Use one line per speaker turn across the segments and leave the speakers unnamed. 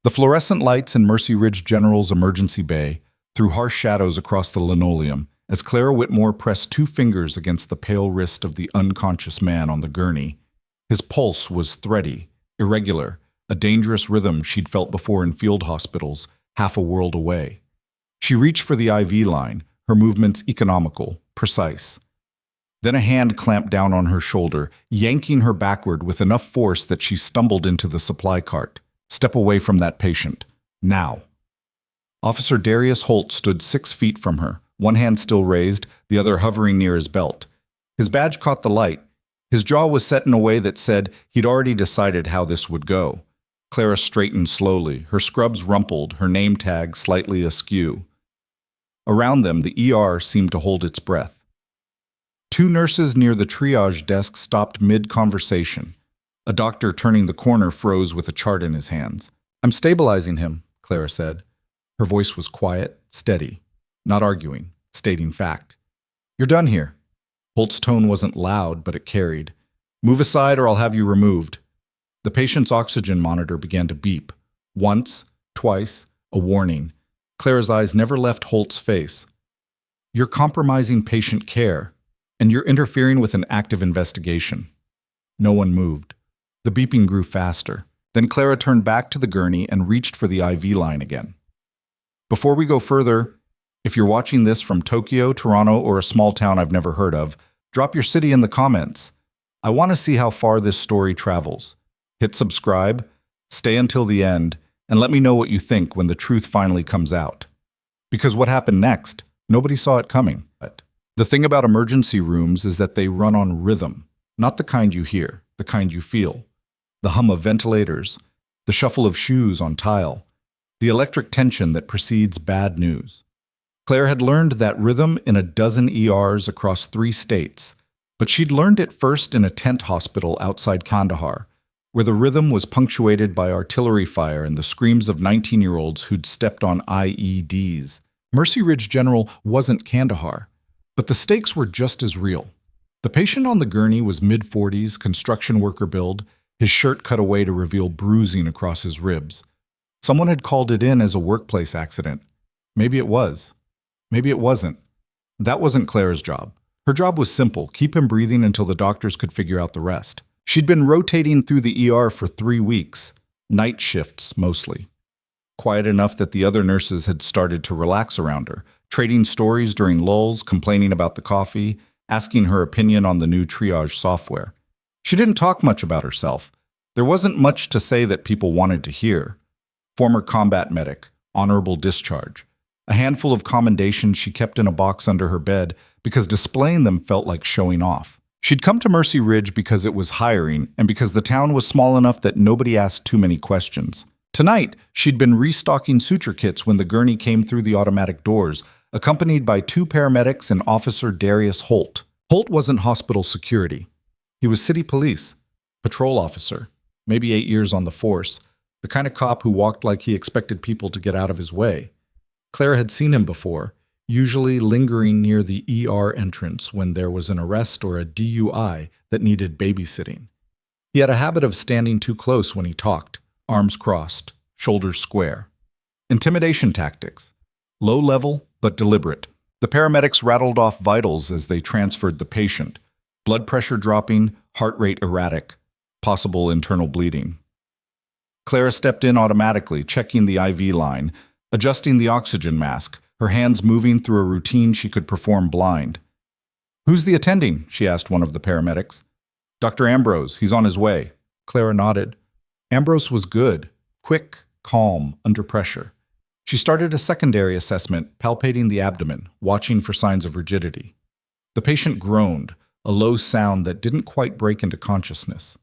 The fluorescent lights in Mercy Ridge General's emergency bay threw harsh shadows across the linoleum as Clara Whitmore pressed two fingers against the pale wrist of the unconscious man on the gurney. His pulse was thready, irregular, a dangerous rhythm she'd felt before in field hospitals, half a world away. She reached for the IV line, her movements economical, precise. Then a hand clamped down on her shoulder, yanking her backward with enough force that she stumbled into the supply cart. Step away from that patient. Now. Officer Darius Holt stood 6 feet from her, one hand still raised, the other hovering near his belt. His badge caught the light. His jaw was set in a way that said he'd already decided how this would go. Clara straightened slowly, her scrubs rumpled, her name tag slightly askew. Around them, the ER seemed to hold its breath. Two nurses near the triage desk stopped mid-conversation. A doctor turning the corner froze with a chart in his hands. "I'm stabilizing him," Clara said. Her voice was quiet, steady, not arguing, stating fact. "You're done here." Holt's tone wasn't loud, but it carried. "Move aside or I'll have you removed." The patient's oxygen monitor began to beep. Once, twice, a warning. Clara's eyes never left Holt's face. "You're compromising patient care, and you're interfering with an active investigation." No one moved. The beeping grew faster. Then Clara turned back to the gurney and reached for the IV line again. "Before we go further, if you're watching this from Tokyo, Toronto, or a small town I've never heard of, drop your city in the comments. I want to see how far this story travels. Hit subscribe, stay until the end, and let me know what you think when the truth finally comes out. Because what happened next, nobody saw it coming. The thing about emergency rooms is that they run on rhythm, not the kind you hear, the kind you feel. The hum of ventilators, the shuffle of shoes on tile, the electric tension that precedes bad news. Claire had learned that rhythm in a dozen ERs across 3 states, but she'd learned it first in a tent hospital outside Kandahar, where the rhythm was punctuated by artillery fire and the screams of 19-year-olds who'd stepped on IEDs. Mercy Ridge General wasn't Kandahar, but the stakes were just as real. The patient on the gurney was mid-40s, construction worker build, his shirt cut away to reveal bruising across his ribs. Someone had called it in as a workplace accident. Maybe it was. Maybe it wasn't. That wasn't Clara's job. Her job was simple, keep him breathing until the doctors could figure out the rest. She'd been rotating through the ER for 3 weeks, night shifts mostly. Quiet enough that the other nurses had started to relax around her, trading stories during lulls, complaining about the coffee, asking her opinion on the new triage software. She didn't talk much about herself. There wasn't much to say that people wanted to hear. Former combat medic, honorable discharge. A handful of commendations she kept in a box under her bed because displaying them felt like showing off. She'd come to Mercy Ridge because it was hiring and because the town was small enough that nobody asked too many questions. Tonight, she'd been restocking suture kits when the gurney came through the automatic doors, accompanied by 2 paramedics and Officer Darius Holt. Holt wasn't hospital security. He was city police, patrol officer, maybe 8 years on the force, the kind of cop who walked like he expected people to get out of his way. Clara had seen him before, usually lingering near the ER entrance when there was an arrest or a DUI that needed babysitting. He had a habit of standing too close when he talked, arms crossed, shoulders square. Intimidation tactics. Low level, but deliberate. The paramedics rattled off vitals as they transferred the patient. Blood pressure dropping, heart rate erratic, possible internal bleeding. Clara stepped in automatically, checking the IV line, adjusting the oxygen mask, her hands moving through a routine she could perform blind. "Who's the attending?" she asked one of the paramedics. "Dr. Ambrose, he's on his way." Clara nodded. Ambrose was good, quick, calm, under pressure. She started a secondary assessment, palpating the abdomen, watching for signs of rigidity. The patient groaned, a low sound that didn't quite break into consciousness.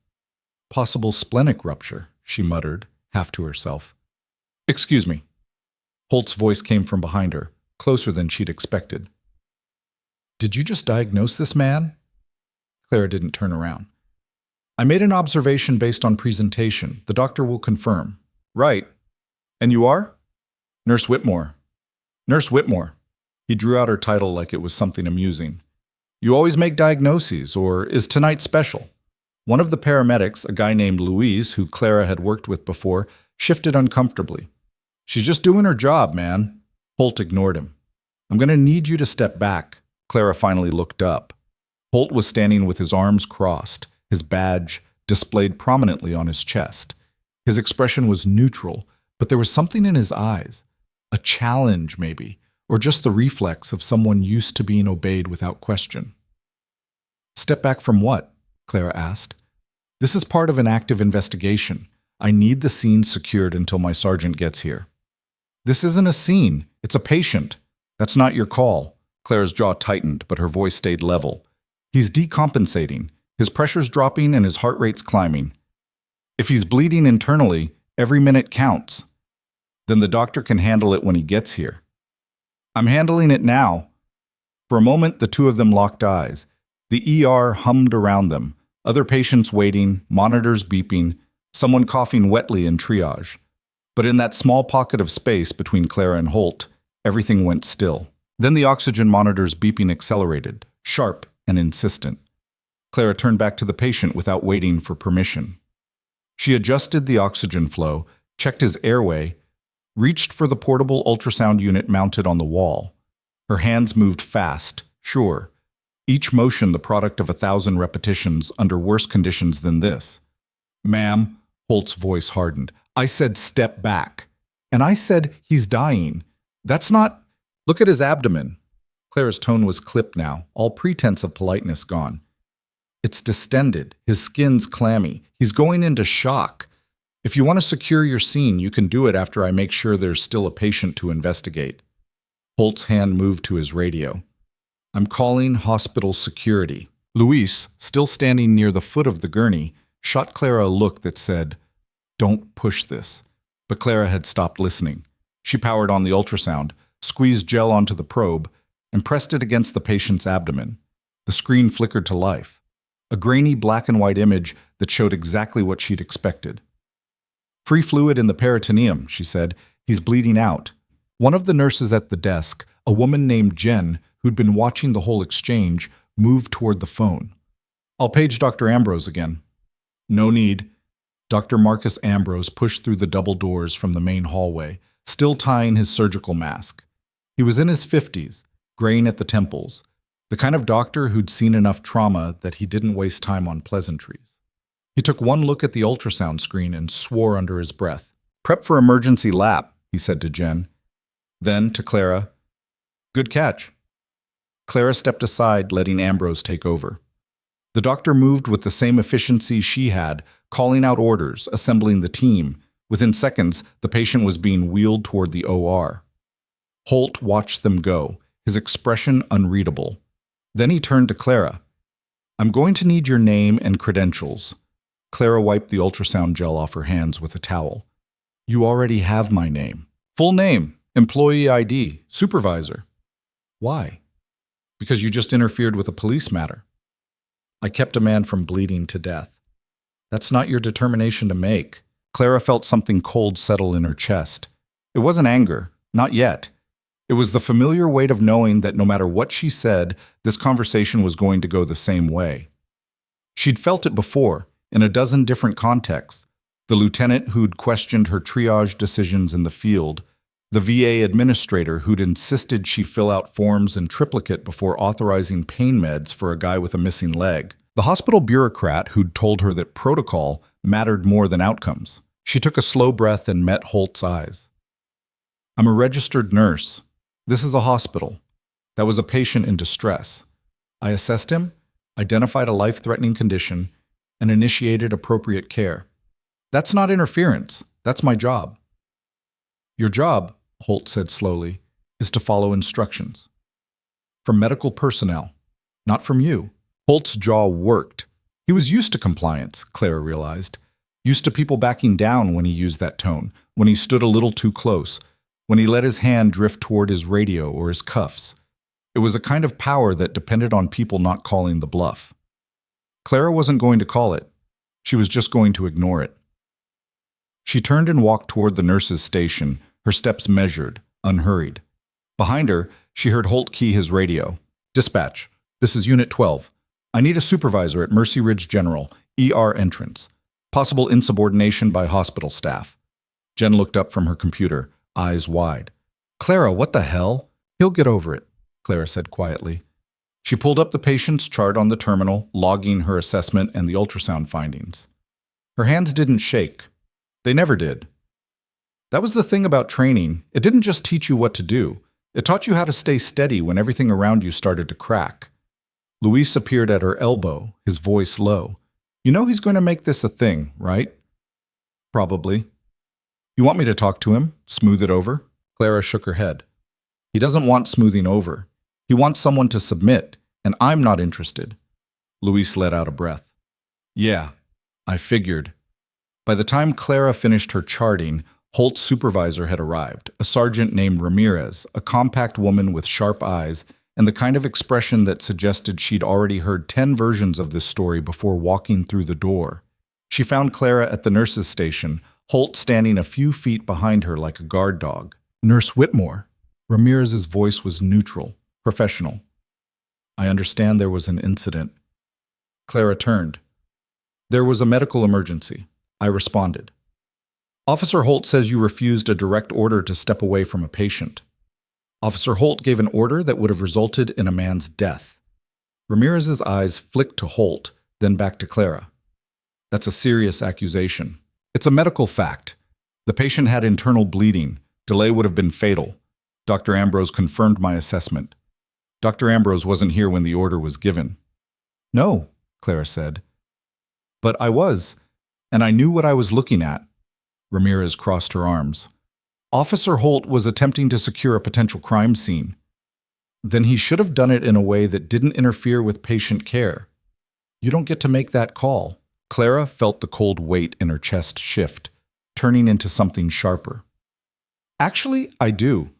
"Possible splenic rupture," she muttered, half to herself. "Excuse me." Holt's voice came from behind her, closer than she'd expected. "Did you just diagnose this man?" Clara didn't turn around. "I made an observation based on presentation. The doctor will confirm." "Right. And you are?" "Nurse Whitmore." "Nurse Whitmore." He drew out her title like it was something amusing. "You always make diagnoses, or is tonight special?" One of the paramedics, a guy named Louise, who Clara had worked with before, shifted uncomfortably. "She's just doing her job, man." Holt ignored him. "I'm going to need you to step back." Clara finally looked up. Holt was standing with his arms crossed, his badge displayed prominently on his chest. His expression was neutral, but there was something in his eyes. A challenge, maybe, or just the reflex of someone used to being obeyed without question. "Step back from what?" Clara asked. "This is part of an active investigation. I need the scene secured until my sergeant gets here." "This isn't a scene. It's a patient." "That's not your call." Clara's jaw tightened, but her voice stayed level. "He's decompensating. His pressure's dropping and his heart rate's climbing. If he's bleeding internally, every minute counts. Then the doctor can handle it when he gets here." "I'm handling it now." For a moment, the two of them locked eyes. The ER hummed around them, other patients waiting, monitors beeping, someone coughing wetly in triage. But in that small pocket of space between Clara and Holt, everything went still. Then the oxygen monitor's beeping accelerated, sharp and insistent. Clara turned back to the patient without waiting for permission. She adjusted the oxygen flow, checked his airway, reached for the portable ultrasound unit mounted on the wall. Her hands moved fast, sure, each motion the product of 1,000 repetitions under worse conditions than this. "Ma'am," Holt's voice hardened, "I said step back. And I said he's dying. That's not— Look at his abdomen." Clara's tone was clipped now, all pretense of politeness gone. "It's distended. His skin's clammy. He's going into shock. If you want to secure your scene, you can do it after I make sure there's still a patient to investigate." Holt's hand moved to his radio. "I'm calling hospital security." Luis, still standing near the foot of the gurney, shot Clara a look that said, "Don't push this." But Clara had stopped listening. She powered on the ultrasound, squeezed gel onto the probe, and pressed it against the patient's abdomen. The screen flickered to life. A grainy black and white image that showed exactly what she'd expected. "Free fluid in the peritoneum," she said. "He's bleeding out." One of the nurses at the desk, a woman named Jen, who'd been watching the whole exchange, moved toward the phone. "I'll page Dr. Ambrose again." "No need." Dr. Marcus Ambrose pushed through the double doors from the main hallway, still tying his surgical mask. He was in his 50s, graying at the temples, the kind of doctor who'd seen enough trauma that he didn't waste time on pleasantries. He took one look at the ultrasound screen and swore under his breath. "Prep for emergency lap," he said to Jen. Then, to Clara, "Good catch." Clara stepped aside, letting Ambrose take over. The doctor moved with the same efficiency she had, calling out orders, assembling the team. Within seconds, the patient was being wheeled toward the OR. Holt watched them go, his expression unreadable. Then he turned to Clara. "I'm going to need your name and credentials." Clara wiped the ultrasound gel off her hands with a towel. "You already have my name. Full name, employee ID, supervisor." "Why?" "Because you just interfered with a police matter." "I kept a man from bleeding to death." "That's not your determination to make." Clara felt something cold settle in her chest. It wasn't anger, not yet. It was the familiar weight of knowing that no matter what she said, this conversation was going to go the same way. She'd felt it before, in a dozen different contexts. The lieutenant who'd questioned her triage decisions in the field, the VA administrator who'd insisted she fill out forms in triplicate before authorizing pain meds for a guy with a missing leg, the hospital bureaucrat who'd told her that protocol mattered more than outcomes. She took a slow breath and met Holt's eyes. "I'm a registered nurse. This is a hospital. That was a patient in distress. I assessed him, identified a life-threatening condition, and initiated appropriate care. That's not interference. That's my job." "Your job," Holt said slowly, "is to follow instructions. From medical personnel, not from you." Holt's jaw worked. He was used to compliance, Clara realized. Used to people backing down when he used that tone, when he stood a little too close, when he let his hand drift toward his radio or his cuffs. It was a kind of power that depended on people not calling the bluff. Clara wasn't going to call it. She was just going to ignore it. She turned and walked toward the nurse's station, her steps measured, unhurried. Behind her, she heard Holt key his radio. "Dispatch, this is Unit 12. I need a supervisor at Mercy Ridge General, ER entrance. Possible insubordination by hospital staff. Jen looked up from her computer, eyes wide. Clara, what the hell? He'll get over it, Clara said quietly. She pulled up the patient's chart on the terminal, logging her assessment and the ultrasound findings. Her hands didn't shake. They never did. That was the thing about training. It didn't just teach you what to do. It taught you how to stay steady when everything around you started to crack. Luis appeared at her elbow, his voice low. You know he's going to make this a thing, right? Probably. You want me to talk to him? Smooth it over? Clara shook her head. He doesn't want smoothing over. He wants someone to submit, and I'm not interested. Luis let out a breath. Yeah, I figured. By the time Clara finished her charting, Holt's supervisor had arrived, a sergeant named Ramirez, a compact woman with sharp eyes and the kind of expression that suggested she'd already heard 10 versions of this story before walking through the door. She found Clara at the nurse's station, Holt standing a few feet behind her like a guard dog. Nurse Whitmore. Ramirez's voice was neutral, professional. I understand there was an incident. Clara turned. There was a medical emergency. I responded. Officer Holt says you refused a direct order to step away from a patient. Officer Holt gave an order that would have resulted in a man's death. Ramirez's eyes flicked to Holt, then back to Clara. That's a serious accusation. It's a medical fact. The patient had internal bleeding. Delay would have been fatal. Dr. Ambrose confirmed my assessment. Dr. Ambrose wasn't here when the order was given. No, Clara said. But I was, and I knew what I was looking at. Ramirez crossed her arms. Officer Holt was attempting to secure a potential crime scene. Then he should have done it in a way that didn't interfere with patient care. You don't get to make that call. Clara felt the cold weight in her chest shift, turning into something sharper. Actually, I do.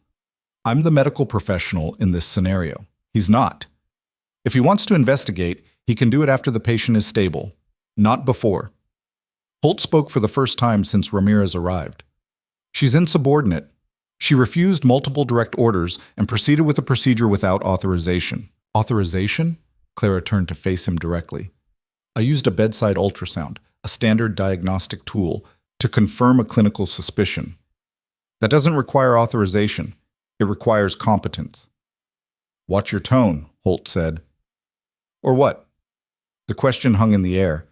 I'm the medical professional in this scenario. He's not. If he wants to investigate, he can do it after the patient is stable, not before. Holt spoke for the first time since Ramirez arrived. She's insubordinate. She refused multiple direct orders and proceeded with a procedure without authorization. Authorization? Clara turned to face him directly. I used a bedside ultrasound, a standard diagnostic tool, to confirm a clinical suspicion. That doesn't require authorization. It requires competence. Watch your tone, Holt said. Or what? The question hung in the air.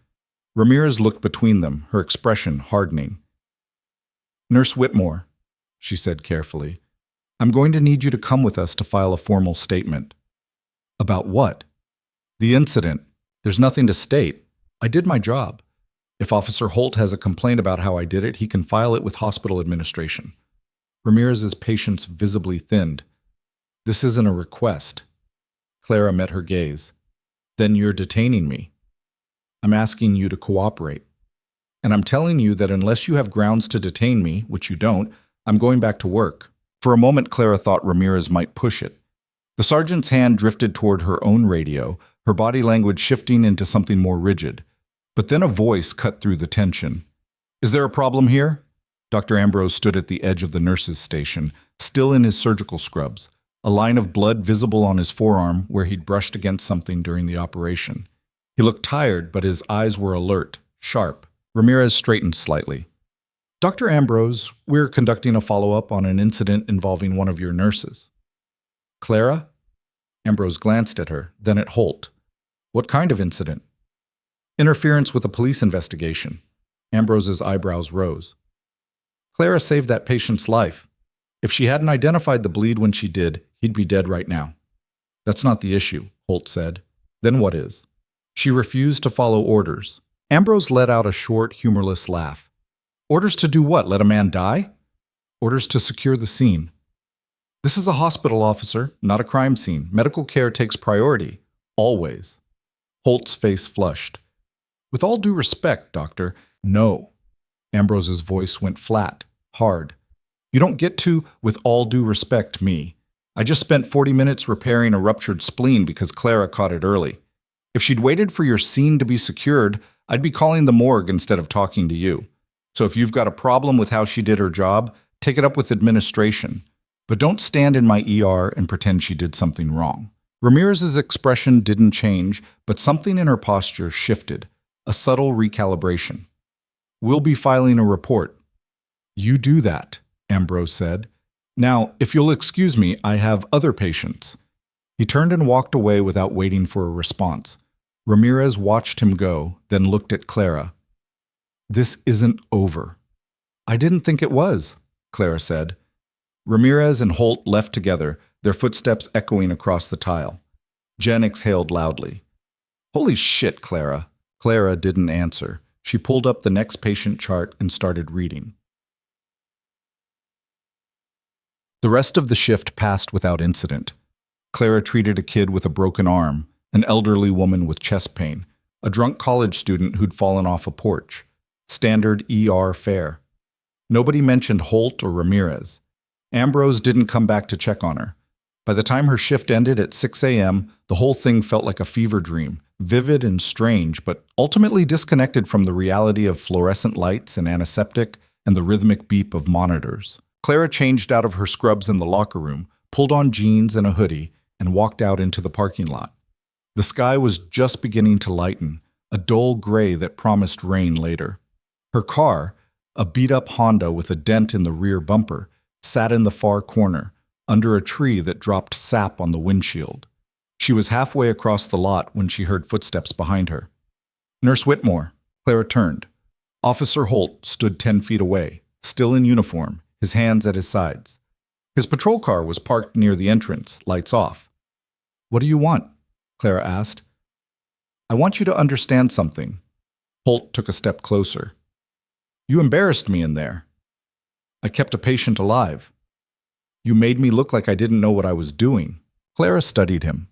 Ramirez looked between them, her expression hardening. Nurse Whitmore, she said carefully, I'm going to need you to come with us to file a formal statement. About what? The incident. There's nothing to state. I did my job. If Officer Holt has a complaint about how I did it, he can file it with hospital administration. Ramirez's patience visibly thinned. This isn't a request. Clara met her gaze. Then you're detaining me. I'm asking you to cooperate. And I'm telling you that unless you have grounds to detain me, which you don't, I'm going back to work. For a moment, Clara thought Ramirez might push it. The sergeant's hand drifted toward her own radio, her body language shifting into something more rigid. But then a voice cut through the tension. Is there a problem here? Dr. Ambrose stood at the edge of the nurse's station, still in his surgical scrubs, a line of blood visible on his forearm where he'd brushed against something during the operation. He looked tired, but his eyes were alert, sharp. Ramirez straightened slightly. Dr. Ambrose, we're conducting a follow-up on an incident involving one of your nurses. Clara? Ambrose glanced at her, then at Holt. What kind of incident? Interference with a police investigation. Ambrose's eyebrows rose. Clara saved that patient's life. If she hadn't identified the bleed when she did, he'd be dead right now. That's not the issue, Holt said. Then what is? She refused to follow orders. Ambrose let out a short, humorless laugh. Orders to do what? Let a man die? Orders to secure the scene. This is a hospital, officer, not a crime scene. Medical care takes priority. Always. Holt's face flushed. With all due respect, Doctor, no. Ambrose's voice went flat, hard. You don't get to, with all due respect, me. I just spent 40 minutes repairing a ruptured spleen because Clara caught it early. If she'd waited for your scene to be secured, I'd be calling the morgue instead of talking to you. So if you've got a problem with how she did her job, take it up with administration. But don't stand in my ER and pretend she did something wrong. Ramirez's expression didn't change, but something in her posture shifted. a subtle recalibration. "We'll be filing a report." "You do that," Ambrose said. "Now, if you'll excuse me, I have other patients." He turned and walked away without waiting for a response. Ramirez watched him go, then looked at Clara. "This isn't over." "I didn't think it was," Clara said. Ramirez and Holt left together, their footsteps echoing across the tile. Jen exhaled loudly. "Holy shit, Clara." Clara didn't answer. She pulled up the next patient chart and started reading. The rest of the shift passed without incident. Clara treated a kid with a broken arm, an elderly woman with chest pain, a drunk college student who'd fallen off a porch. Standard ER fare. Nobody mentioned Holt or Ramirez. Ambrose didn't come back to check on her. By the time her shift ended at 6 a.m., the whole thing felt like a fever dream, vivid and strange, but ultimately disconnected from the reality of fluorescent lights and antiseptic and the rhythmic beep of monitors. Clara changed out of her scrubs in the locker room, pulled on jeans and a hoodie, and walked out into the parking lot. The sky was just beginning to lighten, a dull gray that promised rain later. Her car, a beat-up Honda with a dent in the rear bumper, sat in the far corner, under a tree that dropped sap on the windshield. She was halfway across the lot when she heard footsteps behind her. "Nurse Whitmore." Clara turned. Officer Holt stood 10 feet away, still in uniform, his hands at his sides. His patrol car was parked near the entrance, lights off. "What do you want?" Clara asked. "I want you to understand something." Holt took a step closer. "You embarrassed me in there. I kept a patient alive. You made me look like I didn't know what I was doing." Clara studied him.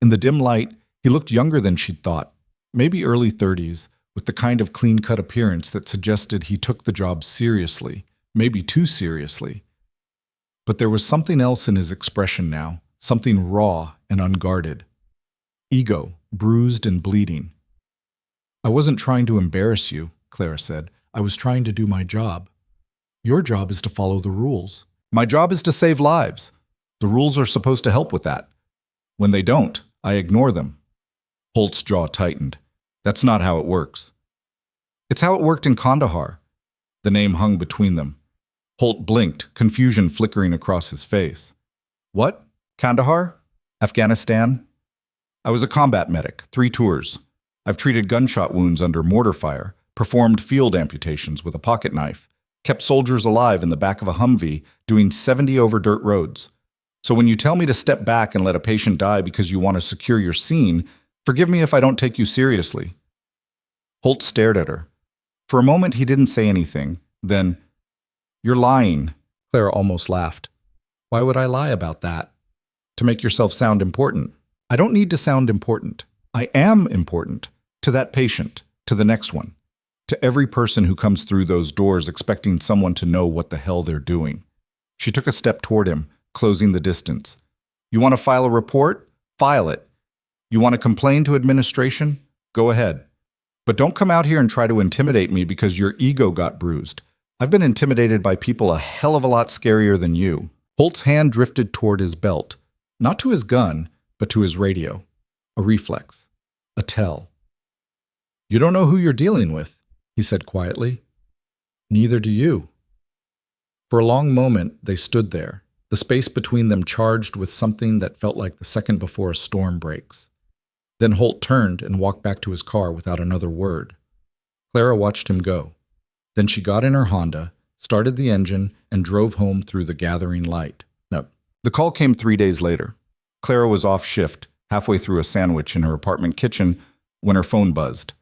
In the dim light, he looked younger than she'd thought, maybe early 30s, with the kind of clean-cut appearance that suggested he took the job seriously, maybe too seriously. But there was something else in his expression now, something raw and unguarded. Ego, bruised and bleeding. "I wasn't trying to embarrass you," Clara said. "I was trying to do my job. Your job is to follow the rules. My job is to save lives. The rules are supposed to help with that. When they don't, I ignore them." Holt's jaw tightened. "That's not how it works." "It's how it worked in Kandahar." The name hung between them. Holt blinked, confusion flickering across his face. "What? Kandahar? Afghanistan?" "I was a combat medic, 3 tours. I've treated gunshot wounds under mortar fire, performed field amputations with a pocket knife, kept soldiers alive in the back of a Humvee, doing 70 over dirt roads. So when you tell me to step back and let a patient die because you want to secure your scene, forgive me if I don't take you seriously." Holt stared at her. For a moment he didn't say anything. Then, "You're lying." Clara almost laughed. "Why would I lie about that?" "To make yourself sound important." "I don't need to sound important. I am important. To that patient, to the next one. To every person who comes through those doors expecting someone to know what the hell they're doing." She took a step toward him, closing the distance. "You want to file a report? File it. You want to complain to administration? Go ahead. But don't come out here and try to intimidate me because your ego got bruised. I've been intimidated by people a hell of a lot scarier than you." Holt's hand drifted toward his belt, not to his gun, but to his radio. A reflex. A tell. "You don't know who you're dealing with," he said quietly. "Neither do you." For a long moment, they stood there, the space between them charged with something that felt like the second before a storm breaks. Then Holt turned and walked back to his car without another word. Clara watched him go. Then she got in her Honda, started the engine, and drove home through the gathering light. No. The call came 3 days later. Clara was off shift, halfway through a sandwich in her apartment kitchen, when her phone buzzed.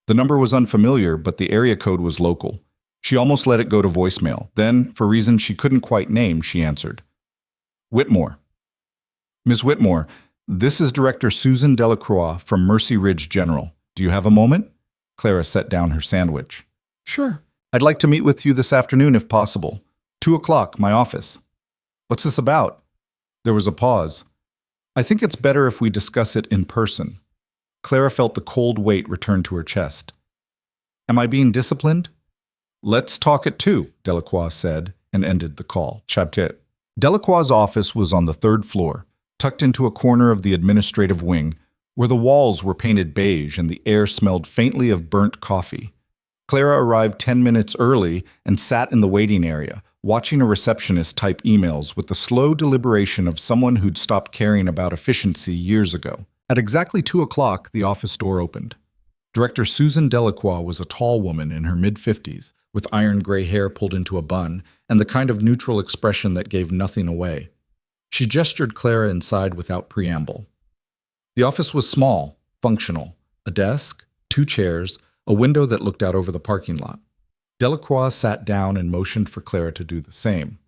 The number was unfamiliar, but the area code was local. She almost let it go to voicemail. Then, for reasons she couldn't quite name, she answered. "Whitmore." "Miss Whitmore, this is Director Susan Delacroix from Mercy Ridge General. Do you have a moment?" Clara set down her sandwich. "Sure. I'd like to meet with you this afternoon if possible. 2 o'clock, my office." "What's this about?" There was a pause. "I think it's better if we discuss it in person." Clara felt the cold weight return to her chest. "Am I being disciplined?" "Let's talk at 2, Delacroix said, and ended the call. Chapter. Delacroix's office was on the 3rd floor, tucked into a corner of the administrative wing, where the walls were painted beige and the air smelled faintly of burnt coffee. Clara arrived 10 minutes early and sat in the waiting area, watching a receptionist type emails with the slow deliberation of someone who'd stopped caring about efficiency years ago. At exactly 2 o'clock, the office door opened. Director Susan Delacroix was a tall woman in her mid-50s, with iron gray hair pulled into a bun and the kind of neutral expression that gave nothing away. She gestured Clara inside without preamble. The office was small, functional. A desk, 2 chairs, a window that looked out over the parking lot. Delacroix sat down and motioned for Clara to do the same.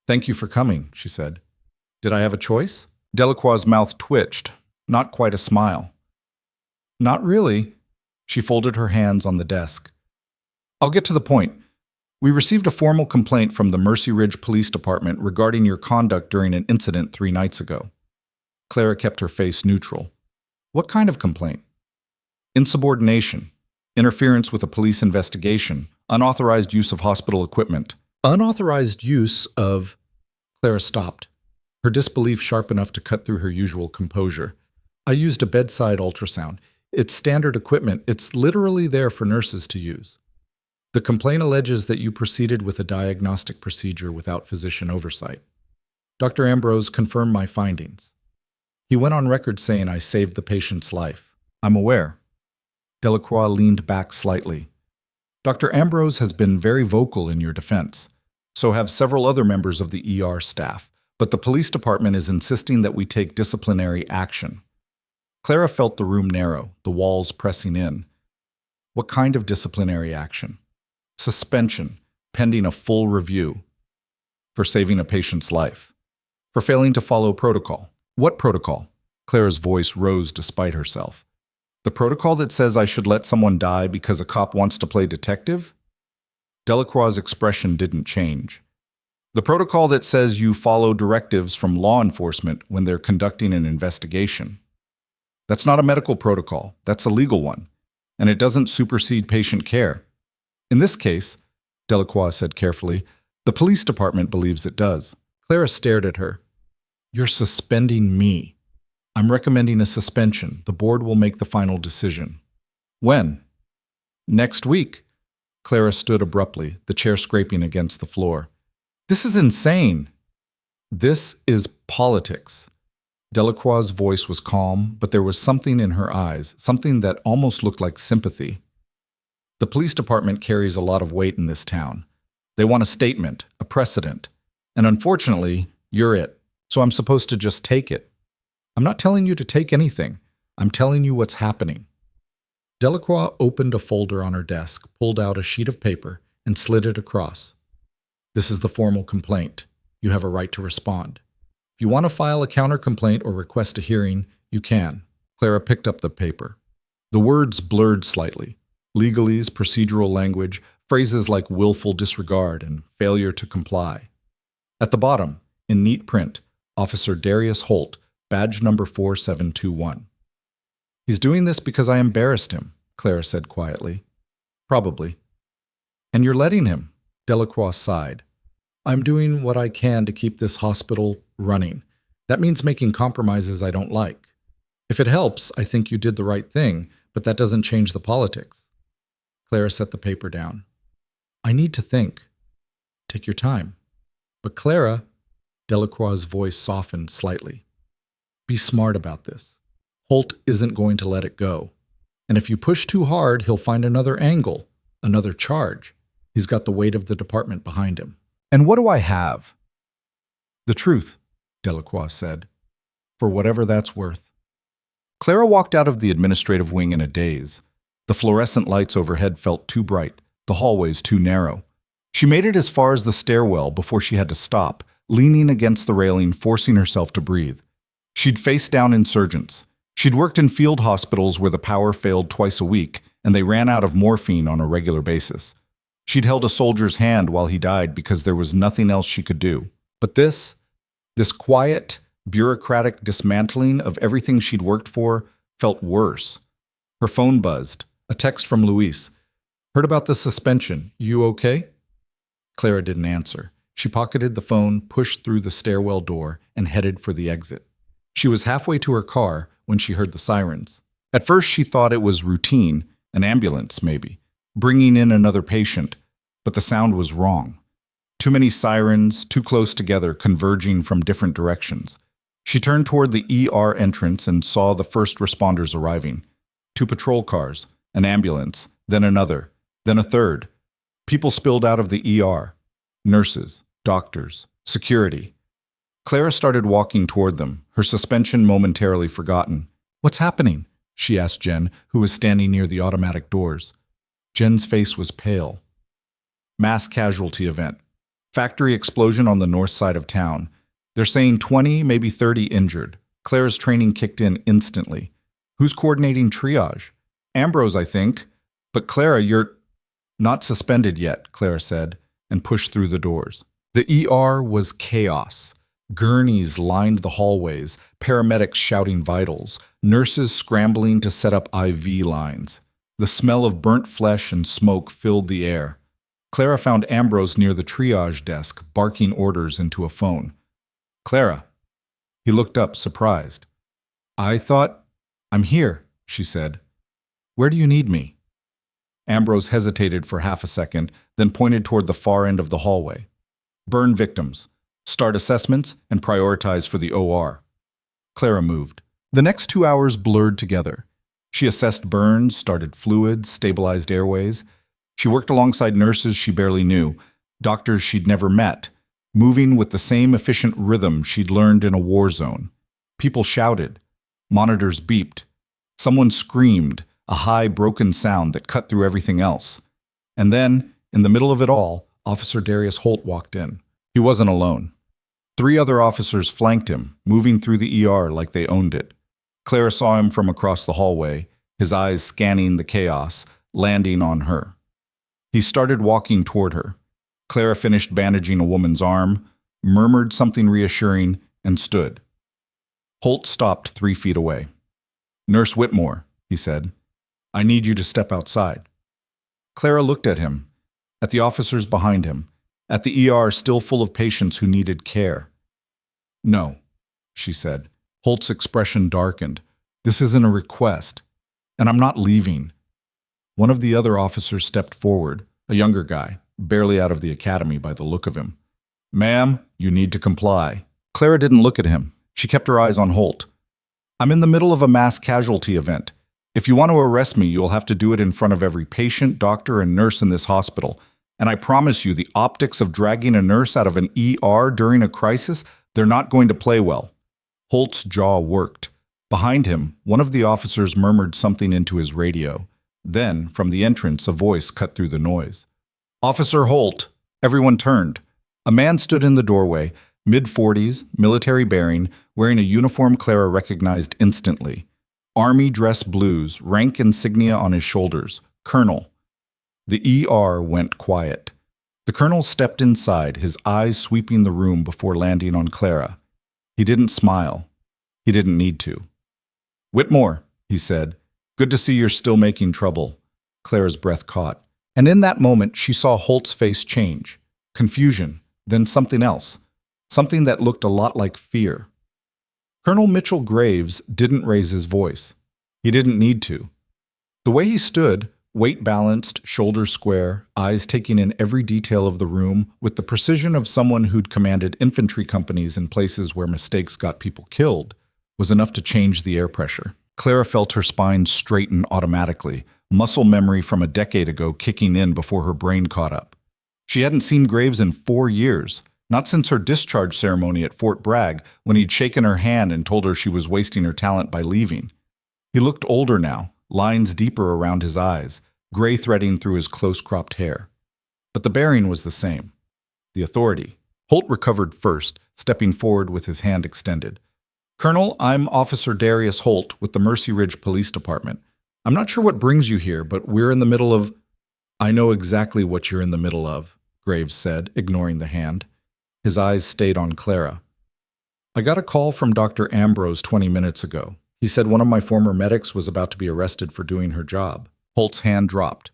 "Thank you for coming," she said. "Did I have a choice?" Delacroix's mouth twitched, not quite a smile. "Not really." She folded her hands on the desk. "I'll get to the point. We received a formal complaint from the Mercy Ridge Police Department regarding your conduct during an incident 3 nights ago." Clara kept her face neutral. "What kind of complaint?" "Insubordination, interference with a police investigation, unauthorized use of hospital equipment." "Unauthorized use of—" Clara stopped, her disbelief sharp enough to cut through her usual composure. "I used a bedside ultrasound. It's standard equipment. It's literally there for nurses to use." "The complaint alleges that you proceeded with a diagnostic procedure without physician oversight. Dr. Ambrose confirmed my findings. He went on record saying I saved the patient's life." "I'm aware." Delacroix leaned back slightly. "Dr. Ambrose has been very vocal in your defense. So have several other members of the ER staff. But the police department is insisting that we take disciplinary action." Clara felt the room narrow, the walls pressing in. "What kind of disciplinary action?" "Suspension, pending a full review." "For saving a patient's life." "For failing to follow protocol." "What protocol?" Clara's voice rose despite herself. "The protocol that says I should let someone die because a cop wants to play detective?" Delacroix's expression didn't change. "The protocol that says you follow directives from law enforcement when they're conducting an investigation. That's not a medical protocol, that's a legal one, and it doesn't supersede patient care. In this case," Delacroix said carefully, "the police department believes it does." Clara stared at her. "You're suspending me." "I'm recommending a suspension. The board will make the final decision." "When?" "Next week." Clara stood abruptly, the chair scraping against the floor. "This is insane." "This is politics." Delacroix's voice was calm, but there was something in her eyes, something that almost looked like sympathy. "The police department carries a lot of weight in this town. They want a statement, a precedent. And unfortunately, you're it. So I'm supposed to just take it." "I'm not telling you to take anything. I'm telling you what's happening." Delacroix opened a folder on her desk, pulled out a sheet of paper, and slid it across. "This is the formal complaint. You have a right to respond. If you want to file a counter-complaint or request a hearing, you can." Clara picked up the paper. The words blurred slightly. Legalese, procedural language, phrases like willful disregard and failure to comply. At the bottom, in neat print, Officer Darius Holt, badge number 4721. "He's doing this because I embarrassed him," Clara said quietly. "Probably." "And you're letting him?" Delacroix sighed. "I'm doing what I can to keep this hospital running. That means making compromises I don't like. If it helps, I think you did the right thing, but that doesn't change the politics." Clara set the paper down. "I need to think." "Take your time." "But Clara," Delacroix's voice softened slightly, "be smart about this. Holt isn't going to let it go. And if you push too hard, he'll find another angle, another charge. He's got the weight of the department behind him." "And what do I have?" "The truth," Delacroix said, "for whatever that's worth." Clara walked out of the administrative wing in a daze. The fluorescent lights overhead felt too bright, the hallways too narrow. She made it as far as the stairwell before she had to stop, leaning against the railing, forcing herself to breathe. She'd faced down insurgents. She'd worked in field hospitals where the power failed twice a week, and they ran out of morphine on a regular basis. She'd held a soldier's hand while he died because there was nothing else she could do. But this quiet, bureaucratic dismantling of everything she'd worked for felt worse. Her phone buzzed. A text from Luis. "Heard about the suspension. You okay?" Clara didn't answer. She pocketed the phone, pushed through the stairwell door, and headed for the exit. She was halfway to her car when she heard the sirens. At first she thought it was routine, an ambulance maybe, bringing in another patient, but the sound was wrong. Too many sirens, too close together, converging from different directions. She turned toward the ER entrance and saw the first responders arriving. 2 patrol cars, an ambulance, then another, then a third. People spilled out of the ER. Nurses, doctors, security. Clara started walking toward them, her suspension momentarily forgotten. "What's happening?" she asked Jen, who was standing near the automatic doors. Jen's face was pale. Mass casualty event. Factory explosion on the north side of town. They're saying 20, maybe 30 injured. Clara's training kicked in instantly. Who's coordinating triage? Ambrose, I think. But Clara, you're not suspended yet, Clara said, and pushed through the doors. The ER was chaos. Gurneys lined the hallways, paramedics shouting vitals, nurses scrambling to set up IV lines. The smell of burnt flesh and smoke filled the air. Clara found Ambrose near the triage desk, barking orders into a phone. "Clara." He looked up, surprised. "I thought—" "I'm here," she said. "Where do you need me?" Ambrose hesitated for half a second, then pointed toward the far end of the hallway. "Burn victims. Start assessments and prioritize for the OR." Clara moved. The next 2 hours blurred together. She assessed burns, started fluids, stabilized airways. She worked alongside nurses she barely knew, doctors she'd never met, moving with the same efficient rhythm she'd learned in a war zone. People shouted. Monitors beeped. Someone screamed, a high, broken sound that cut through everything else. And then, in the middle of it all, Officer Darius Holt walked in. He wasn't alone. 3 other officers flanked him, moving through the ER like they owned it. Clara saw him from across the hallway, his eyes scanning the chaos, landing on her. He started walking toward her. Clara finished bandaging a woman's arm, murmured something reassuring, and stood. Holt stopped 3 feet away. "Nurse Whitmore," he said, "I need you to step outside." Clara looked at him, at the officers behind him, at the ER still full of patients who needed care. "No," she said. Holt's expression darkened. "This isn't a request, and I'm not leaving." One of the other officers stepped forward, a younger guy, barely out of the academy by the look of him. "Ma'am, you need to comply." Clara didn't look at him. She kept her eyes on Holt. "I'm in the middle of a mass casualty event. If you want to arrest me, you'll have to do it in front of every patient, doctor, and nurse in this hospital. And I promise you, the optics of dragging a nurse out of an ER during a crisis, they're not going to play well." Holt's jaw worked. Behind him, one of the officers murmured something into his radio. Then, from the entrance, a voice cut through the noise. "Officer Holt!" Everyone turned. A man stood in the doorway, mid-40s, military bearing, wearing a uniform Clara recognized instantly. Army dress blues, rank insignia on his shoulders. Colonel. The ER went quiet. The colonel stepped inside, his eyes sweeping the room before landing on Clara. He didn't smile. He didn't need to. "Whitmore," he said, "good to see you're still making trouble." Clara's breath caught. And in that moment, she saw Holt's face change. Confusion, then something else. Something that looked a lot like fear. Colonel Mitchell Graves didn't raise his voice. He didn't need to. The way he stood, weight balanced, shoulders square, eyes taking in every detail of the room with the precision of someone who'd commanded infantry companies in places where mistakes got people killed, was enough to change the air pressure. Clara felt her spine straighten automatically, muscle memory from a decade ago kicking in before her brain caught up. She hadn't seen Graves in 4 years, not since her discharge ceremony at Fort Bragg when he'd shaken her hand and told her she was wasting her talent by leaving. He looked older now, lines deeper around his eyes, gray threading through his close-cropped hair. But the bearing was the same. The authority. Holt recovered first, stepping forward with his hand extended. "Colonel, I'm Officer Darius Holt with the Mercy Ridge Police Department. I'm not sure what brings you here, but we're in the middle of—" "I know exactly what you're in the middle of," Graves said, ignoring the hand. His eyes stayed on Clara. "I got a call from Dr. Ambrose 20 minutes ago. He said one of my former medics was about to be arrested for doing her job." Holt's hand dropped.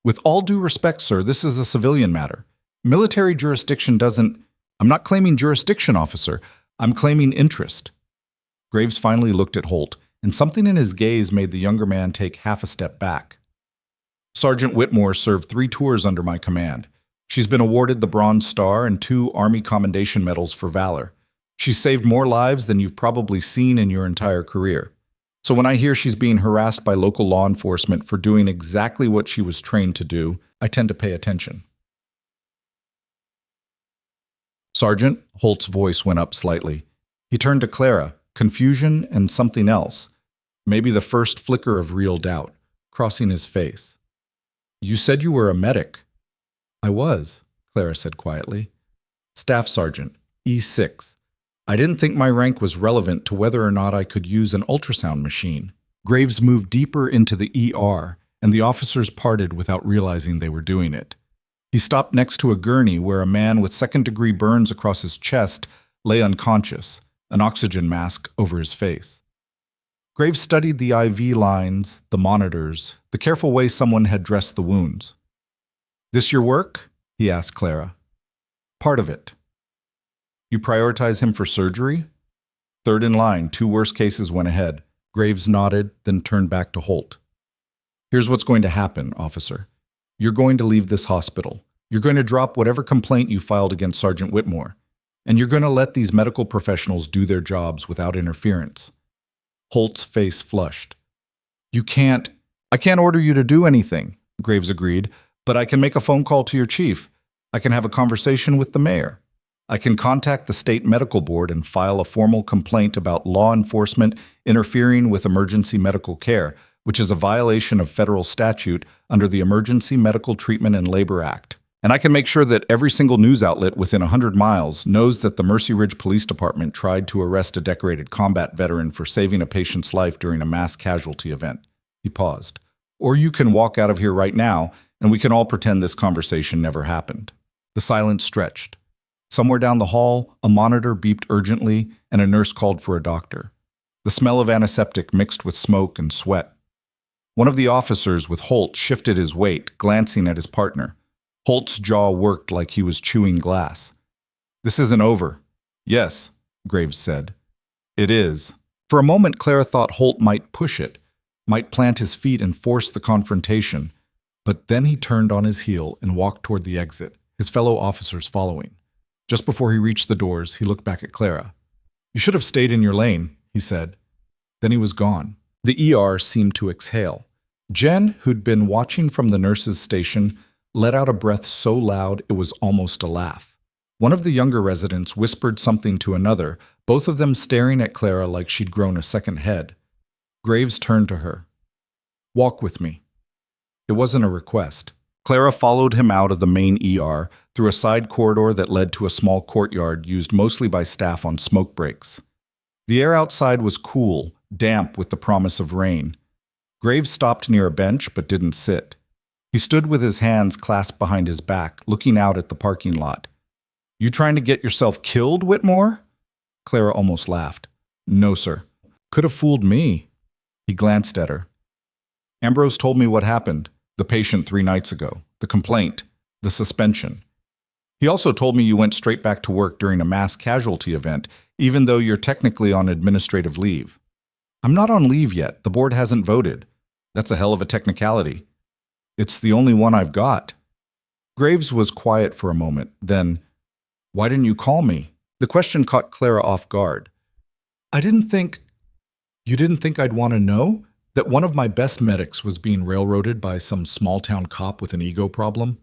"With all due respect, sir, this is a civilian matter. Military jurisdiction doesn't—" "I'm not claiming jurisdiction, officer. I'm claiming interest." Graves finally looked at Holt, and something in his gaze made the younger man take half a step back. Sergeant Whitmore served 3 tours under my command. She's been awarded the Bronze Star and 2 Army Commendation Medals for valor. She's saved more lives than you've probably seen in your entire career. So when I hear she's being harassed by local law enforcement for doing exactly what she was trained to do, I tend to pay attention. Sergeant, Holt's voice went up slightly. He turned to Clara, confusion and something else, maybe the first flicker of real doubt, crossing his face. You said you were a medic. I was, Clara said quietly. Staff Sergeant, E6. I didn't think my rank was relevant to whether or not I could use an ultrasound machine. Graves moved deeper into the ER, and the officers parted without realizing they were doing it. He stopped next to a gurney where a man with second-degree burns across his chest lay unconscious, an oxygen mask over his face. Graves studied the IV lines, the monitors, the careful way someone had dressed the wounds. This your work? He asked Clara. Part of it. You prioritize him for surgery? Third in line, 2 worse cases went ahead. Graves nodded, then turned back to Holt. Here's what's going to happen, officer. You're going to leave this hospital. You're going to drop whatever complaint you filed against Sergeant Whitmore, and you're going to let these medical professionals do their jobs without interference. Holt's face flushed. I can't order you to do anything, Graves agreed, but I can make a phone call to your chief. I can have a conversation with the mayor. I can contact the state medical board and file a formal complaint about law enforcement interfering with emergency medical care, which is a violation of federal statute under the Emergency Medical Treatment and Labor Act. And I can make sure that every single news outlet within 100 miles knows that the Mercy Ridge Police Department tried to arrest a decorated combat veteran for saving a patient's life during a mass casualty event. He paused. Or you can walk out of here right now, and we can all pretend this conversation never happened. The silence stretched. Somewhere down the hall, a monitor beeped urgently, and a nurse called for a doctor. The smell of antiseptic mixed with smoke and sweat. One of the officers with Holt shifted his weight, glancing at his partner. Holt's jaw worked like he was chewing glass. This isn't over. Yes, Graves said. It is. For a moment, Clara thought Holt might push it, might plant his feet and force the confrontation. But then he turned on his heel and walked toward the exit, his fellow officers following. Just before he reached the doors, he looked back at Clara. You should have stayed in your lane, he said. Then he was gone. The ER seemed to exhale. Jen, who'd been watching from the nurse's station, let out a breath so loud it was almost a laugh. One of the younger residents whispered something to another, both of them staring at Clara like she'd grown a second head. Graves turned to her. Walk with me. It wasn't a request. Clara followed him out of the main ER through a side corridor that led to a small courtyard used mostly by staff on smoke breaks. The air outside was cool, damp with the promise of rain. Graves stopped near a bench but didn't sit. He stood with his hands clasped behind his back, looking out at the parking lot. You trying to get yourself killed, Whitmore? Clara almost laughed. No, sir. Could have fooled me. He glanced at her. Ambrose told me what happened. The patient 3 nights ago, the complaint, the suspension. He also told me you went straight back to work during a mass casualty event, even though you're technically on administrative leave. I'm not on leave yet. The board hasn't voted. That's a hell of a technicality. It's the only one I've got. Graves was quiet for a moment, then, why didn't you call me? The question caught Clara off guard. You didn't think I'd want to know? That one of my best medics was being railroaded by some small-town cop with an ego problem?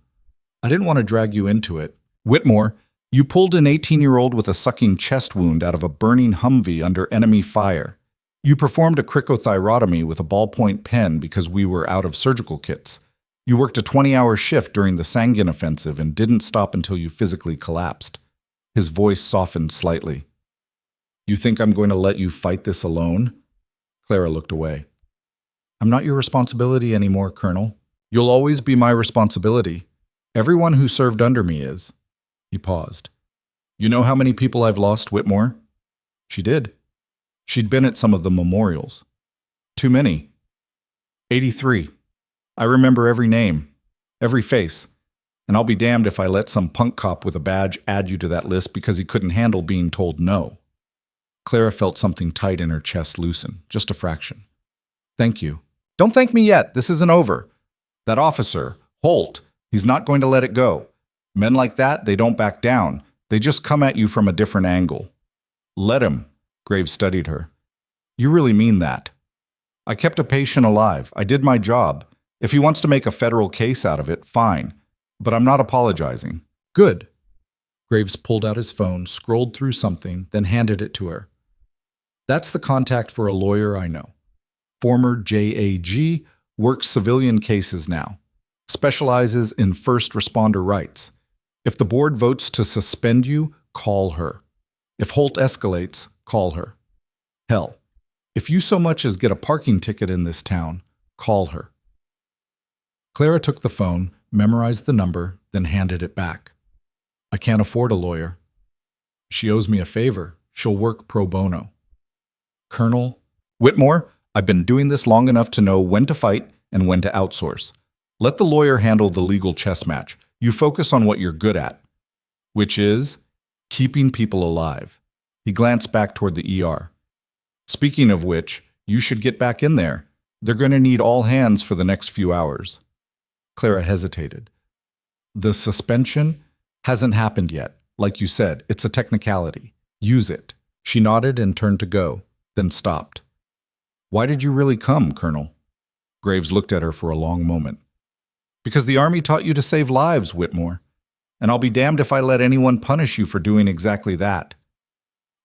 I didn't want to drag you into it. Whitmore, you pulled an 18-year-old with a sucking chest wound out of a burning Humvee under enemy fire. You performed a cricothyrotomy with a ballpoint pen because we were out of surgical kits. You worked a 20-hour shift during the Sangin offensive and didn't stop until you physically collapsed. His voice softened slightly. You think I'm going to let you fight this alone? Clara looked away. I'm not your responsibility anymore, Colonel. You'll always be my responsibility. Everyone who served under me is. He paused. You know how many people I've lost, Whitmore? She did. She'd been at some of the memorials. Too many. 83. I remember every name, every face, and I'll be damned if I let some punk cop with a badge add you to that list because he couldn't handle being told no. Clara felt something tight in her chest loosen, just a fraction. Thank you. Don't thank me yet. This isn't over. That officer, Holt, he's not going to let it go. Men like that, they don't back down. They just come at you from a different angle. Let him. Graves studied her. You really mean that? I kept a patient alive. I did my job. If he wants to make a federal case out of it, fine. But I'm not apologizing. Good. Graves pulled out his phone, scrolled through something, then handed it to her. That's the contact for a lawyer I know. Former JAG, works civilian cases now. Specializes in first responder rights. If the board votes to suspend you, call her. If Holt escalates, call her. Hell, if you so much as get a parking ticket in this town, call her. Clara took the phone, memorized the number, then handed it back. I can't afford a lawyer. She owes me a favor. She'll work pro bono. Colonel Whitmore, I've been doing this long enough to know when to fight and when to outsource. Let the lawyer handle the legal chess match. You focus on what you're good at, which is keeping people alive. He glanced back toward the ER. Speaking of which, you should get back in there. They're going to need all hands for the next few hours. Clara hesitated. The suspension hasn't happened yet. Like you said, it's a technicality. Use it. She nodded and turned to go, then stopped. Why did you really come, Colonel? Graves looked at her for a long moment. Because the Army taught you to save lives, Whitmore. And I'll be damned if I let anyone punish you for doing exactly that.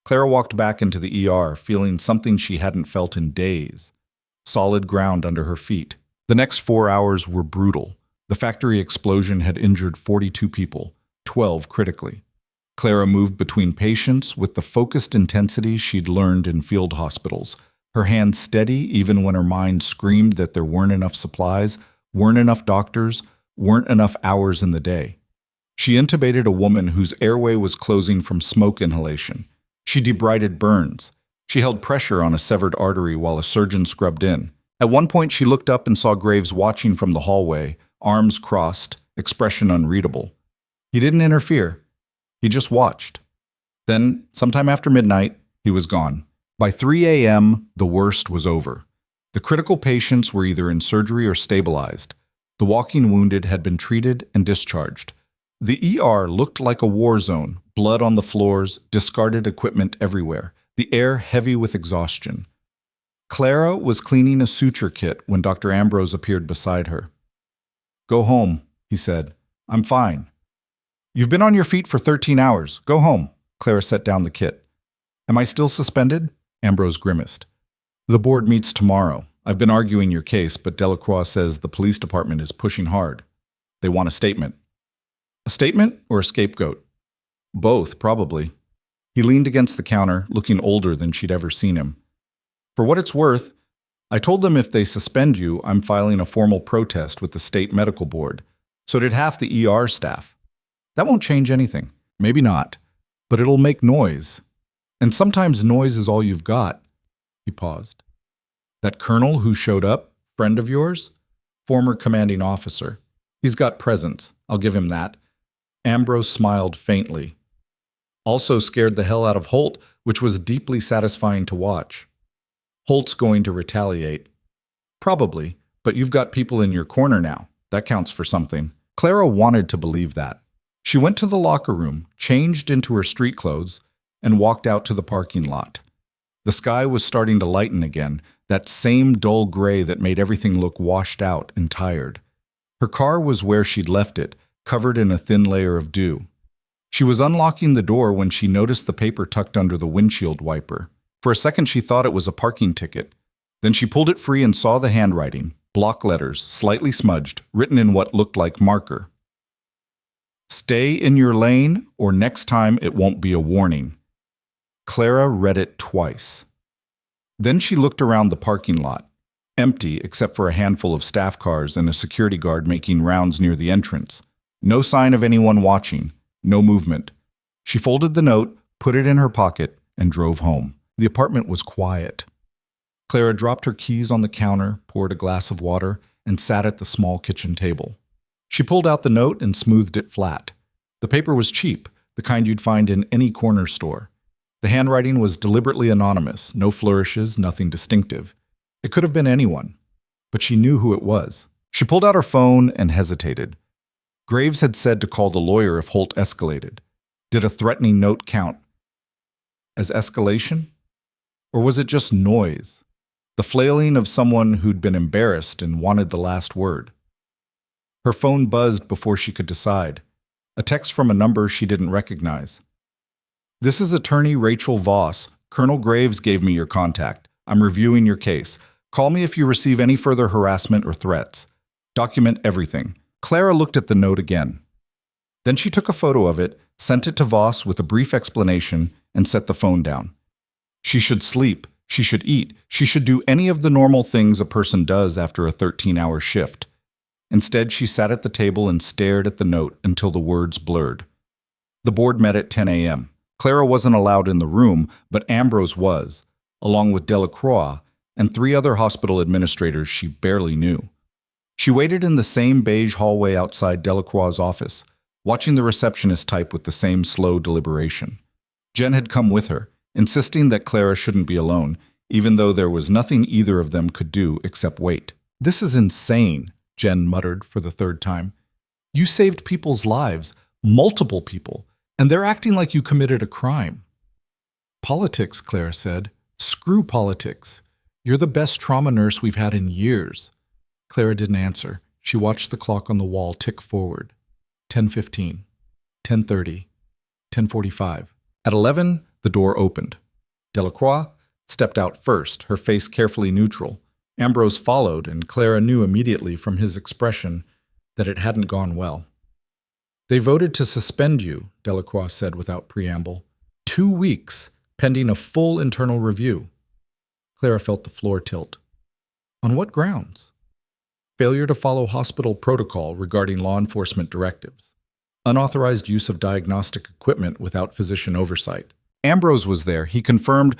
Clara walked back into the ER, feeling something she hadn't felt in days. Solid ground under her feet. The next 4 hours were brutal. The factory explosion had injured 42 people, 12 critically. Clara moved between patients with the focused intensity she'd learned in field hospitals, her hands steady even when her mind screamed that there weren't enough supplies, weren't enough doctors, weren't enough hours in the day. She intubated a woman whose airway was closing from smoke inhalation. She debrided burns. She held pressure on a severed artery while a surgeon scrubbed in. At one point, she looked up and saw Graves watching from the hallway, arms crossed, expression unreadable. He didn't interfere. He just watched. Then, sometime after midnight, he was gone. By 3 a.m., the worst was over. The critical patients were either in surgery or stabilized. The walking wounded had been treated and discharged. The ER looked like a war zone, blood on the floors, discarded equipment everywhere, the air heavy with exhaustion. Clara was cleaning a suture kit when Dr. Ambrose appeared beside her. Go home, he said. I'm fine. You've been on your feet for 13 hours. Go home. Clara set down the kit. Am I still suspended? Ambrose grimaced. The board meets tomorrow. I've been arguing your case, but Delacroix says the police department is pushing hard. They want a statement. A statement or a scapegoat? Both, probably. He leaned against the counter, looking older than she'd ever seen him. For what it's worth, I told them if they suspend you, I'm filing a formal protest with the state medical board. So did half the ER staff. That won't change anything. Maybe not. But it'll make noise. And sometimes noise is all you've got. He paused. That colonel who showed up, friend of yours? Former commanding officer. He's got presence. I'll give him that. Ambrose smiled faintly. Also scared the hell out of Holt, which was deeply satisfying to watch. Holt's going to retaliate. Probably, but you've got people in your corner now. That counts for something. Clara wanted to believe that. She went to the locker room, changed into her street clothes, and walked out to the parking lot. The sky was starting to lighten again, that same dull gray that made everything look washed out and tired. Her car was where she'd left it, covered in a thin layer of dew. She was unlocking the door when she noticed the paper tucked under the windshield wiper. For a second, she thought it was a parking ticket. Then she pulled it free and saw the handwriting, block letters, slightly smudged, written in what looked like marker. Stay in your lane, or next time it won't be a warning. Clara read it twice. Then she looked around the parking lot, empty except for a handful of staff cars and a security guard making rounds near the entrance. No sign of anyone watching, no movement. She folded the note, put it in her pocket, and drove home. The apartment was quiet. Clara dropped her keys on the counter, poured a glass of water, and sat at the small kitchen table. She pulled out the note and smoothed it flat. The paper was cheap, the kind you'd find in any corner store. The handwriting was deliberately anonymous, no flourishes, nothing distinctive. It could have been anyone, but she knew who it was. She pulled out her phone and hesitated. Graves had said to call the lawyer if Holt escalated. Did a threatening note count as escalation? Or was it just noise? The flailing of someone who'd been embarrassed and wanted the last word. Her phone buzzed before she could decide. A text from a number she didn't recognize. This is Attorney Rachel Voss. Colonel Graves gave me your contact. I'm reviewing your case. Call me if you receive any further harassment or threats. Document everything. Clara looked at the note again. Then she took a photo of it, sent it to Voss with a brief explanation, and set the phone down. She should sleep. She should eat. She should do any of the normal things a person does after a 13-hour shift. Instead, she sat at the table and stared at the note until the words blurred. The board met at 10 a.m. Clara wasn't allowed in the room, but Ambrose was, along with Delacroix and 3 other hospital administrators she barely knew. She waited in the same beige hallway outside Delacroix's office, watching the receptionist type with the same slow deliberation. Jen had come with her, insisting that Clara shouldn't be alone, even though there was nothing either of them could do except wait. "This is insane," Jen muttered for the 3rd time. "You saved people's lives, multiple people, and they're acting like you committed a crime." "Politics," Clara said. "Screw politics. You're the best trauma nurse we've had in years." Clara didn't answer. She watched the clock on the wall tick forward. 10:15, 10:30, 10:45. At 11, the door opened. Delacroix stepped out first, her face carefully neutral. Ambrose followed, and Clara knew immediately from his expression that it hadn't gone well. "They voted to suspend you," Delacroix said without preamble. 2 weeks, pending a full internal review." Clara felt the floor tilt. "On what grounds?" "Failure to follow hospital protocol regarding law enforcement directives. Unauthorized use of diagnostic equipment without physician oversight." Ambrose was there. He confirmed,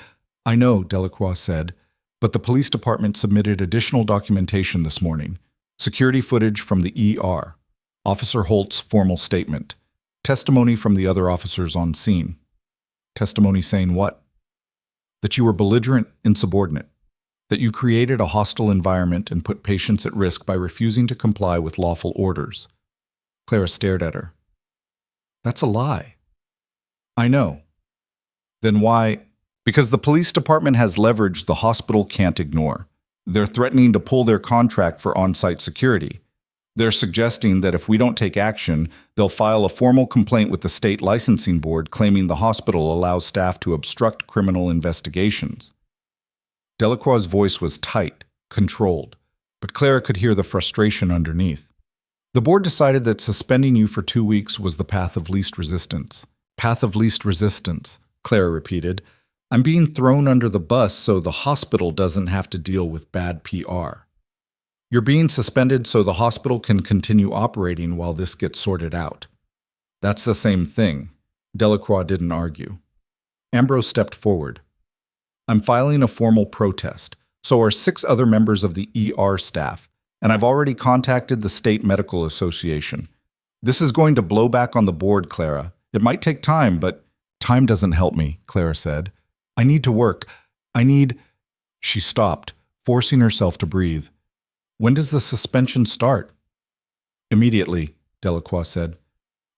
"I know," Delacroix said, "but the police department submitted additional documentation this morning. Security footage from the ER. Officer Holt's formal statement. Testimony from the other officers on scene." "Testimony saying what?" "That you were belligerent, insubordinate. That you created a hostile environment and put patients at risk by refusing to comply with lawful orders." Clara stared at her. "That's a lie." "I know." "Then why?" "Because the police department has leverage the hospital can't ignore. They're threatening to pull their contract for on-site security. They're suggesting that if we don't take action, they'll file a formal complaint with the state licensing board claiming the hospital allows staff to obstruct criminal investigations." Delacroix's voice was tight, controlled, but Clara could hear the frustration underneath. "The board decided that suspending you for 2 weeks was the path of least resistance." "Path of least resistance," Clara repeated. "I'm being thrown under the bus so the hospital doesn't have to deal with bad PR. You're being suspended so the hospital can continue operating while this gets sorted out." "That's the same thing." Delacroix didn't argue. Ambrose stepped forward. "I'm filing a formal protest. So are 6 other members of the ER staff, and I've already contacted the State Medical Association. This is going to blow back on the board, Clara. It might take time, but..." "Time doesn't help me," Clara said. "I need to work. I need..." She stopped, forcing herself to breathe. "When does the suspension start?" "Immediately," Delacroix said.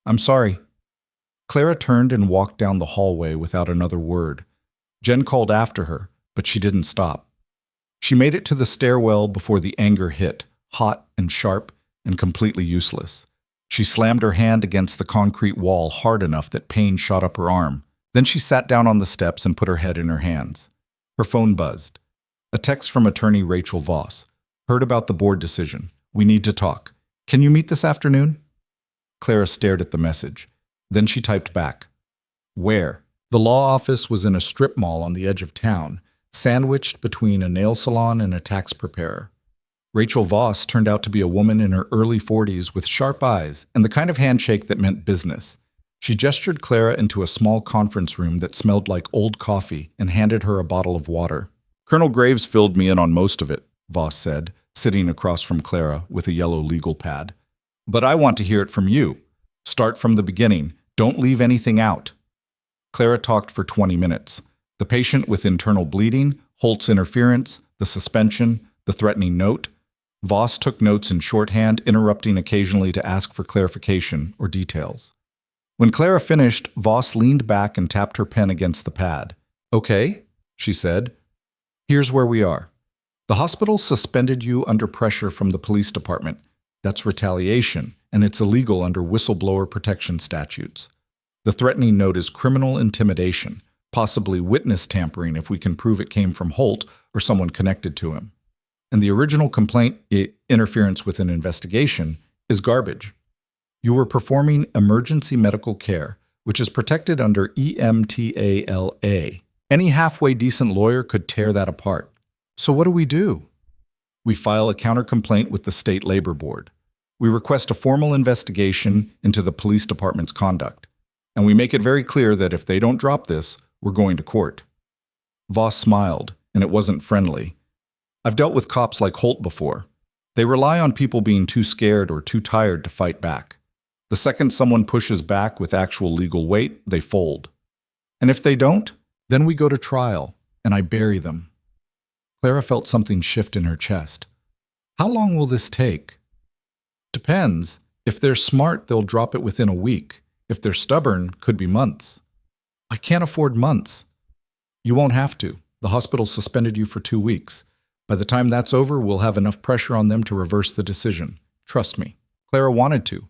"I'm sorry." Clara turned and walked down the hallway without another word. Jen called after her, but she didn't stop. She made it to the stairwell before the anger hit, hot and sharp and completely useless. She slammed her hand against the concrete wall hard enough that pain shot up her arm. Then she sat down on the steps and put her head in her hands. Her phone buzzed. A text from attorney Rachel Voss. "Heard about the board decision. We need to talk. Can you meet this afternoon?" Clara stared at the message. Then she typed back. "Where?" The law office was in a strip mall on the edge of town, sandwiched between a nail salon and a tax preparer. Rachel Voss turned out to be a woman in her early 40s with sharp eyes and the kind of handshake that meant business. She gestured Clara into a small conference room that smelled like old coffee and handed her a bottle of water. "Colonel Graves filled me in on most of it," Voss said, sitting across from Clara with a yellow legal pad. "But I want to hear it from you. Start from the beginning. Don't leave anything out." Clara talked for 20 minutes. The patient with internal bleeding, Holt's interference, the suspension, the threatening note. Voss took notes in shorthand, interrupting occasionally to ask for clarification or details. When Clara finished, Voss leaned back and tapped her pen against the pad. "Okay," she said. "Here's where we are. The hospital suspended you under pressure from the police department. That's retaliation, and it's illegal under whistleblower protection statutes. The threatening note is criminal intimidation, possibly witness tampering if we can prove it came from Holt or someone connected to him. And the original complaint, interference with an investigation, is garbage. You were performing emergency medical care, which is protected under EMTALA. Any halfway decent lawyer could tear that apart. So what do? We file a counter-complaint with the State Labor Board. We request a formal investigation into the police department's conduct. And we make it very clear that if they don't drop this, we're going to court." Voss smiled, and it wasn't friendly. "I've dealt with cops like Holt before. They rely on people being too scared or too tired to fight back. The second someone pushes back with actual legal weight, they fold. And if they don't, then we go to trial, and I bury them." Clara felt something shift in her chest. "How long will this take?" "Depends. If they're smart, they'll drop it within a week. If they're stubborn, could be months." "I can't afford months." "You won't have to. The hospital suspended you for 2 weeks. By the time that's over, we'll have enough pressure on them to reverse the decision. Trust me." Clara wanted to.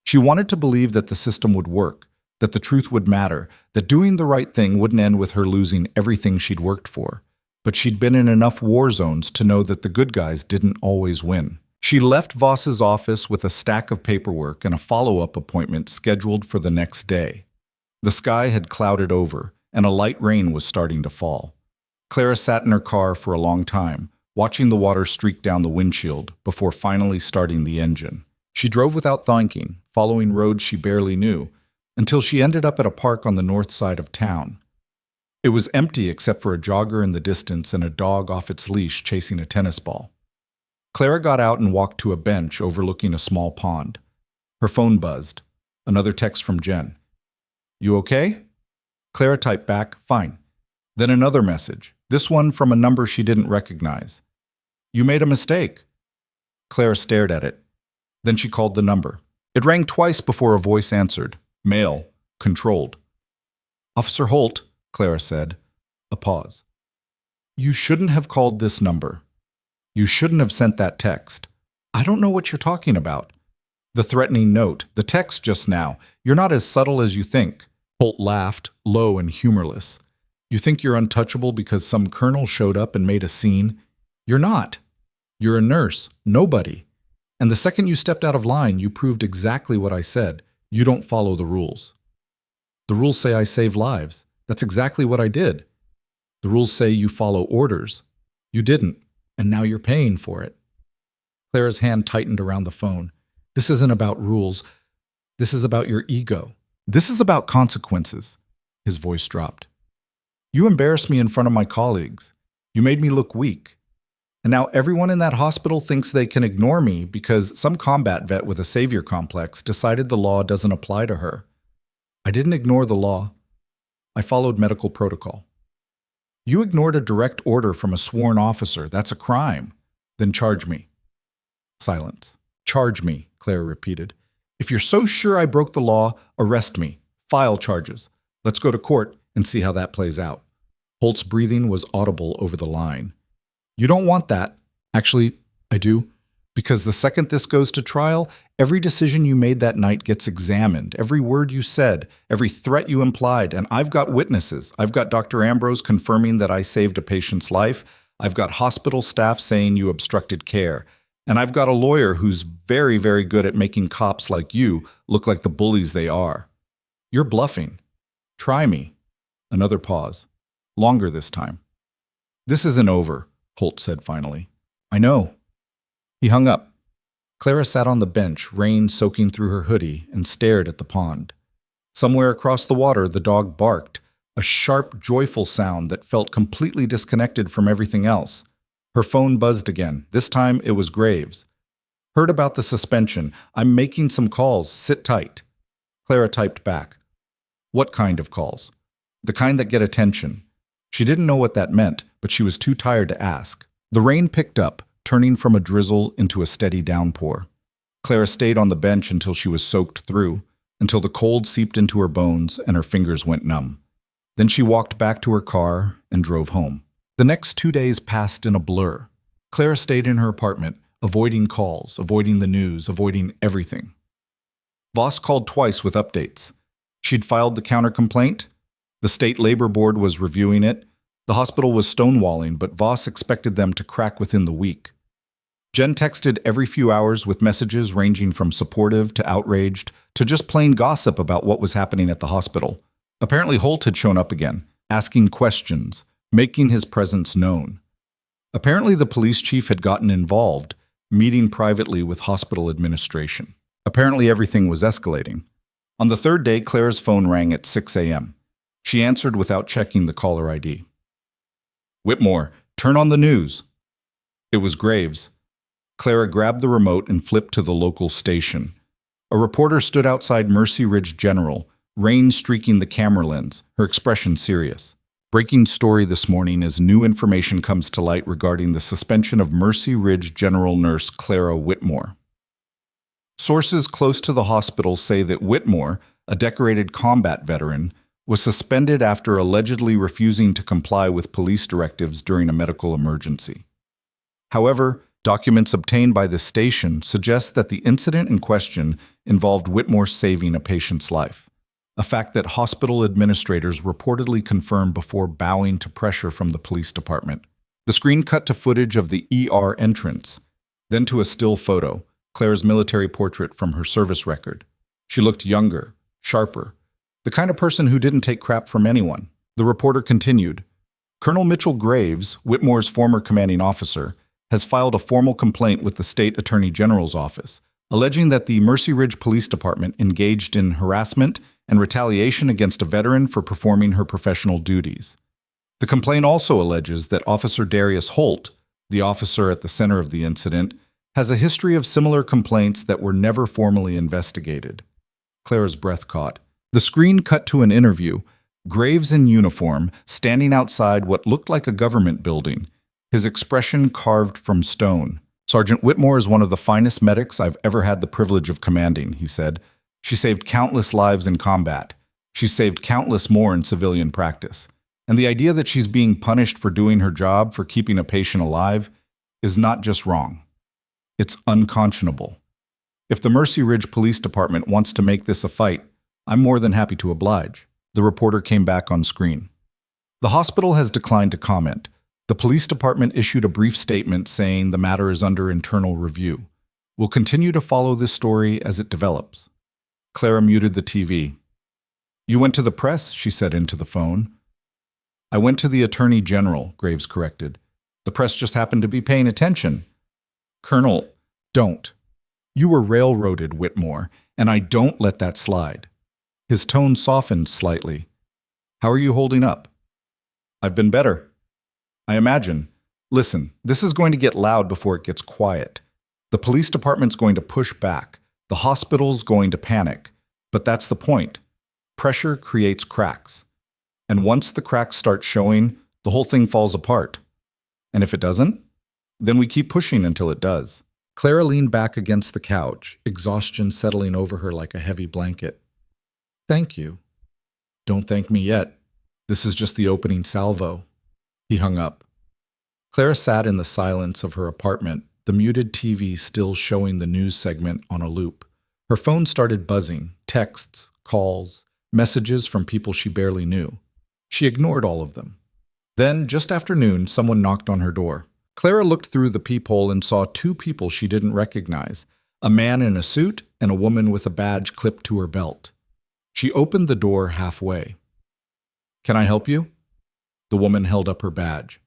She wanted to believe that the system would work, that the truth would matter, that doing the right thing wouldn't end with her losing everything she'd worked for. But she'd been in enough war zones to know that the good guys didn't always win. She left Voss's office with a stack of paperwork and a follow-up appointment scheduled for the next day. The sky had clouded over, and a light rain was starting to fall. Clara sat in her car for a long time, watching the water streak down the windshield before finally starting the engine. She drove without thinking, following roads she barely knew, until she ended up at a park on the north side of town. It was empty except for a jogger in the distance and a dog off its leash chasing a tennis ball. Clara got out and walked to a bench overlooking a small pond. Her phone buzzed. Another text from Jen. "You okay?" Clara typed back, "Fine." Then another message, this one from a number she didn't recognize. "You made a mistake." Clara stared at it. Then she called the number. It rang twice before a voice answered. Male, controlled. "Officer Holt," Clara said. A pause. "You shouldn't have called this number. You shouldn't have sent that text. I don't know what you're talking about. The threatening note, the text just now. You're not as subtle as you think." Holt laughed, low and humorless. "You think you're untouchable because some colonel showed up and made a scene? You're not. You're a nurse, nobody. And the second you stepped out of line, you proved exactly what I said. You don't follow the rules. The rules say I save lives. That's exactly what I did. The rules say you follow orders. You didn't, and now you're paying for it." Clara's hand tightened around the phone. "This isn't about rules. This is about your ego. This is about consequences." His voice dropped. "You embarrassed me in front of my colleagues. You made me look weak. And now everyone in that hospital thinks they can ignore me because some combat vet with a savior complex decided the law doesn't apply to her. I didn't ignore the law. I followed medical protocol. You ignored a direct order from a sworn officer. That's a crime. Then charge me." Silence. "Charge me," Clara repeated. "If you're so sure I broke the law, arrest me. File charges. Let's go to court and see how that plays out." Holt's breathing was audible over the line. "You don't want that." "Actually, I do. Because the second this goes to trial, every decision you made that night gets examined, every word you said, every threat you implied, and I've got witnesses. I've got Dr. Ambrose confirming that I saved a patient's life. I've got hospital staff saying you obstructed care. And I've got a lawyer who's very, very good at making cops like you look like the bullies they are. You're bluffing. Try me." Another pause. Longer this time. "This isn't over," Holt said finally. "I know." He hung up. Clara sat on the bench, rain soaking through her hoodie, and stared at the pond. Somewhere across the water, the dog barked, a sharp, joyful sound that felt completely disconnected from everything else. Her phone buzzed again. This time it was Graves. "Heard about the suspension. I'm making some calls. Sit tight." Clara typed back. "What kind of calls?" The kind that get attention. She didn't know what that meant, but she was too tired to ask. The rain picked up, turning from a drizzle into a steady downpour. Clara stayed on the bench until she was soaked through, until the cold seeped into her bones and her fingers went numb. Then she walked back to her car and drove home. The next 2 days passed in a blur. Clara stayed in her apartment, avoiding calls, avoiding the news, avoiding everything. Voss called twice with updates. She'd filed the counter-complaint. The State Labor Board was reviewing it. The hospital was stonewalling, but Voss expected them to crack within the week. Jen texted every few hours with messages ranging from supportive to outraged to just plain gossip about what was happening at the hospital. Apparently Holt had shown up again, asking questions, making his presence known. Apparently the police chief had gotten involved, meeting privately with hospital administration. Apparently everything was escalating. On the third day, Clara's phone rang at 6 a.m. She answered without checking the caller ID. "Whitmore, turn on the news." It was Graves. Clara grabbed the remote and flipped to the local station. A reporter stood outside Mercy Ridge General, rain streaking the camera lens, her expression serious. Breaking story this morning as new information comes to light regarding the suspension of Mercy Ridge General Nurse Clara Whitmore. Sources close to the hospital say that Whitmore, a decorated combat veteran, was suspended after allegedly refusing to comply with police directives during a medical emergency. However, documents obtained by the station suggest that the incident in question involved Whitmore saving a patient's life, a fact that hospital administrators reportedly confirmed before bowing to pressure from the police department. The screen cut to footage of the ER entrance, then to a still photo, Clara's military portrait from her service record. She looked younger, sharper, the kind of person who didn't take crap from anyone. The reporter continued, "Colonel Mitchell Graves, Whitmore's former commanding officer, has filed a formal complaint with the State Attorney General's office, alleging that the Mercy Ridge Police Department engaged in harassment and retaliation against a veteran for performing her professional duties. The complaint also alleges that Officer Darius Holt, the officer at the center of the incident, has a history of similar complaints that were never formally investigated." Clara's breath caught. The screen cut to an interview, Graves in uniform, standing outside what looked like a government building, his expression carved from stone. "Sergeant Whitmore is one of the finest medics I've ever had the privilege of commanding," he said. "She saved countless lives in combat. She's saved countless more in civilian practice. And the idea that she's being punished for doing her job, for keeping a patient alive, is not just wrong. It's unconscionable. If the Mercy Ridge Police Department wants to make this a fight, I'm more than happy to oblige." The reporter came back on screen. The hospital has declined to comment. The police department issued a brief statement saying the matter is under internal review. "We'll continue to follow this story as it develops." Clara muted the TV. "You went to the press," she said into the phone. "I went to the Attorney General," Graves corrected. "The press just happened to be paying attention." "Colonel, don't. You were railroaded, Whitmore, and I don't let that slide." His tone softened slightly. "How are you holding up?" "I've been better. I imagine. Listen, this is going to get loud before it gets quiet. The police department's going to push back. The hospital's going to panic. But that's the point. Pressure creates cracks. And once the cracks start showing, the whole thing falls apart. And if it doesn't, then we keep pushing until it does." Clara leaned back against the couch, exhaustion settling over her like a heavy blanket. "Thank you." "Don't thank me yet. This is just the opening salvo." He hung up. Clara sat in the silence of her apartment, the muted TV still showing the news segment on a loop. Her phone started buzzing, texts, calls, messages from people she barely knew. She ignored all of them. Then, just after noon, someone knocked on her door. Clara looked through the peephole and saw two people she didn't recognize, a man in a suit and a woman with a badge clipped to her belt. She opened the door halfway. "Can I help you?" The woman held up her badge.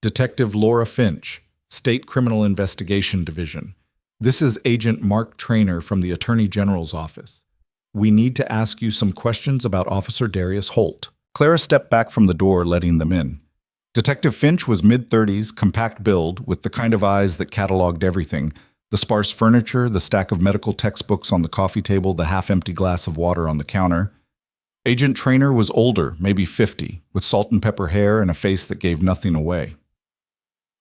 "Detective Laura Finch, State Criminal Investigation Division. This is Agent Mark Traynor from the Attorney General's office. We need to ask you some questions about Officer Darius Holt." Clara stepped back from the door, letting them in. Detective Finch was mid-30s, compact build, with the kind of eyes that cataloged everything: the sparse furniture, the stack of medical textbooks on the coffee table, the half-empty glass of water on the counter. Agent Trainer was older, maybe 50, with salt and pepper hair and a face that gave nothing away.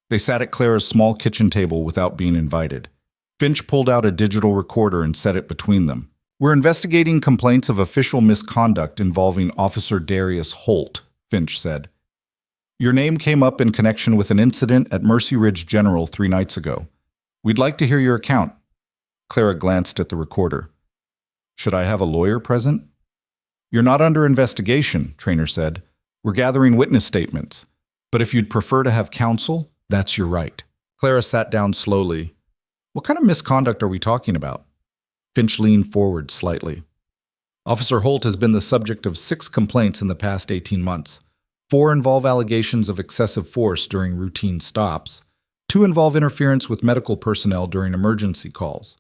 They sat at Clara's small kitchen table without being invited. Finch pulled out a digital recorder and set it between them. "We're investigating complaints of official misconduct involving Officer Darius Holt," Finch said. "Your name came up in connection with an incident at Mercy Ridge General 3 nights ago. We'd like to hear your account." Clara glanced at the recorder. "Should I have a lawyer present?" "You're not under investigation," Trainer said. "We're gathering witness statements. But if you'd prefer to have counsel, that's your right." Clara sat down slowly. "What kind of misconduct are we talking about?" Finch leaned forward slightly. "Officer Holt has been the subject of 6 complaints in the past 18 months. 4 involve allegations of excessive force during routine stops. 2 involve interference with medical personnel during emergency calls.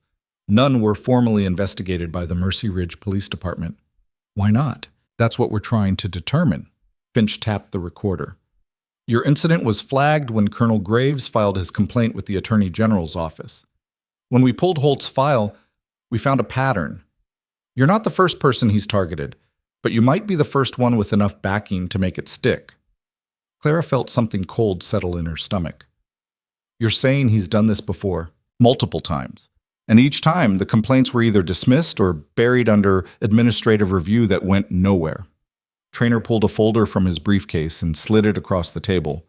None were formally investigated by the Mercy Ridge Police Department." "Why not?" "That's what we're trying to determine." Finch tapped the recorder. "Your incident was flagged when Colonel Graves filed his complaint with the Attorney General's office. When we pulled Holt's file, we found a pattern. You're not the first person he's targeted, but you might be the first one with enough backing to make it stick." Clara felt something cold settle in her stomach. "You're saying he's done this before, multiple times, and each time the complaints were either dismissed or buried under administrative review that went nowhere." Trainer pulled a folder from his briefcase and slid it across the table.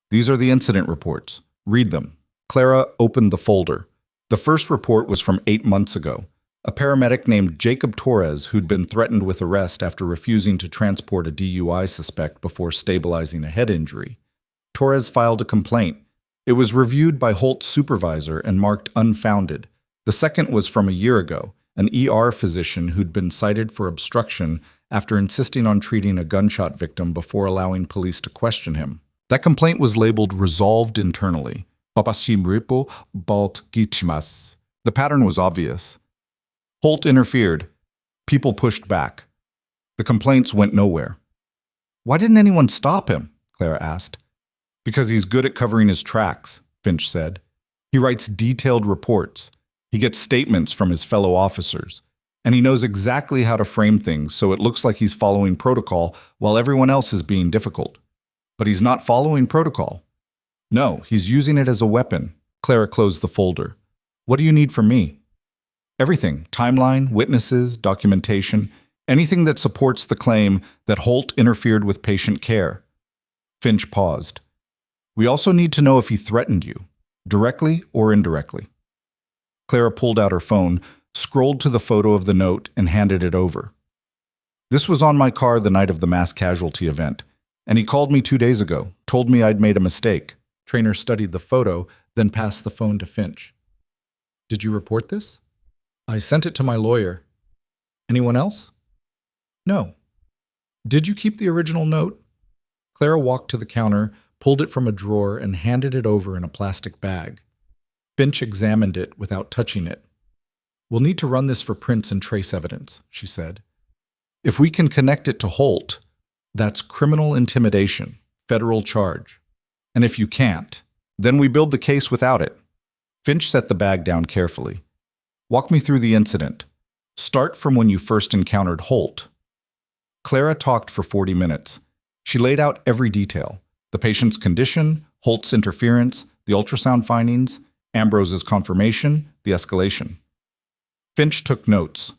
"These are the incident reports. Read them." Clara opened the folder. The first report was from 8 months ago. A paramedic named Jacob Torres, who'd been threatened with arrest after refusing to transport a DUI suspect before stabilizing a head injury. Torres filed a complaint. It was reviewed by Holt's supervisor and marked unfounded. The second was from a year ago, an ER physician who'd been cited for obstruction after insisting on treating a gunshot victim before allowing police to question him. That complaint was labeled resolved internally. The pattern was obvious. Holt interfered. People pushed back. The complaints went nowhere. "Why didn't anyone stop him?" Clara asked. "Because he's good at covering his tracks," Finch said. "He writes detailed reports. He gets statements from his fellow officers. And he knows exactly how to frame things so it looks like he's following protocol while everyone else is being difficult. But he's not following protocol. No, he's using it as a weapon." Clara closed the folder. "What do you need from me?" "Everything. Timeline, witnesses, documentation, anything that supports the claim that Holt interfered with patient care." Finch paused. "We also need to know if he threatened you, directly or indirectly." Clara pulled out her phone, scrolled to the photo of the note, and handed it over. "This was on my car the night of the mass casualty event, and he called me 2 days ago, told me I'd made a mistake." Trainer studied the photo, then passed the phone to Finch. "Did you report this?" "I sent it to my lawyer." "Anyone else?" "No." "Did you keep the original note?" Clara walked to the counter, pulled it from a drawer, and handed it over in a plastic bag. Finch examined it without touching it. "We'll need to run this for prints and trace evidence," she said. "If we can connect it to Holt, that's criminal intimidation, federal charge. And if you can't, then we build the case without it." Finch set the bag down carefully. "Walk me through the incident. Start from when you first encountered Holt." Clara talked for 40 minutes. She laid out every detail: the patient's condition, Holt's interference, the ultrasound findings, Ambrose's confirmation, the escalation. Finch took notes.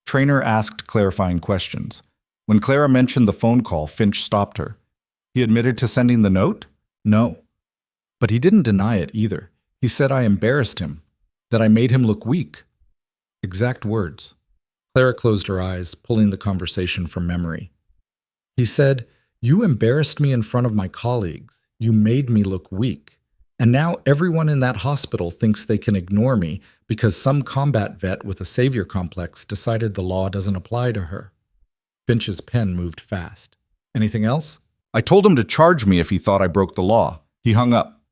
Trainer asked clarifying questions. When Clara mentioned the phone call, Finch stopped her. "He admitted to sending the note?" "No." "But he didn't deny it either. He said I embarrassed him, that I made him look weak." Exact words. Clara closed her eyes, pulling the conversation from memory. "He said, 'You embarrassed me in front of my colleagues. You made me look weak. And now everyone in that hospital thinks they can ignore me because some combat vet with a savior complex decided the law doesn't apply to her.'" Finch's pen moved fast. "Anything else?" "I told him to charge me if he thought I broke the law. He hung up."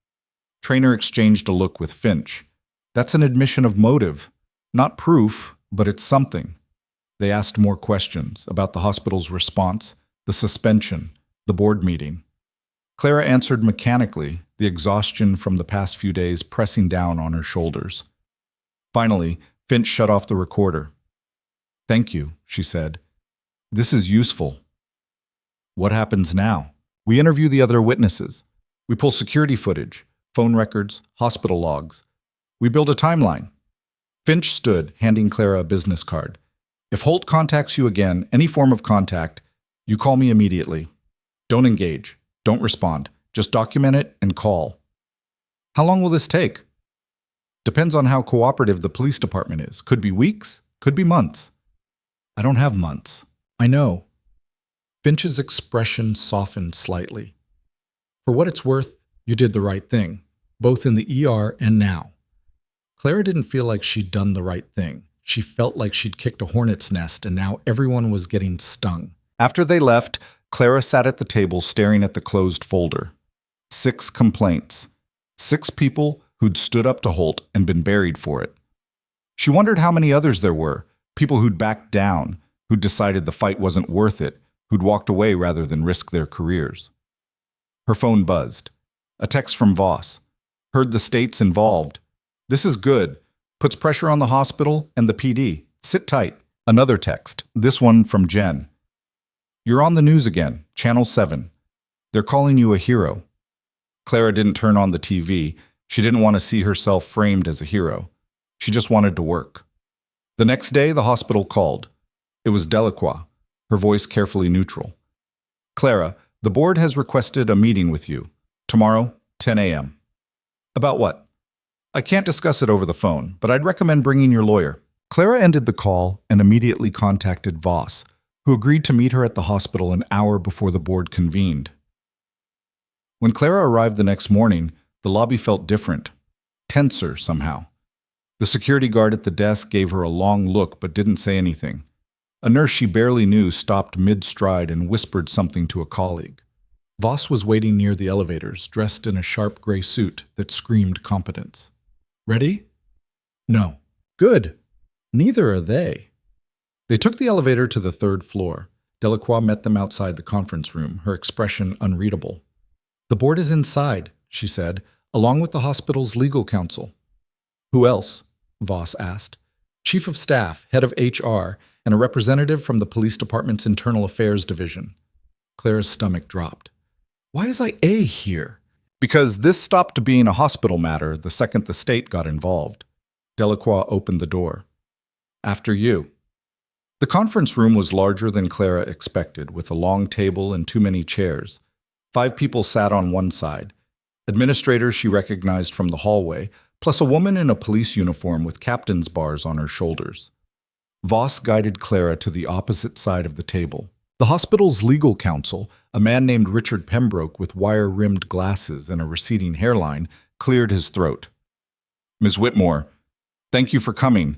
Trainer exchanged a look with Finch. "That's an admission of motive. Not proof, but it's something." They asked more questions about the hospital's response, the suspension, the board meeting. Clara answered mechanically, the exhaustion from the past few days pressing down on her shoulders. Finally, Finch shut off the recorder. "Thank you," she said. This is useful. What happens now? We interview the other witnesses. We pull security footage, phone records, hospital logs. We build a timeline. Finch stood, handing Clara a business card. If Holt contacts you again, any form of contact, you call me immediately. Don't engage. Don't respond. Just document it and call. How long will this take? Depends on how cooperative the police department is. Could be weeks, could be months. I don't have months. I know. Finch's expression softened slightly. For what it's worth, you did the right thing, both in the ER and now. Clara didn't feel like she'd done the right thing. She felt like she'd kicked a hornet's nest and now everyone was getting stung. After they left, Clara sat at the table staring at the closed folder. 6 complaints. 6 people who'd stood up to Holt and been buried for it. She wondered how many others there were, people who'd backed down, who'd decided the fight wasn't worth it, who'd walked away rather than risk their careers. Her phone buzzed. A text from Voss. Heard the state's involved. This is good. Puts pressure on the hospital and the PD. Sit tight. Another text. This one from Jen. You're on the news again. Channel 7. They're calling you a hero. Clara didn't turn on the TV. She didn't want to see herself framed as a hero. She just wanted to work. The next day, the hospital called. It was Delacroix, her voice carefully neutral. Clara, the board has requested a meeting with you. Tomorrow, 10 a.m. About what? I can't discuss it over the phone, but I'd recommend bringing your lawyer. Clara ended the call and immediately contacted Voss, who agreed to meet her at the hospital an hour before the board convened. When Clara arrived the next morning, the lobby felt different, tenser somehow. The security guard at the desk gave her a long look but didn't say anything. A nurse she barely knew stopped mid-stride and whispered something to a colleague. Voss was waiting near the elevators, dressed in a sharp gray suit that screamed competence. Ready? No. Good. Neither are they. They took the elevator to the 3rd floor. Delacroix met them outside the conference room, her expression unreadable. The board is inside, she said, along with the hospital's legal counsel. Who else? Voss asked. Chief of Staff, head of HR, and a representative from the police department's internal affairs division. Clara's stomach dropped. Why is IA here? Because this stopped being a hospital matter the second the state got involved. Delacroix opened the door. After you. The conference room was larger than Clara expected, with a long table and too many chairs. 5 people sat on one side. Administrators she recognized from the hallway, plus a woman in a police uniform with captain's bars on her shoulders. Voss guided Clara to the opposite side of the table. The hospital's legal counsel, a man named Richard Pembroke with wire-rimmed glasses and a receding hairline, cleared his throat. Ms. Whitmore, thank you for coming.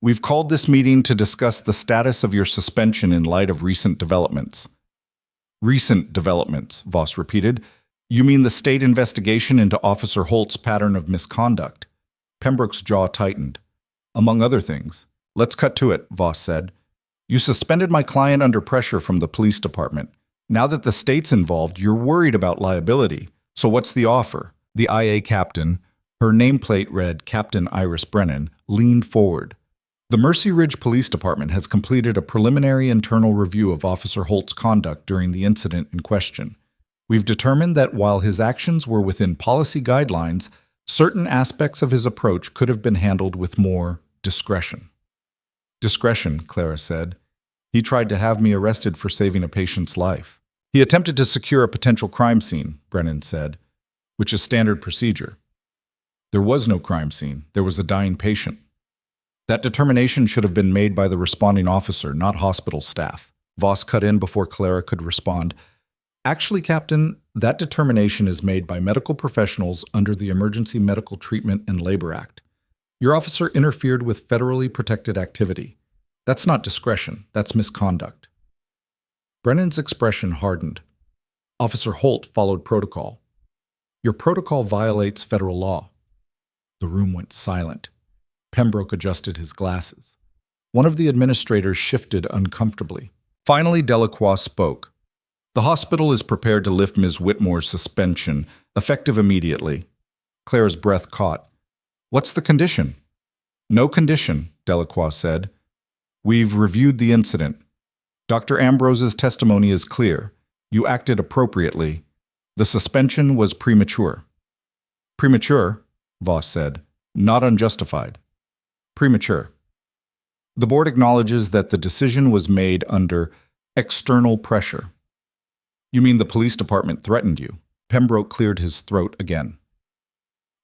We've called this meeting to discuss the status of your suspension in light of recent developments. Recent developments, Voss repeated. You mean the state investigation into Officer Holt's pattern of misconduct? Pembroke's jaw tightened. Among other things. Let's cut to it, Voss said. You suspended my client under pressure from the police department. Now that the state's involved, you're worried about liability. So what's the offer? The IA captain, her nameplate read Captain Iris Brennan, leaned forward. The Mercy Ridge Police Department has completed a preliminary internal review of Officer Holt's conduct during the incident in question. We've determined that while his actions were within policy guidelines, certain aspects of his approach could have been handled with more discretion. Discretion, Clara said. He tried to have me arrested for saving a patient's life. He attempted to secure a potential crime scene, Brennan said, which is standard procedure. There was no crime scene. There was a dying patient. That determination should have been made by the responding officer, not hospital staff. Voss cut in before Clara could respond. Actually, Captain, that determination is made by medical professionals under the Emergency Medical Treatment and Labor Act. Your officer interfered with federally protected activity. That's not discretion, that's misconduct. Brennan's expression hardened. Officer Holt followed protocol. Your protocol violates federal law. The room went silent. Pembroke adjusted his glasses. One of the administrators shifted uncomfortably. Finally, Delacroix spoke. The hospital is prepared to lift Ms. Whitmore's suspension, effective immediately. Clara's breath caught. What's the condition? No condition, Delacroix said. We've reviewed the incident. Dr. Ambrose's testimony is clear. You acted appropriately. The suspension was premature. Premature, Voss said, not unjustified. Premature. The board acknowledges that the decision was made under external pressure. You mean the police department threatened you? Pembroke cleared his throat again.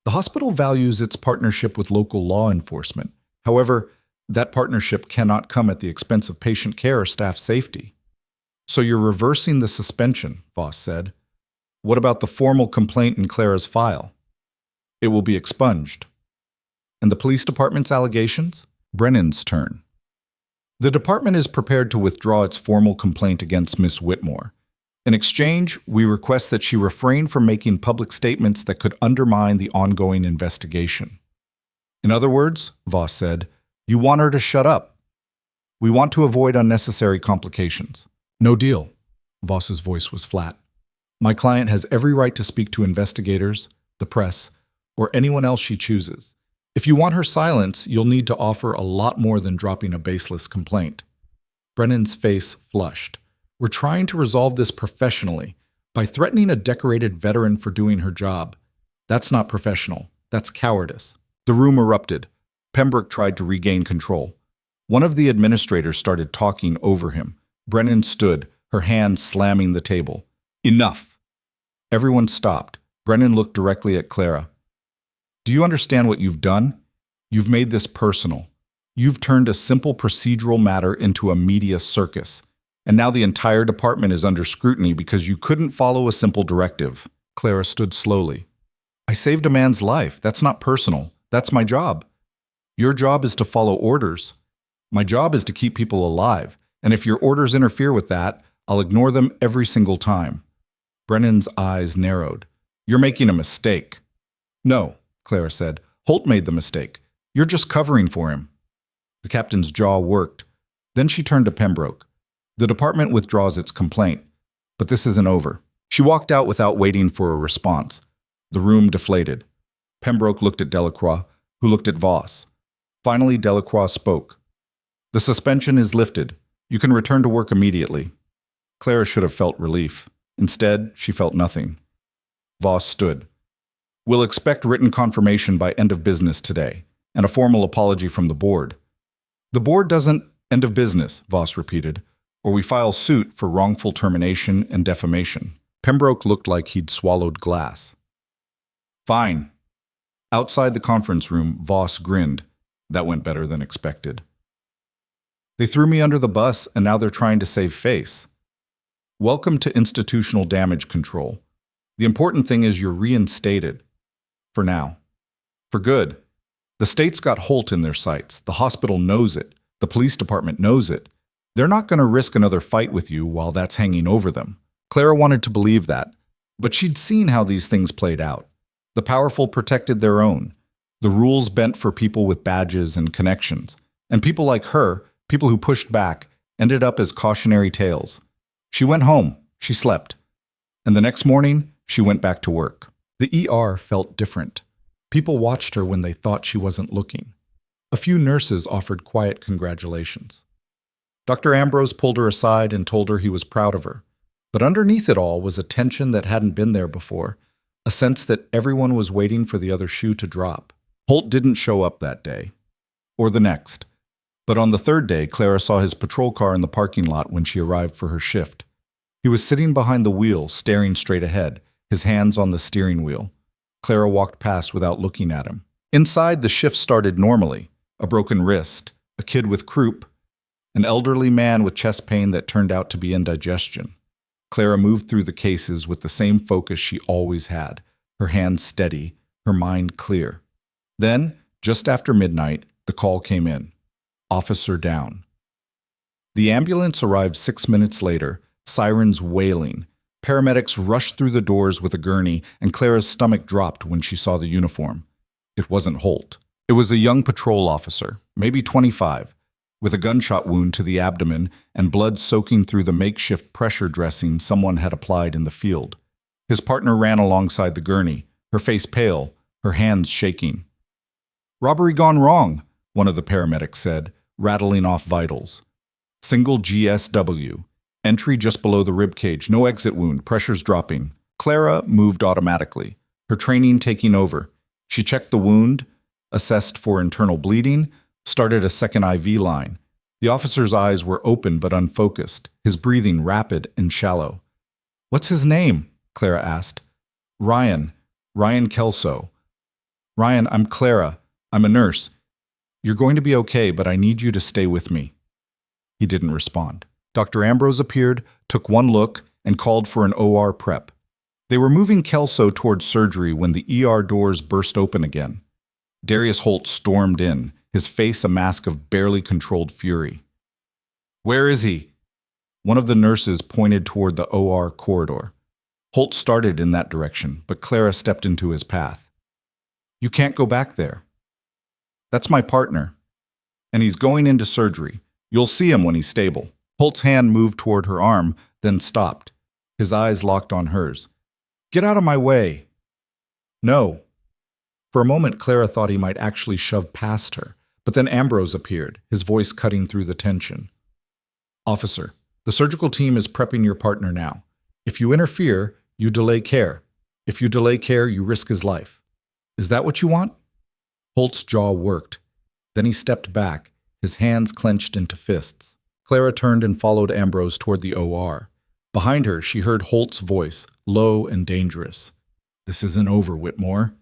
The hospital values its partnership with local law enforcement. However, that partnership cannot come at the expense of patient care or staff safety. So you're reversing the suspension, Voss said. What about the formal complaint in Clara's file? It will be expunged. And the police department's allegations? Brennan's turn. The department is prepared to withdraw its formal complaint against Miss Whitmore. In exchange, we request that she refrain from making public statements that could undermine the ongoing investigation. In other words, Voss said, you want her to shut up. We want to avoid unnecessary complications. No deal. Voss's voice was flat. My client has every right to speak to investigators, the press, or anyone else she chooses. If you want her silence, you'll need to offer a lot more than dropping a baseless complaint. Brennan's face flushed. We're trying to resolve this professionally by threatening a decorated veteran for doing her job. That's not professional. That's cowardice. The room erupted. Pembroke tried to regain control. One of the administrators started talking over him. Brennan stood, her hand slamming the table. Enough! Everyone stopped. Brennan looked directly at Clara. Do you understand what you've done? You've made this personal. You've turned a simple procedural matter into a media circus. And now the entire department is under scrutiny because you couldn't follow a simple directive. Clara stood slowly. I saved a man's life. That's not personal. That's my job. Your job is to follow orders. My job is to keep people alive. And if your orders interfere with that, I'll ignore them every single time. Brennan's eyes narrowed. You're making a mistake. No, Clara said. Holt made the mistake. You're just covering for him. The captain's jaw worked. Then she turned to Pembroke. The department withdraws its complaint, but this isn't over. She walked out without waiting for a response. The room deflated. Pembroke looked at Delacroix, who looked at Voss. Finally, Delacroix spoke. The suspension is lifted. You can return to work immediately. Clara should have felt relief. Instead, she felt nothing. Voss stood. We'll expect written confirmation by end of business today, and a formal apology from the board. The board doesn't end of business, Voss repeated, or we file suit for wrongful termination and defamation. Pembroke looked like he'd swallowed glass. Fine. Outside the conference room, Voss grinned. That went better than expected. They threw me under the bus, and now they're trying to save face. Welcome to institutional damage control. The important thing is you're reinstated. For now. For good. The state's got Holt in their sights. The hospital knows it. The police department knows it. They're not going to risk another fight with you while that's hanging over them. Clara wanted to believe that, but she'd seen how these things played out. The powerful protected their own. The rules bent for people with badges and connections. And people like her, people who pushed back, ended up as cautionary tales. She went home. She slept. And the next morning, she went back to work. The ER felt different. People watched her when they thought she wasn't looking. A few nurses offered quiet congratulations. Dr. Ambrose pulled her aside and told her he was proud of her. But underneath it all was a tension that hadn't been there before, a sense that everyone was waiting for the other shoe to drop. Holt didn't show up that day, or the next. But on the third day, Clara saw his patrol car in the parking lot when she arrived for her shift. He was sitting behind the wheel, staring straight ahead, his hands on the steering wheel. Clara walked past without looking at him. Inside, the shift started normally. A broken wrist, a kid with croup, an elderly man with chest pain that turned out to be indigestion. Clara moved through the cases with the same focus she always had, her hands steady, her mind clear. Then, just after midnight, the call came in. Officer down. The ambulance arrived 6 minutes later, sirens wailing. Paramedics rushed through the doors with a gurney, and Clara's stomach dropped when she saw the uniform. It wasn't Holt. It was a young patrol officer, maybe 25, with a gunshot wound to the abdomen and blood soaking through the makeshift pressure dressing someone had applied in the field. His partner ran alongside the gurney, her face pale, her hands shaking. "Robbery gone wrong," one of the paramedics said, rattling off vitals. Single GSW. Entry just below the rib cage. No exit wound. Pressure's dropping. Clara moved automatically, her training taking over. She checked the wound, assessed for internal bleeding, started a second IV line. The officer's eyes were open but unfocused, his breathing rapid and shallow. "What's his name?" Clara asked. Ryan Kelso." "Ryan, I'm Clara. I'm a nurse. You're going to be okay, but I need you to stay with me." He didn't respond. Dr. Ambrose appeared, took one look, and called for an OR prep. They were moving Kelso towards surgery when the ER doors burst open again. Darius Holt stormed in, his face a mask of barely controlled fury. "Where is he?" One of the nurses pointed toward the OR corridor. Holt started in that direction, but Clara stepped into his path. "You can't go back there." "That's my partner. And he's going into surgery. You'll see him when he's stable." Holt's hand moved toward her arm, then stopped. His eyes locked on hers. "Get out of my way." "No." For a moment, Clara thought he might actually shove past her, but then Ambrose appeared, his voice cutting through the tension. "Officer, the surgical team is prepping your partner now. If you interfere, you delay care. If you delay care, you risk his life. Is that what you want?" Holt's jaw worked. Then he stepped back, his hands clenched into fists. Clara turned and followed Ambrose toward the OR. Behind her, she heard Holt's voice, low and dangerous. "This isn't over, Whitmore."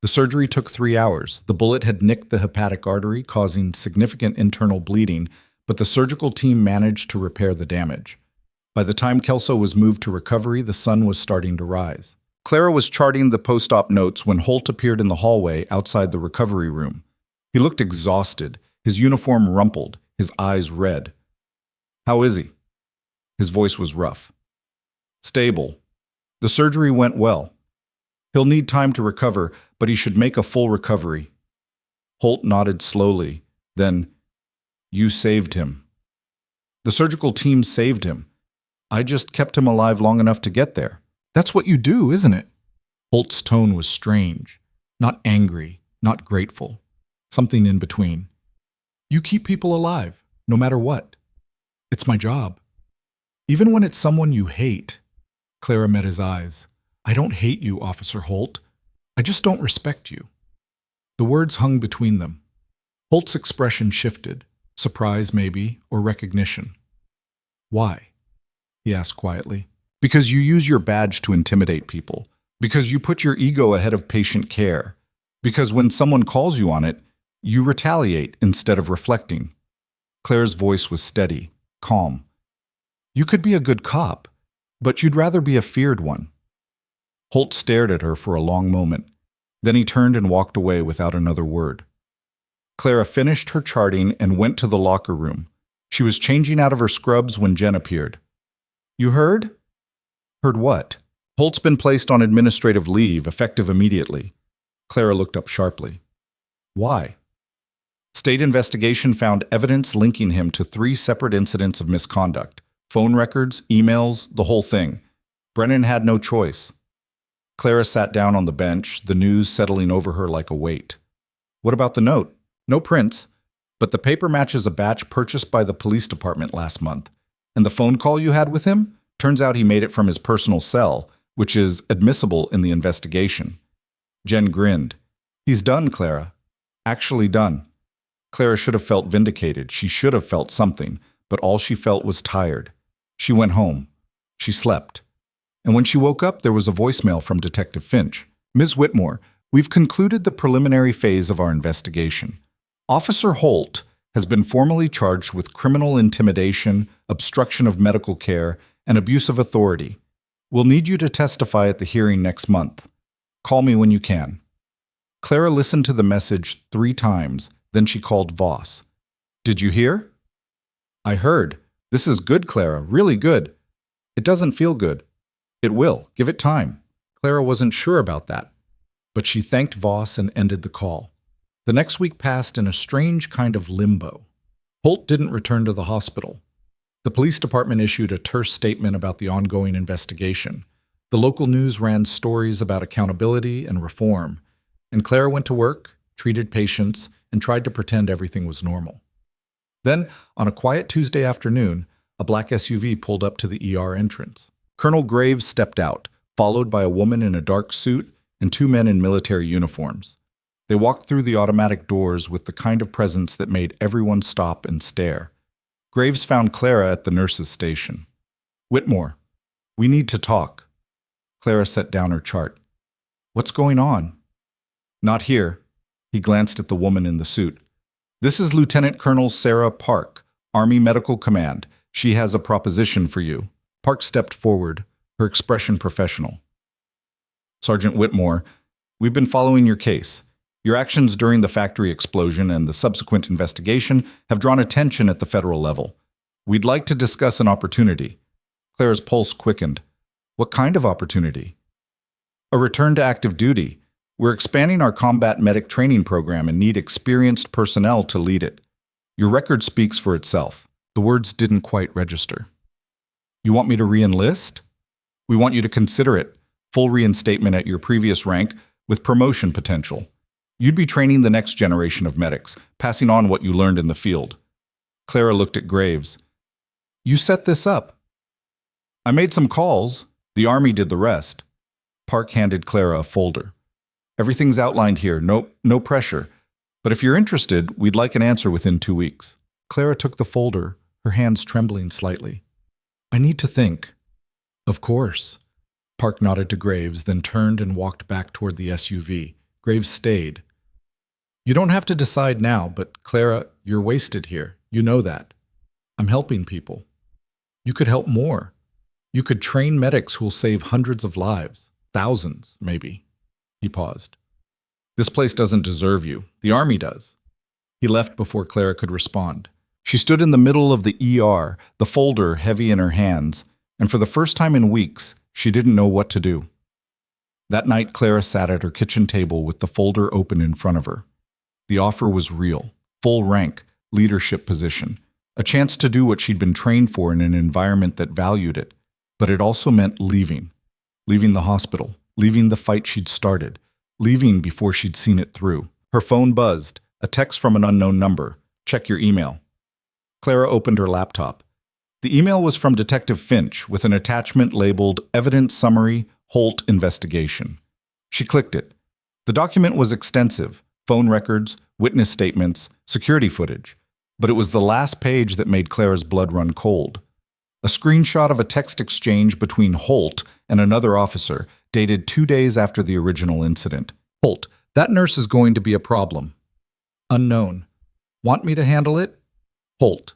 The surgery took 3 hours. The bullet had nicked the hepatic artery, causing significant internal bleeding, but the surgical team managed to repair the damage. By the time Kelso was moved to recovery, the sun was starting to rise. Clara was charting the post-op notes when Holt appeared in the hallway outside the recovery room. He looked exhausted, his uniform rumpled, his eyes red. "How is he?" His voice was rough. "Stable. The surgery went well. He'll need time to recover, but he should make a full recovery." Holt nodded slowly. Then, "You saved him." "The surgical team saved him. I just kept him alive long enough to get there." "That's what you do, isn't it?" Holt's tone was strange. Not angry, not grateful. Something in between. "You keep people alive, no matter what. It's my job. Even when it's someone you hate." Clara met his eyes. "I don't hate you, Officer Holt. I just don't respect you." The words hung between them. Holt's expression shifted. Surprise, maybe, or recognition. "Why?" he asked quietly. "Because you use your badge to intimidate people. Because you put your ego ahead of patient care. Because when someone calls you on it, you retaliate instead of reflecting." Claire's voice was steady, calm. "You could be a good cop, but you'd rather be a feared one." Holt stared at her for a long moment. Then he turned and walked away without another word. Clara finished her charting and went to the locker room. She was changing out of her scrubs when Jen appeared. "You heard?" "Heard what?" "Holt's been placed on administrative leave, effective immediately." Clara looked up sharply. "Why?" "State investigation found evidence linking him to 3 separate incidents of misconduct. Phone records, emails, the whole thing. Brennan had no choice." Clara sat down on the bench, the news settling over her like a weight. "What about the note?" "No prints, but the paper matches a batch purchased by the police department last month. And the phone call you had with him? Turns out he made it from his personal cell, which is admissible in the investigation." Jen grinned. "He's done, Clara. Actually done." Clara should have felt vindicated. She should have felt something, but all she felt was tired. She went home. She slept. And when she woke up, there was a voicemail from Detective Finch. "Ms. Whitmore, we've concluded the preliminary phase of our investigation. Officer Holt has been formally charged with criminal intimidation, obstruction of medical care, and abuse of authority. We'll need you to testify at the hearing next month. Call me when you can." Clara listened to the message 3 times, then she called Voss. "Did you hear?" "I heard. This is good, Clara, really good." "It doesn't feel good." "It will. Give it time." Clara wasn't sure about that, but she thanked Voss and ended the call. The next week passed in a strange kind of limbo. Holt didn't return to the hospital. The police department issued a terse statement about the ongoing investigation. The local news ran stories about accountability and reform, and Clara went to work, treated patients, and tried to pretend everything was normal. Then, on a quiet Tuesday afternoon, a black SUV pulled up to the ER entrance. Colonel Graves stepped out, followed by a woman in a dark suit and two men in military uniforms. They walked through the automatic doors with the kind of presence that made everyone stop and stare. Graves found Clara at the nurse's station. "Whitmore, we need to talk." Clara set down her chart. "What's going on?" "Not here." He glanced at the woman in the suit. "This is Lieutenant Colonel Sarah Park, Army Medical Command. She has a proposition for you." Park stepped forward, her expression professional. "Sergeant Whitmore, we've been following your case. Your actions during the factory explosion and the subsequent investigation have drawn attention at the federal level. We'd like to discuss an opportunity." Clara's pulse quickened. "What kind of opportunity?" "A return to active duty. We're expanding our combat medic training program and need experienced personnel to lead it. Your record speaks for itself." The words didn't quite register. "You want me to re-enlist?" "We want you to consider it. Full reinstatement at your previous rank with promotion potential. You'd be training the next generation of medics, passing on what you learned in the field." Clara looked at Graves. "You set this up." "I made some calls. The Army did the rest." Park handed Clara a folder. "Everything's outlined here. No pressure. But if you're interested, we'd like an answer within 2 weeks." Clara took the folder, her hands trembling slightly. "I need to think." "Of course." Park nodded to Graves, then turned and walked back toward the SUV. Graves stayed. "You don't have to decide now, but Clara, you're wasted here. You know that. I'm helping people. You could help more. You could train medics who'll save hundreds of lives. Thousands, maybe." He paused. "This place doesn't deserve you. The Army does." He left before Clara could respond. She stood in the middle of the ER, the folder heavy in her hands, and for the first time in weeks, she didn't know what to do. That night, Clara sat at her kitchen table with the folder open in front of her. The offer was real, full rank, leadership position, a chance to do what she'd been trained for in an environment that valued it, but it also meant leaving the hospital, leaving the fight she'd started, leaving before she'd seen it through. Her phone buzzed, a text from an unknown number. "Check your email." Clara opened her laptop. The email was from Detective Finch with an attachment labeled Evidence Summary, Holt Investigation. She clicked it. The document was extensive: phone records, witness statements, security footage. But it was the last page that made Clara's blood run cold. A screenshot of a text exchange between Holt and another officer, dated 2 days after the original incident. "Holt, that nurse is going to be a problem." Unknown. "Want me to handle it?" Holt.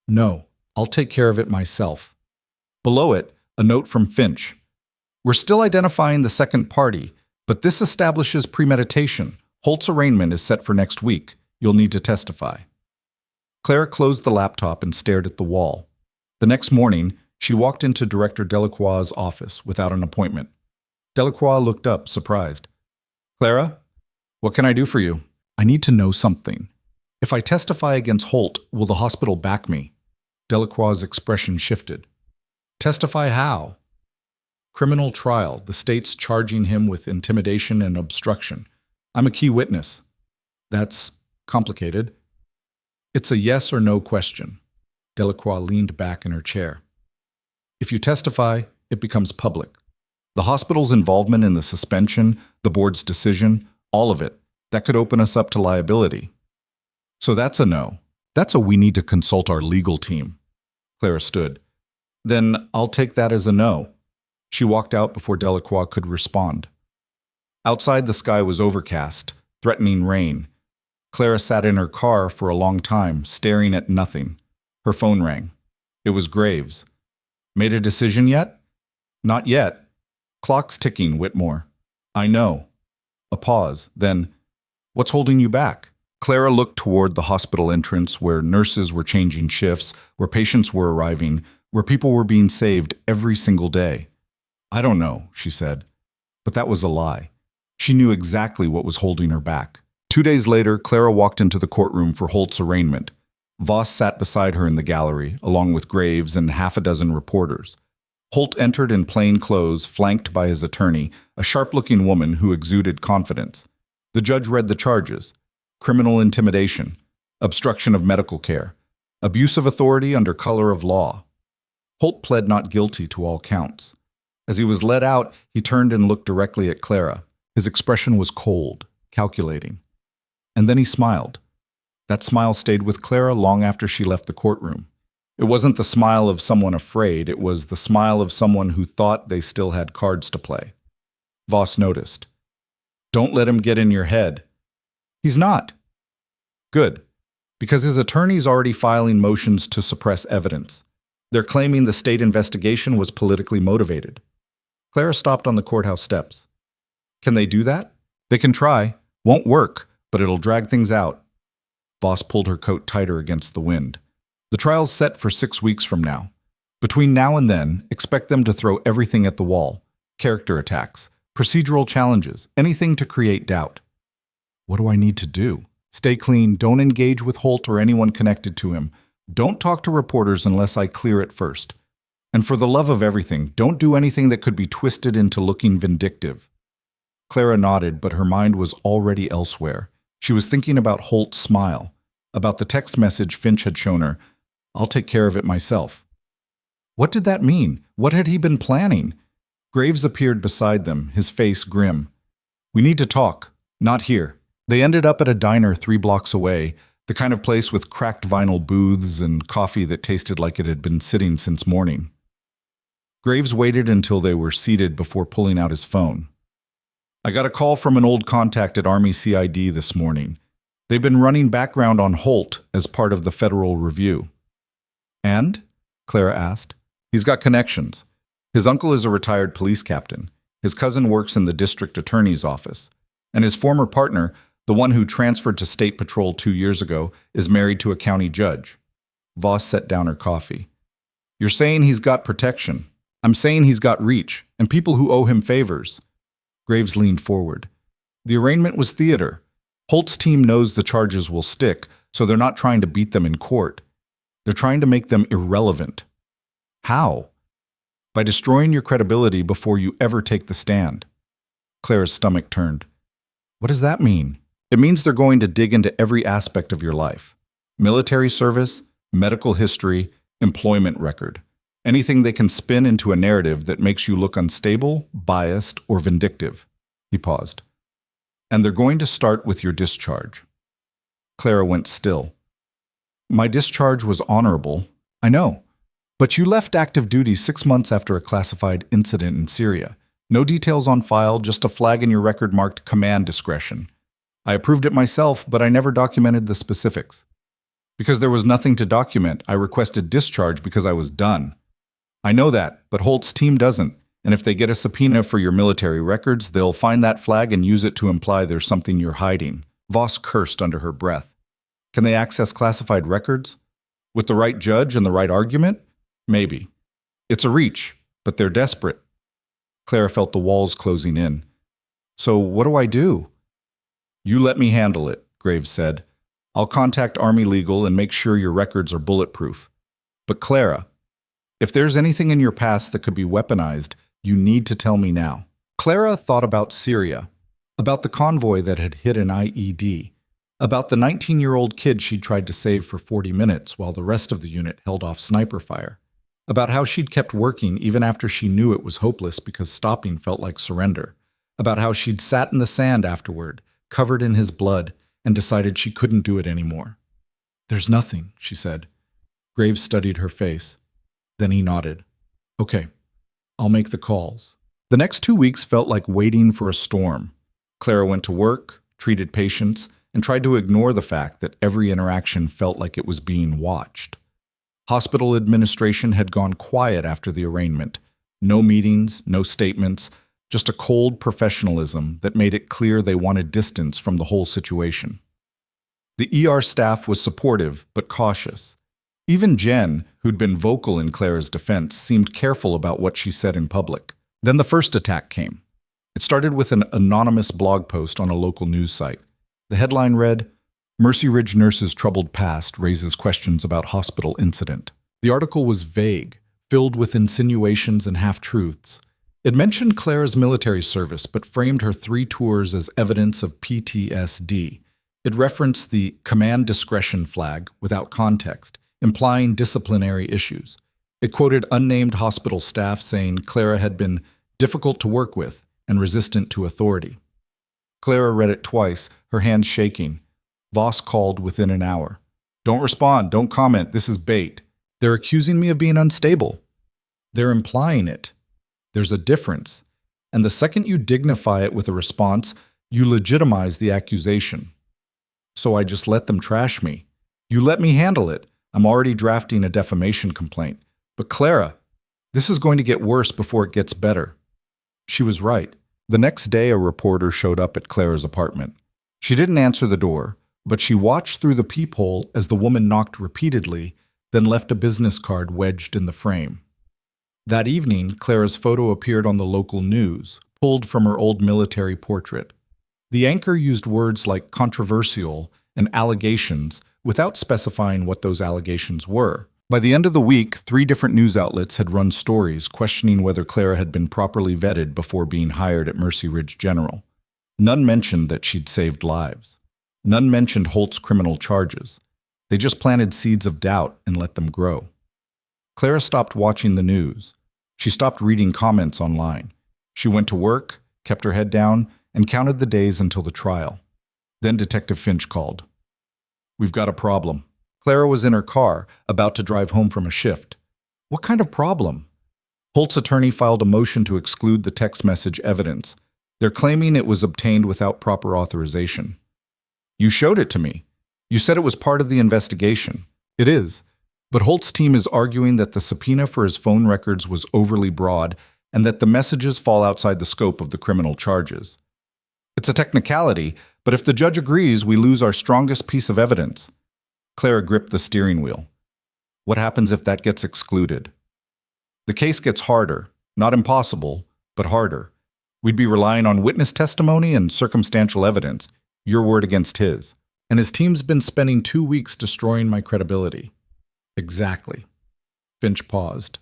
"No, I'll take care of it myself." Below it, a note from Finch. "We're still identifying the second party, but this establishes premeditation. Holt's arraignment is set for next week. You'll need to testify." Clara closed the laptop and stared at the wall. The next morning, she walked into Director Delacroix's office without an appointment. Delacroix looked up, surprised. "Clara, what can I do for you?" "I need to know something. If I testify against Holt, will the hospital back me?" Delacroix's expression shifted. "Testify how?" "Criminal trial. The state's charging him with intimidation and obstruction. I'm a key witness." "That's complicated." "It's a yes or no question." Delacroix leaned back in her chair. "If you testify, it becomes public. The hospital's involvement in the suspension, the board's decision, all of it, that could open us up to liability." "So that's a no. That's a we need to consult our legal team." Clara stood. "Then I'll take that as a no." She walked out before Delacroix could respond. Outside, the sky was overcast, threatening rain. Clara sat in her car for a long time, staring at nothing. Her phone rang. It was Graves. "Made a decision yet?" "Not yet. Clock's ticking, Whitmore." "I know." A pause, then, "What's holding you back?" Clara looked toward the hospital entrance where nurses were changing shifts, where patients were arriving, where people were being saved every single day. "I don't know," she said. But that was a lie. She knew exactly what was holding her back. 2 days later, Clara walked into the courtroom for Holt's arraignment. Voss sat beside her in the gallery, along with Graves and half a dozen reporters. Holt entered in plain clothes, flanked by his attorney, a sharp-looking woman who exuded confidence. The judge read the charges: criminal intimidation, obstruction of medical care, Abuse of authority under color of law. Holt pled not guilty to all counts. As he was let out, he turned and looked directly at Clara. His expression was cold, calculating. And then he smiled. That smile stayed with Clara long after she left the courtroom. It wasn't the smile of someone afraid, it was the smile of someone who thought they still had cards to play. Voss noticed. Don't let him get in your head. He's not. Good, because his attorney's already filing motions to suppress evidence. They're claiming the state investigation was politically motivated. Clara stopped on the courthouse steps. Can they do that? They can try. Won't work, but it'll drag things out. Voss pulled her coat tighter against the wind. The trial's set for 6 weeks from now. Between now and then, expect them to throw everything at the wall. Character attacks, procedural challenges, anything to create doubt. What do I need to do? Stay clean, don't engage with Holt or anyone connected to him. Don't talk to reporters unless I clear it first. And for the love of everything, don't do anything that could be twisted into looking vindictive. Clara nodded, but her mind was already elsewhere. She was thinking about Holt's smile, about the text message Finch had shown her. I'll take care of it myself. What did that mean? What had he been planning? Graves appeared beside them, his face grim. We need to talk. Not here. They ended up at a diner 3 blocks away, the kind of place with cracked vinyl booths and coffee that tasted like it had been sitting since morning. Graves waited until they were seated before pulling out his phone. I got a call from an old contact at Army CID this morning. They've been running background on Holt as part of the federal review. And? Clara asked. He's got connections. His uncle is a retired police captain. His cousin works in the district attorney's office. And his former partner, the one who transferred to State Patrol 2 years ago, is married to a county judge. Voss set down her coffee. You're saying he's got protection. I'm saying he's got reach, and people who owe him favors. Graves leaned forward. The arraignment was theater. Holt's team knows the charges will stick, so they're not trying to beat them in court. They're trying to make them irrelevant. How? By destroying your credibility before you ever take the stand. Clara's stomach turned. What does that mean? It means they're going to dig into every aspect of your life. Military service, medical history, employment record. Anything they can spin into a narrative that makes you look unstable, biased, or vindictive. He paused. And they're going to start with your discharge. Clara went still. My discharge was honorable. I know. But you left active duty 6 months after a classified incident in Syria. No details on file, just a flag in your record marked command discretion. I approved it myself, but I never documented the specifics. Because there was nothing to document, I requested discharge because I was done. I know that, but Holt's team doesn't, and if they get a subpoena for your military records, they'll find that flag and use it to imply there's something you're hiding. Voss cursed under her breath. Can they access classified records? With the right judge and the right argument? Maybe. It's a reach, but they're desperate. Clara felt the walls closing in. So what do I do? You let me handle it, Graves said. I'll contact Army Legal and make sure your records are bulletproof. But Clara, if there's anything in your past that could be weaponized, you need to tell me now. Clara thought about Syria, about the convoy that had hit an IED, about the 19-year-old kid she'd tried to save for 40 minutes while the rest of the unit held off sniper fire, about how she'd kept working even after she knew it was hopeless because stopping felt like surrender, about how she'd sat in the sand afterward, covered in his blood, and decided she couldn't do it anymore. There's nothing, she said. Graves studied her face. Then he nodded. Okay, I'll make the calls. The next 2 weeks felt like waiting for a storm. Clara went to work, treated patients, and tried to ignore the fact that every interaction felt like it was being watched. Hospital administration had gone quiet after the arraignment. No meetings, no statements, just a cold professionalism that made it clear they wanted distance from the whole situation. The ER staff was supportive but cautious. Even Jen, who'd been vocal in Clara's defense, seemed careful about what she said in public. Then the first attack came. It started with an anonymous blog post on a local news site. The headline read, Mercy Ridge nurse's troubled past raises questions about hospital incident. The article was vague, filled with insinuations and half-truths. It mentioned Clara's military service, but framed her 3 tours as evidence of PTSD. It referenced the command discretion flag without context. implying disciplinary issues. It quoted unnamed hospital staff saying Clara had been difficult to work with and resistant to authority. Clara read it twice, her hands shaking. Voss called within an hour. Don't respond, don't comment, this is bait. They're accusing me of being unstable. They're implying it. There's a difference. And the second you dignify it with a response, you legitimize the accusation. So I just let them trash me. You let me handle it. I'm already drafting a defamation complaint. But Clara, this is going to get worse before it gets better. She was right. The next day, a reporter showed up at Clara's apartment. She didn't answer the door, but she watched through the peephole as the woman knocked repeatedly, then left a business card wedged in the frame. That evening, Clara's photo appeared on the local news, pulled from her old military portrait. The anchor used words like controversial and allegations without specifying what those allegations were. By the end of the week, 3 different news outlets had run stories questioning whether Clara had been properly vetted before being hired at Mercy Ridge General. None mentioned that she'd saved lives. None mentioned Holt's criminal charges. They just planted seeds of doubt and let them grow. Clara stopped watching the news. She stopped reading comments online. She went to work, kept her head down, and counted the days until the trial. Then Detective Finch called. We've got a problem. Clara was in her car, about to drive home from a shift. What kind of problem? Holt's attorney filed a motion to exclude the text message evidence. They're claiming it was obtained without proper authorization. You showed it to me. You said it was part of the investigation. It is. But Holt's team is arguing that the subpoena for his phone records was overly broad and that the messages fall outside the scope of the criminal charges. It's a technicality, but if the judge agrees, we lose our strongest piece of evidence. Clara gripped the steering wheel. What happens if that gets excluded? The case gets harder, not impossible, but harder. We'd be relying on witness testimony and circumstantial evidence, your word against his. And his team's been spending 2 weeks destroying my credibility. Exactly. Finch paused.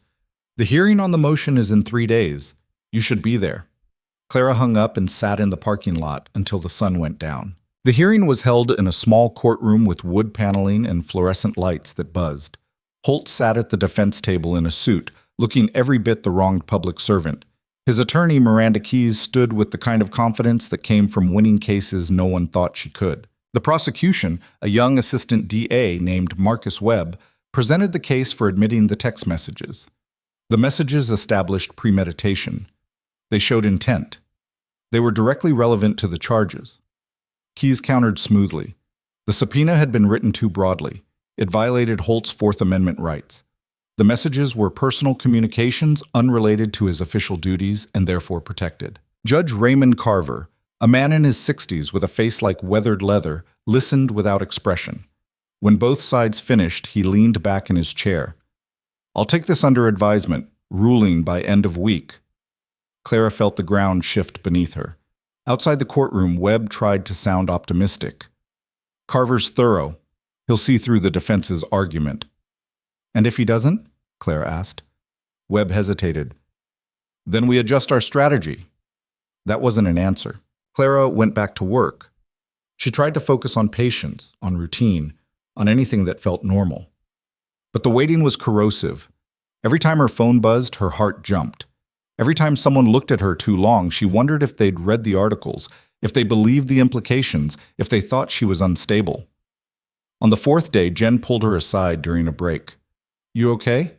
The hearing on the motion is in 3 days. You should be there. Clara hung up and sat in the parking lot until the sun went down. The hearing was held in a small courtroom with wood paneling and fluorescent lights that buzzed. Holt sat at the defense table in a suit, looking every bit the wronged public servant. His attorney, Miranda Keyes, stood with the kind of confidence that came from winning cases no one thought she could. The prosecution, a young assistant DA named Marcus Webb, presented the case for admitting the text messages. The messages established premeditation. They showed intent. They were directly relevant to the charges. Keyes countered smoothly. The subpoena had been written too broadly. It violated Holt's Fourth Amendment rights. The messages were personal communications unrelated to his official duties and therefore protected. Judge Raymond Carver, a man in his 60s with a face like weathered leather, listened without expression. When both sides finished, he leaned back in his chair. I'll take this under advisement, ruling by end of week. Clara felt the ground shift beneath her. Outside the courtroom, Webb tried to sound optimistic. Carver's thorough. He'll see through the defense's argument. And if he doesn't? Clara asked. Webb hesitated. Then we adjust our strategy. That wasn't an answer. Clara went back to work. She tried to focus on patients, on routine, on anything that felt normal. But the waiting was corrosive. Every time her phone buzzed, her heart jumped. Every time someone looked at her too long, she wondered if they'd read the articles, if they believed the implications, if they thought she was unstable. On the 4th day, Jen pulled her aside during a break. You okay?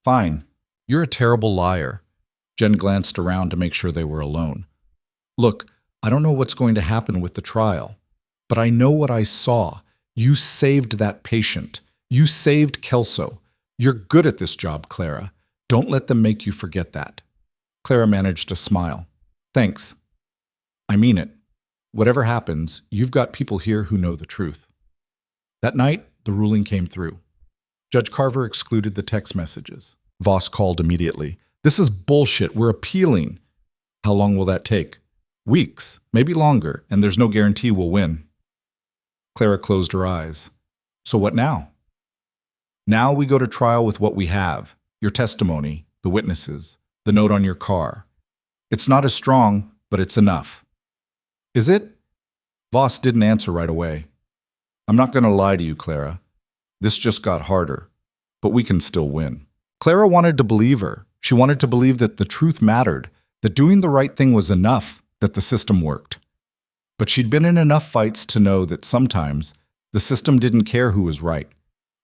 Fine. You're a terrible liar. Jen glanced around to make sure they were alone. Look, I don't know what's going to happen with the trial, but I know what I saw. You saved that patient. You saved Kelso. You're good at this job, Clara. Don't let them make you forget that. Clara managed a smile. Thanks. I mean it. Whatever happens, you've got people here who know the truth. That night, the ruling came through. Judge Carver excluded the text messages. Voss called immediately. This is bullshit. We're appealing. How long will that take? Weeks, maybe longer, and there's no guarantee we'll win. Clara closed her eyes. So what now? Now we go to trial with what we have. Your testimony, the witnesses, the note on your car. It's not as strong, but it's enough. Is it? Voss didn't answer right away. I'm not going to lie to you, Clara. This just got harder, but we can still win. Clara wanted to believe her. She wanted to believe that the truth mattered, that doing the right thing was enough, that the system worked. But she'd been in enough fights to know that sometimes the system didn't care who was right.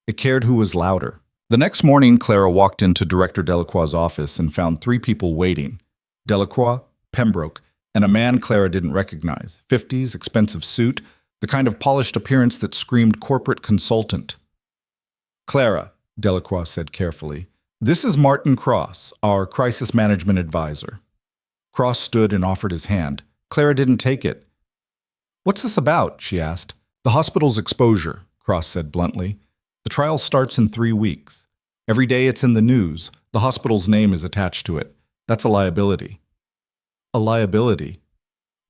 It cared who was louder. The next morning, Clara walked into Director Delacroix's office and found 3 people waiting. Delacroix, Pembroke, and a man Clara didn't recognize. 50s, expensive suit, the kind of polished appearance that screamed corporate consultant. "Clara," Delacroix said carefully, "this is Martin Cross, our crisis management advisor." Cross stood and offered his hand. Clara didn't take it. "What's this about?" she asked. "The hospital's exposure," Cross said bluntly. "The trial starts in 3 weeks. Every day it's in the news. The hospital's name is attached to it. That's a liability." A liability.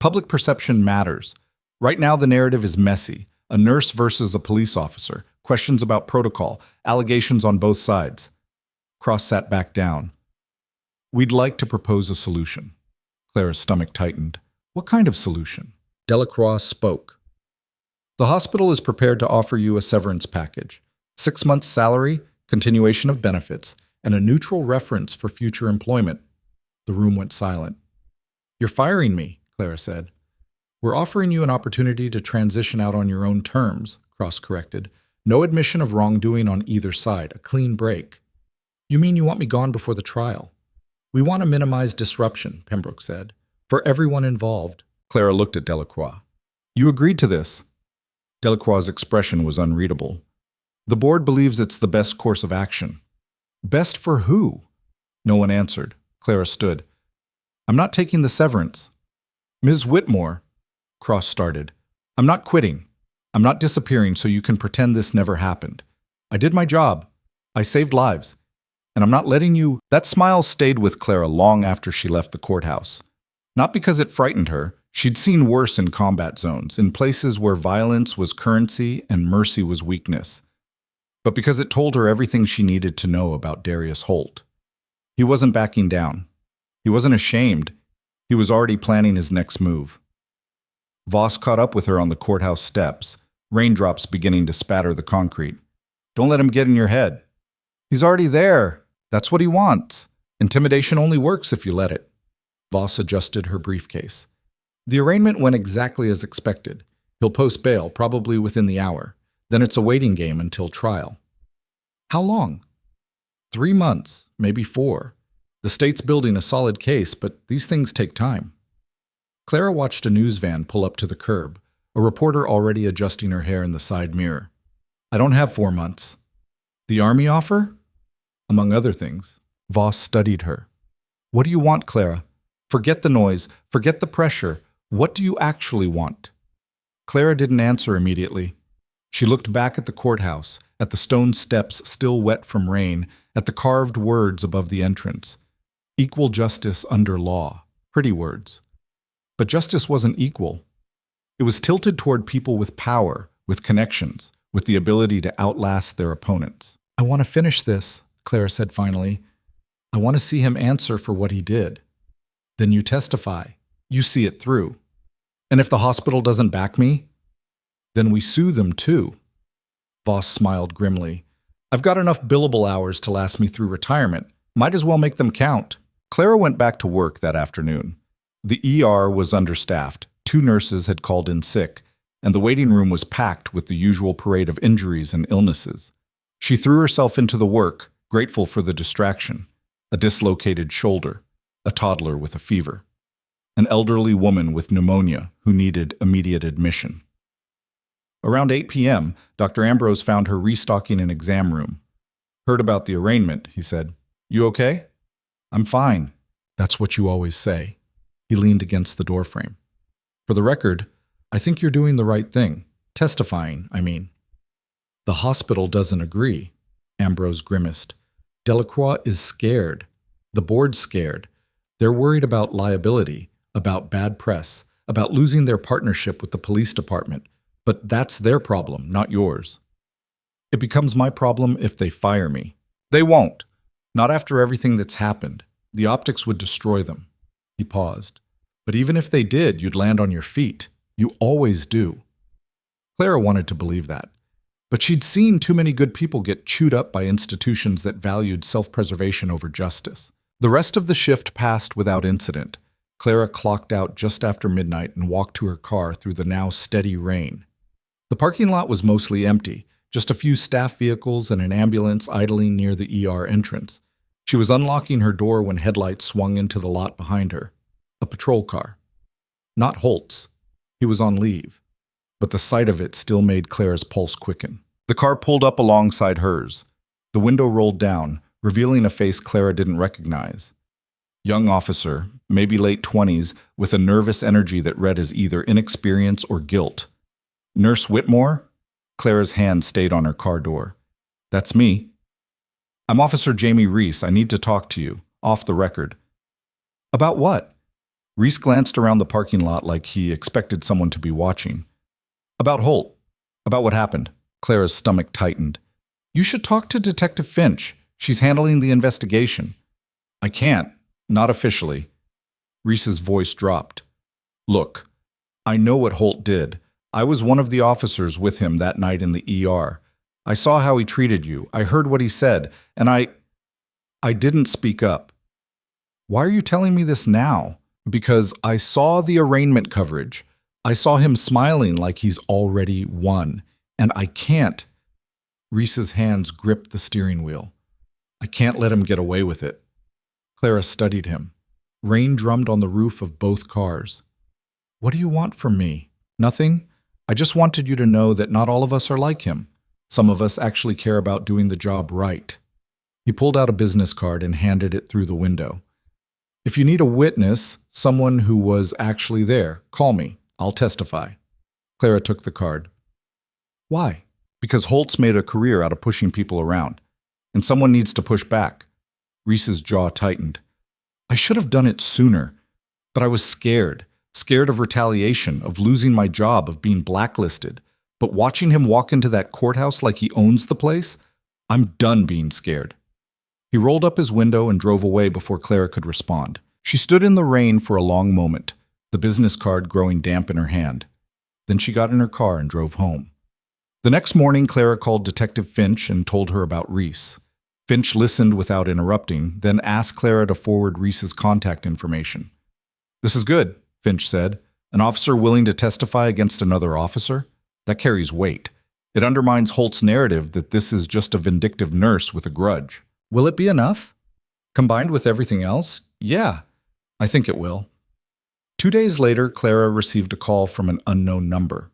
Public perception matters. Right now the narrative is messy. A nurse versus a police officer. Questions about protocol. Allegations on both sides. Cross sat back down. "We'd like to propose a solution." Clara's stomach tightened. "What kind of solution?" Delacroix spoke. "The hospital is prepared to offer you a severance package. 6 months' salary, continuation of benefits, and a neutral reference for future employment." The room went silent. "You're firing me," Clara said. "We're offering you an opportunity to transition out on your own terms," Cross corrected. "No admission of wrongdoing on either side, a clean break." "You mean you want me gone before the trial?" "We want to minimize disruption," Pembroke said, "for everyone involved." Clara looked at Delacroix. "You agreed to this?" Delacroix's expression was unreadable. "The board believes it's the best course of action." "Best for who?" No one answered. Clara stood. "I'm not taking the severance." "Ms. Whitmore," Cross started, "I'm not quitting. I'm not disappearing so you can pretend this never happened. I did my job. I saved lives. And I'm not letting you—" That smile stayed with Clara long after she left the courthouse. Not because it frightened her. She'd seen worse in combat zones, in places where violence was currency and mercy was weakness. But because it told her everything she needed to know about Darius Holt. He wasn't backing down. He wasn't ashamed. He was already planning his next move. Voss caught up with her on the courthouse steps, raindrops beginning to spatter the concrete. "Don't let him get in your head." "He's already there. That's what he wants. Intimidation only works if you let it." Voss adjusted her briefcase. "The arraignment went exactly as expected. He'll post bail, probably within the hour. Then it's a waiting game until trial." "How long?" 3 months, maybe 4. The state's building a solid case, but these things take time. Clara watched a news van pull up to the curb, a reporter already adjusting her hair in the side mirror. "I don't have 4 months." "The Army offer?" Among other things. Voss studied her. "What do you want, Clara? Forget the noise, forget the pressure. What do you actually want?" Clara didn't answer immediately. She looked back at the courthouse, at the stone steps still wet from rain, at the carved words above the entrance. Equal justice under law. Pretty words. But justice wasn't equal. It was tilted toward people with power, with connections, with the ability to outlast their opponents. "I want to finish this," Clara said finally. "I want to see him answer for what he did." "Then you testify. You see it through." "And if the hospital doesn't back me?" "Then we sue them too." Voss smiled grimly. "I've got enough billable hours to last me through retirement. Might as well make them count." Clara went back to work that afternoon. The ER was understaffed. 2 nurses had called in sick, and the waiting room was packed with the usual parade of injuries and illnesses. She threw herself into the work, grateful for the distraction. A dislocated shoulder, a toddler with a fever, an elderly woman with pneumonia who needed immediate admission. Around 8 p.m., Dr. Ambrose found her restocking an exam room. "Heard about the arraignment," he said. "You okay?" "I'm fine." "That's what you always say." He leaned against the doorframe. "For the record, I think you're doing the right thing. Testifying, I mean." "The hospital doesn't agree," Ambrose grimaced. "Delacroix is scared. The board's scared. They're worried about liability, about bad press, about losing their partnership with the police department. But that's their problem, not yours. It becomes my problem if they fire me. They won't. Not after everything that's happened. The optics would destroy them." He paused. "But even if they did, you'd land on your feet. You always do." Clara wanted to believe that. But she'd seen too many good people get chewed up by institutions that valued self-preservation over justice. The rest of the shift passed without incident. Clara clocked out just after midnight and walked to her car through the now steady rain. The parking lot was mostly empty, just a few staff vehicles and an ambulance idling near the ER entrance. She was unlocking her door when headlights swung into the lot behind her. A patrol car. Not Holt's. He was on leave. But the sight of it still made Clara's pulse quicken. The car pulled up alongside hers. The window rolled down, revealing a face Clara didn't recognize. Young officer, maybe late 20s, with a nervous energy that read as either inexperience or guilt. Nurse Whitmore? Clara's hand stayed on her car door. That's me. I'm Officer Jamie Reese. I need to talk to you, off the record. About what? Reese glanced around the parking lot like he expected someone to be watching. About Holt. About what happened. Clara's stomach tightened. You should talk to Detective Finch. She's handling the investigation. I can't. Not officially. Reese's voice dropped. Look, I know what Holt did. I was one of the officers with him that night in the ER. I saw how he treated you. I heard what he said, and I didn't speak up. Why are you telling me this now? Because I saw the arraignment coverage. I saw him smiling like he's already won, and I can't. Reese's hands gripped the steering wheel. I can't let him get away with it. Clara studied him. Rain drummed on the roof of both cars. What do you want from me? Nothing? I just wanted you to know that not all of us are like him. Some of us actually care about doing the job right. He pulled out a business card and handed it through the window. If you need a witness, someone who was actually there, call me. I'll testify. Clara took the card. Why? Because Holtz made a career out of pushing people around, and someone needs to push back. Reese's jaw tightened. I should have done it sooner, but I was scared. Scared of retaliation, of losing my job, of being blacklisted. But watching him walk into that courthouse like he owns the place, I'm done being scared. He rolled up his window and drove away before Clara could respond. She stood in the rain for a long moment, the business card growing damp in her hand. Then she got in her car and drove home. The next morning, Clara called Detective Finch and told her about Reese. Finch listened without interrupting, then asked Clara to forward Reese's contact information. This is good, Finch said. An officer willing to testify against another officer? That carries weight. It undermines Holt's narrative that this is just a vindictive nurse with a grudge. Will it be enough? Combined with everything else? Yeah, I think it will. 2 days later, Clara received a call from an unknown number.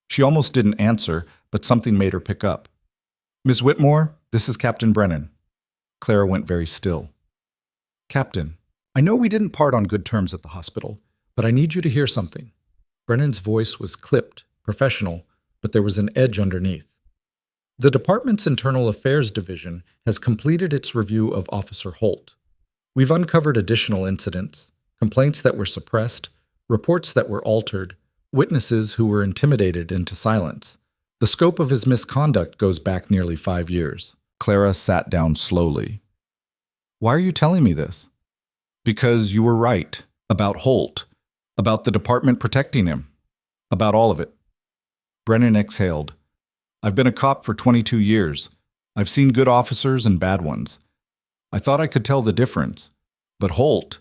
She almost didn't answer, but something made her pick up. Ms. Whitmore, this is Captain Brennan. Clara went very still. Captain, I know we didn't part on good terms at the hospital, but I need you to hear something. Brennan's voice was clipped, professional, but there was an edge underneath. The department's Internal Affairs Division has completed its review of Officer Holt. We've uncovered additional incidents, complaints that were suppressed, reports that were altered, witnesses who were intimidated into silence. The scope of his misconduct goes back nearly 5 years. Clara sat down slowly. Why are you telling me this? Because you were right. About Holt. About the department protecting him. About all of it. Brennan exhaled. I've been a cop for 22 years. I've seen good officers and bad ones. I thought I could tell the difference. But Holt,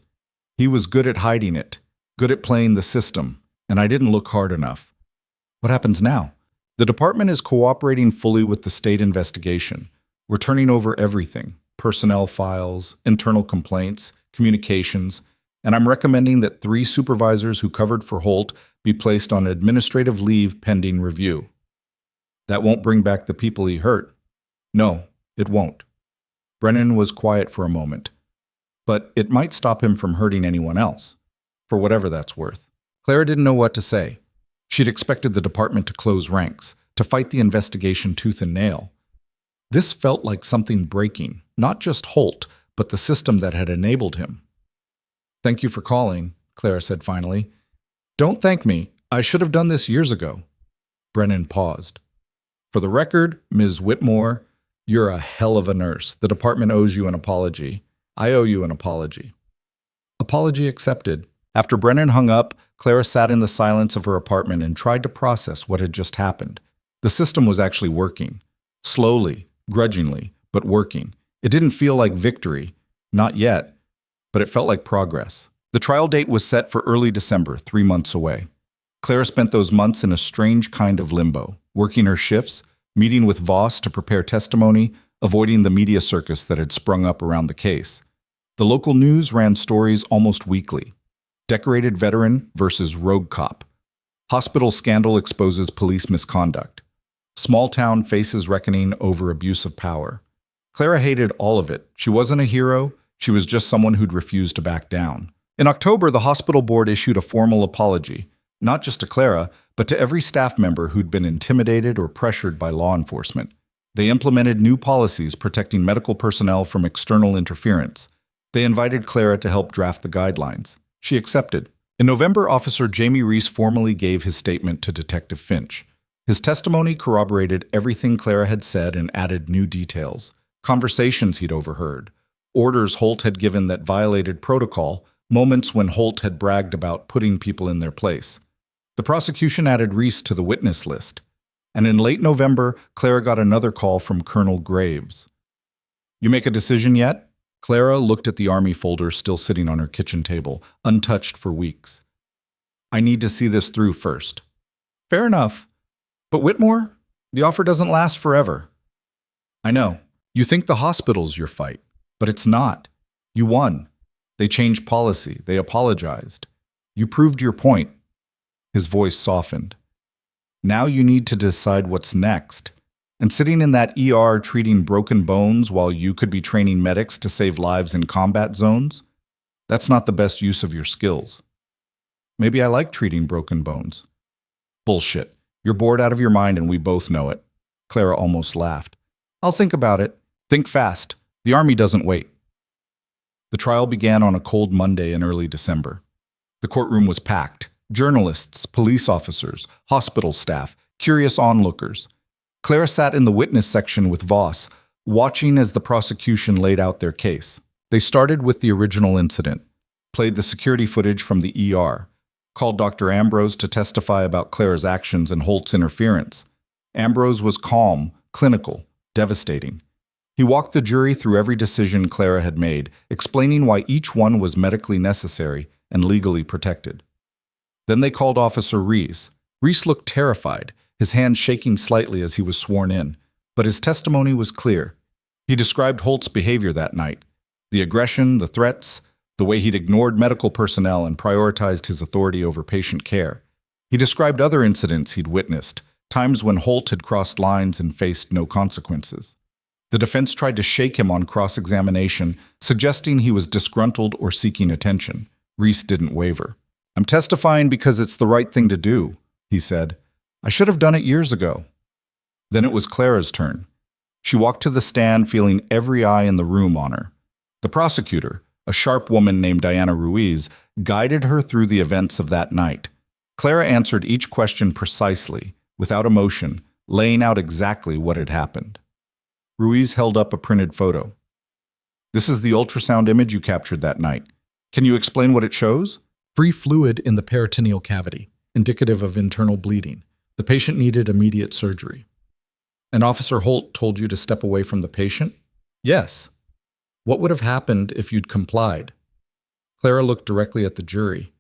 he was good at hiding it, good at playing the system, and I didn't look hard enough. What happens now? The department is cooperating fully with the state investigation. We're turning over everything, personnel files, internal complaints, communications, and I'm recommending that 3 supervisors who covered for Holt be placed on administrative leave pending review. That won't bring back the people he hurt. No, it won't. Brennan was quiet for a moment, but it might stop him from hurting anyone else, for whatever that's worth. Clara didn't know what to say. She'd expected the department to close ranks, to fight the investigation tooth and nail. This felt like something breaking, not just Holt, but the system that had enabled him. Thank you for calling, Clara said finally. Don't thank me. I should have done this years ago. Brennan paused. For the record, Ms. Whitmore, you're a hell of a nurse. The department owes you an apology. I owe you an apology. Apology accepted. After Brennan hung up, Clara sat in the silence of her apartment and tried to process what had just happened. The system was actually working. Slowly, grudgingly, but working. It didn't feel like victory. Not yet, but it felt like progress. The trial date was set for early December, 3 months away. Clara spent those months in a strange kind of limbo, working her shifts, meeting with Voss to prepare testimony, avoiding the media circus that had sprung up around the case. The local news ran stories almost weekly. Decorated veteran versus rogue cop. Hospital scandal exposes police misconduct. Small town faces reckoning over abuse of power. Clara hated all of it. She wasn't a hero. She was just someone who'd refused to back down. In October, the hospital board issued a formal apology, not just to Clara, but to every staff member who'd been intimidated or pressured by law enforcement. They implemented new policies protecting medical personnel from external interference. They invited Clara to help draft the guidelines. She accepted. In November, Officer Jamie Reese formally gave his statement to Detective Finch. His testimony corroborated everything Clara had said and added new details. Conversations he'd overheard. Orders Holt had given that violated protocol, moments when Holt had bragged about putting people in their place. The prosecution added Reese to the witness list. And in late November, Clara got another call from Colonel Graves. "You make a decision yet?" Clara looked at the Army folder still sitting on her kitchen table, untouched for weeks. "I need to see this through first." "Fair enough. But Whitmore, the offer doesn't last forever." "I know. You think the hospital's your fight, but it's not. You won. They changed policy. They apologized. You proved your point." His voice softened. "Now you need to decide what's next. And sitting in that ER treating broken bones while you could be training medics to save lives in combat zones? That's not the best use of your skills." "Maybe I like treating broken bones." "Bullshit. You're bored out of your mind and we both know it." Clara almost laughed. "I'll think about it. Think fast. The Army doesn't wait." The trial began on a cold Monday in early December. The courtroom was packed. Journalists, police officers, hospital staff, curious onlookers. Clara sat in the witness section with Voss, watching as the prosecution laid out their case. They started with the original incident, played the security footage from the ER, called Dr. Ambrose to testify about Clara's actions and Holt's interference. Ambrose was calm, clinical, devastating. He walked the jury through every decision Clara had made, explaining why each one was medically necessary and legally protected. Then they called Officer Reese. Reese looked terrified, his hand shaking slightly as he was sworn in, but his testimony was clear. He described Holt's behavior that night, the aggression, the threats, the way he'd ignored medical personnel and prioritized his authority over patient care. He described other incidents he'd witnessed, times when Holt had crossed lines and faced no consequences. The defense tried to shake him on cross-examination, suggesting he was disgruntled or seeking attention. Reese didn't waver. "I'm testifying because it's the right thing to do," he said. "I should have done it years ago." Then it was Clara's turn. She walked to the stand, feeling every eye in the room on her. The prosecutor, a sharp woman named Diana Ruiz, guided her through the events of that night. Clara answered each question precisely, without emotion, laying out exactly what had happened. Ruiz held up a printed photo. "This is the ultrasound image you captured that night. Can you explain what it shows?" "Free fluid in the peritoneal cavity, indicative of internal bleeding. The patient needed immediate surgery." "And Officer Holt told you to step away from the patient?" "Yes." "What would have happened if you'd complied?" Clara looked directly at the jury.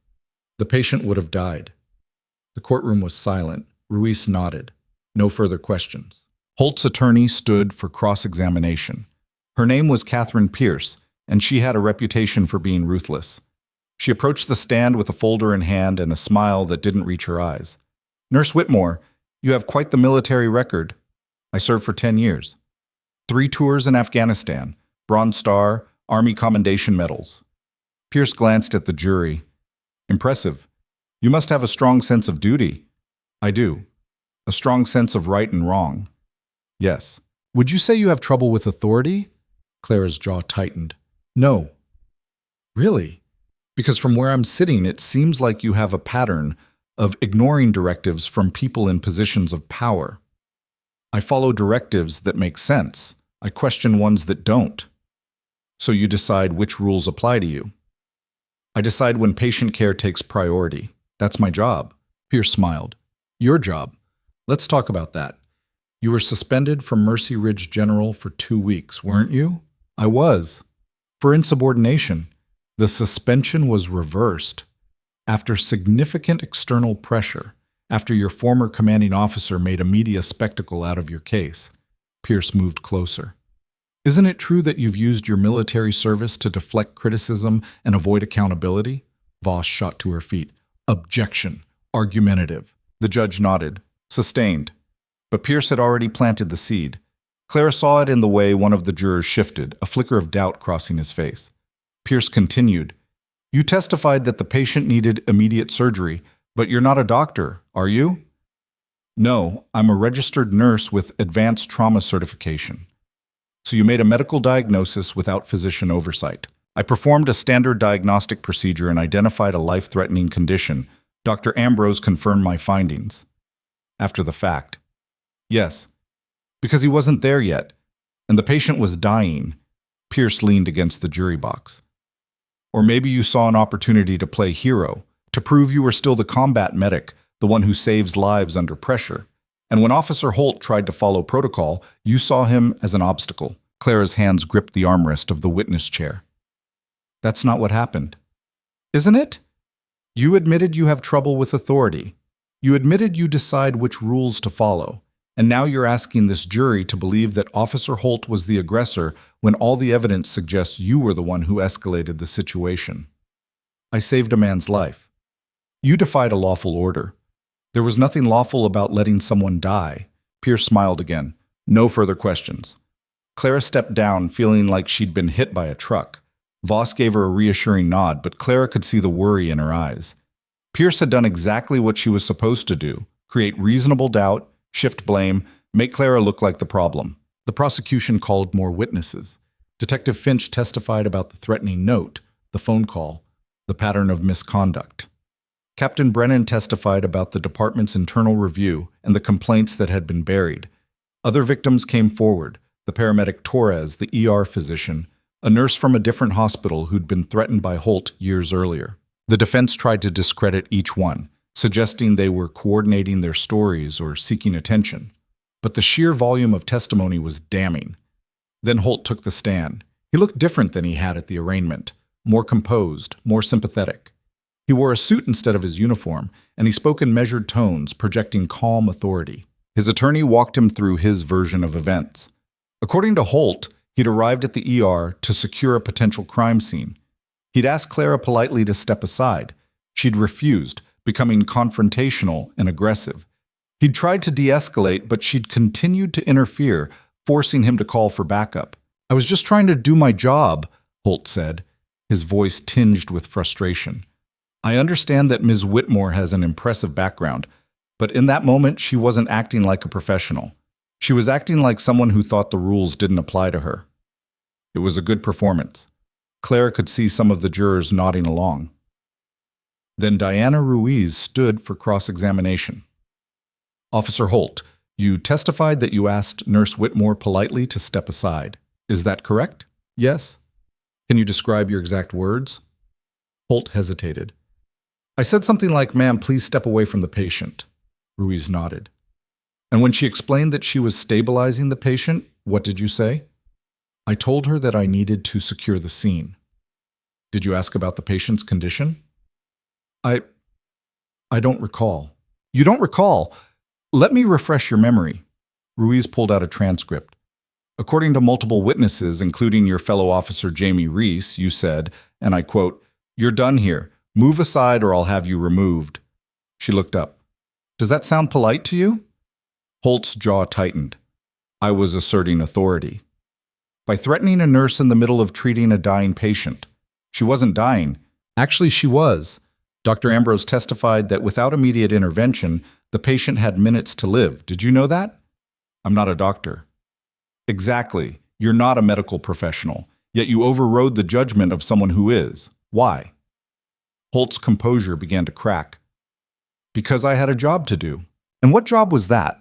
"The patient would have died." The courtroom was silent. Ruiz nodded. No further questions. Holt's attorney stood for cross-examination. Her name was Catherine Pierce, and she had a reputation for being ruthless. She approached the stand with a folder in hand and a smile that didn't reach her eyes. "Nurse Whitmore, you have quite the military record." "I served for 10 years. 3 tours in Afghanistan, Bronze Star, Army Commendation Medals." Pierce glanced at the jury. "Impressive. You must have a strong sense of duty." "I do. A strong sense of right and wrong." "Yes." "Would you say you have trouble with authority?" Clara's jaw tightened. "No." "Really? Because from where I'm sitting, it seems like you have a pattern of ignoring directives from people in positions of power." "I follow directives that make sense. I question ones that don't." "So you decide which rules apply to you?" "I decide when patient care takes priority. That's my job." Pierce smiled. "Your job. Let's talk about that. You were suspended from Mercy Ridge General for 2 weeks, weren't you? I was. For insubordination. The suspension was reversed. After significant external pressure, after your former commanding officer made a media spectacle out of your case. Pierce moved closer. Isn't it true that you've used your military service to deflect criticism and avoid accountability? Voss shot to her feet. Objection. Argumentative. The judge nodded. Sustained. But Pierce had already planted the seed. Clara saw it in the way one of the jurors shifted, a flicker of doubt crossing his face. Pierce continued. You testified that the patient needed immediate surgery, but you're not a doctor, are you? No, I'm a registered nurse with advanced trauma certification. So you made a medical diagnosis without physician oversight. I performed a standard diagnostic procedure and identified a life-threatening condition. Dr. Ambrose confirmed my findings. After the fact. Yes, because he wasn't there yet, and the patient was dying. Pierce leaned against the jury box. Or maybe you saw an opportunity to play hero, to prove you were still the combat medic, the one who saves lives under pressure. And when Officer Holt tried to follow protocol, you saw him as an obstacle. Clara's hands gripped the armrest of the witness chair. That's not what happened. Isn't it? You admitted you have trouble with authority. You admitted you decide which rules to follow. And now you're asking this jury to believe that Officer Holt was the aggressor when all the evidence suggests you were the one who escalated the situation. I saved a man's life. You defied a lawful order. There was nothing lawful about letting someone die. Pierce smiled again. No further questions. Clara stepped down, feeling like she'd been hit by a truck. Voss gave her a reassuring nod, but Clara could see the worry in her eyes. Pierce had done exactly what she was supposed to do, create reasonable doubt, shift blame, make Clara look like the problem. The prosecution called more witnesses. Detective Finch testified about the threatening note, the phone call, the pattern of misconduct. Captain Brennan testified about the department's internal review and the complaints that had been buried. Other victims came forward, the paramedic Torres, the ER physician, a nurse from a different hospital who'd been threatened by Holt years earlier. The defense tried to discredit each one, suggesting they were coordinating their stories or seeking attention. But the sheer volume of testimony was damning. Then Holt took the stand. He looked different than he had at the arraignment, more composed, more sympathetic. He wore a suit instead of his uniform, and he spoke in measured tones, projecting calm authority. His attorney walked him through his version of events. According to Holt, he'd arrived at the ER to secure a potential crime scene. He'd asked Clara politely to step aside. She'd refused, becoming confrontational and aggressive. He'd tried to de-escalate, but she'd continued to interfere, forcing him to call for backup. I was just trying to do my job, Holt said, his voice tinged with frustration. I understand that Ms. Whitmore has an impressive background, but in that moment she wasn't acting like a professional. She was acting like someone who thought the rules didn't apply to her. It was a good performance. Clara could see some of the jurors nodding along. Then Diana Ruiz stood for cross-examination. Officer Holt, you testified that you asked Nurse Whitmore politely to step aside. Is that correct? Yes. Can you describe your exact words? Holt hesitated. I said something like, "Ma'am, please step away from the patient." Ruiz nodded. And when she explained that she was stabilizing the patient, what did you say? I told her that I needed to secure the scene. Did you ask about the patient's condition? I don't recall. You don't recall? Let me refresh your memory. Ruiz pulled out a transcript. According to multiple witnesses, including your fellow officer Jamie Reese, you said, and I quote, "You're done here. Move aside or I'll have you removed." She looked up. Does that sound polite to you? Holt's jaw tightened. I was asserting authority. By threatening a nurse in the middle of treating a dying patient. She wasn't dying. Actually, she was. Dr. Ambrose testified that without immediate intervention, the patient had minutes to live. Did you know that? I'm not a doctor. Exactly. You're not a medical professional, yet you overrode the judgment of someone who is. Why? Holt's composure began to crack. Because I had a job to do. And what job was that?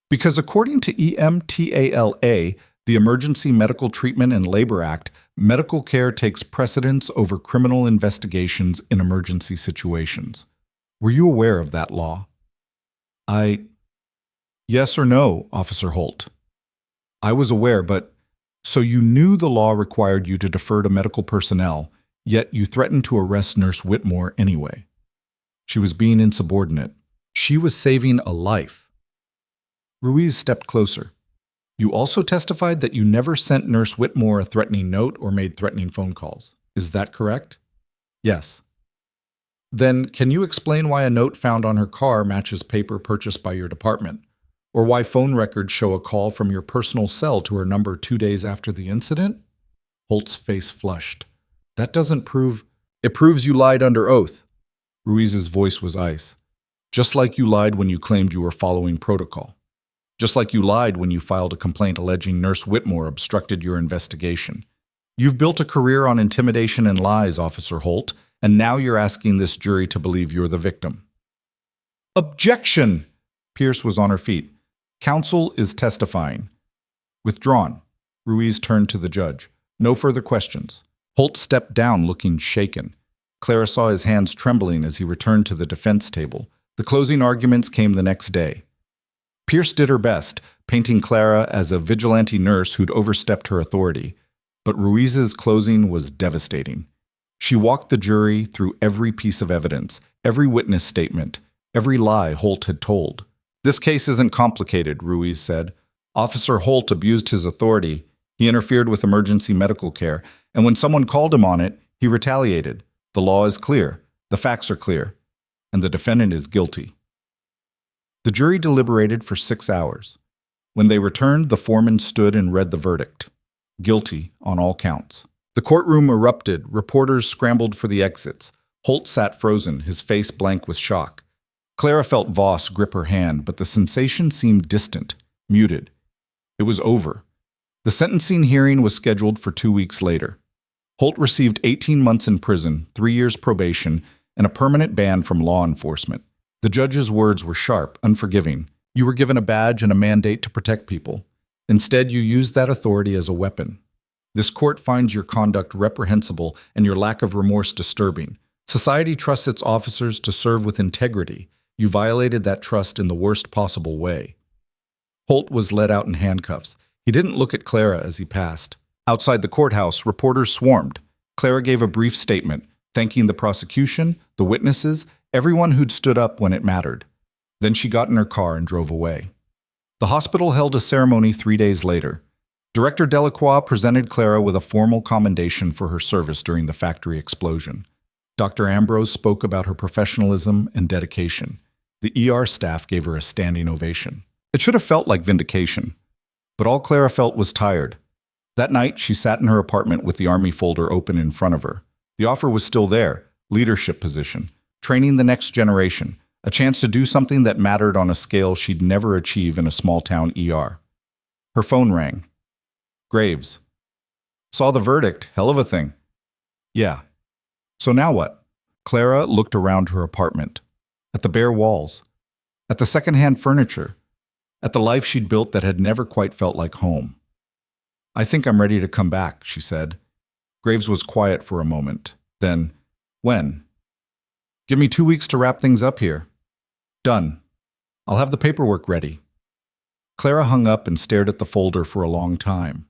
Because according to EMTALA, the Emergency Medical Treatment and Labor Act, medical care takes precedence over criminal investigations in emergency situations. Were you aware of that law? Yes or no, Officer Holt? I was aware, but so you knew the law required you to defer to medical personnel, yet you threatened to arrest Nurse Whitmore anyway. She was being insubordinate. She was saving a life. Ruiz stepped closer. You also testified that you never sent Nurse Whitmore a threatening note or made threatening phone calls. Is that correct? Yes. Then can you explain why a note found on her car matches paper purchased by your department? Or why phone records show a call from your personal cell to her number 2 days after the incident? Holt's face flushed. That doesn't prove... It proves you lied under oath. Ruiz's voice was ice. Just like you lied when you claimed you were following protocol. Just like you lied when you filed a complaint alleging Nurse Whitmore obstructed your investigation. You've built a career on intimidation and lies, Officer Holt, and now you're asking this jury to believe you're the victim. Objection! Pierce was on her feet. Counsel is testifying. Withdrawn. Ruiz turned to the judge. No further questions. Holt stepped down, looking shaken. Clara saw his hands trembling as he returned to the defense table. The closing arguments came the next day. Pierce did her best, painting Clara as a vigilante nurse who'd overstepped her authority. But Ruiz's closing was devastating. She walked the jury through every piece of evidence, every witness statement, every lie Holt had told. This case isn't complicated, Ruiz said. Officer Holt abused his authority. He interfered with emergency medical care, and when someone called him on it, he retaliated. The law is clear, the facts are clear, and the defendant is guilty. The jury deliberated for 6 hours. When they returned, the foreman stood and read the verdict. Guilty on all counts. The courtroom erupted. Reporters scrambled for the exits. Holt sat frozen, his face blank with shock. Clara felt Voss grip her hand, but the sensation seemed distant, muted. It was over. The sentencing hearing was scheduled for 2 weeks later. Holt received 18 months in prison, 3 years probation, and a permanent ban from law enforcement. The judge's words were sharp, unforgiving. You were given a badge and a mandate to protect people. Instead, you used that authority as a weapon. This court finds your conduct reprehensible and your lack of remorse disturbing. Society trusts its officers to serve with integrity. You violated that trust in the worst possible way. Holt was led out in handcuffs. He didn't look at Clara as he passed. Outside the courthouse, reporters swarmed. Clara gave a brief statement, thanking the prosecution, the witnesses, everyone who'd stood up when it mattered. Then she got in her car and drove away. The hospital held a ceremony 3 days later. Director Delacroix presented Clara with a formal commendation for her service during the factory explosion. Dr. Ambrose spoke about her professionalism and dedication. The ER staff gave her a standing ovation. It should have felt like vindication. But all Clara felt was tired. That night, she sat in her apartment with the Army folder open in front of her. The offer was still there, leadership position, training the next generation, a chance to do something that mattered on a scale she'd never achieve in a small-town ER. Her phone rang. Graves. Saw the verdict. Hell of a thing. Yeah. So now what? Clara looked around her apartment. At the bare walls. At the second-hand furniture. At the life she'd built that had never quite felt like home. I think I'm ready to come back, she said. Graves was quiet for a moment. Then, when? Give me 2 weeks to wrap things up here. Done. I'll have the paperwork ready. Clara hung up and stared at the folder for a long time.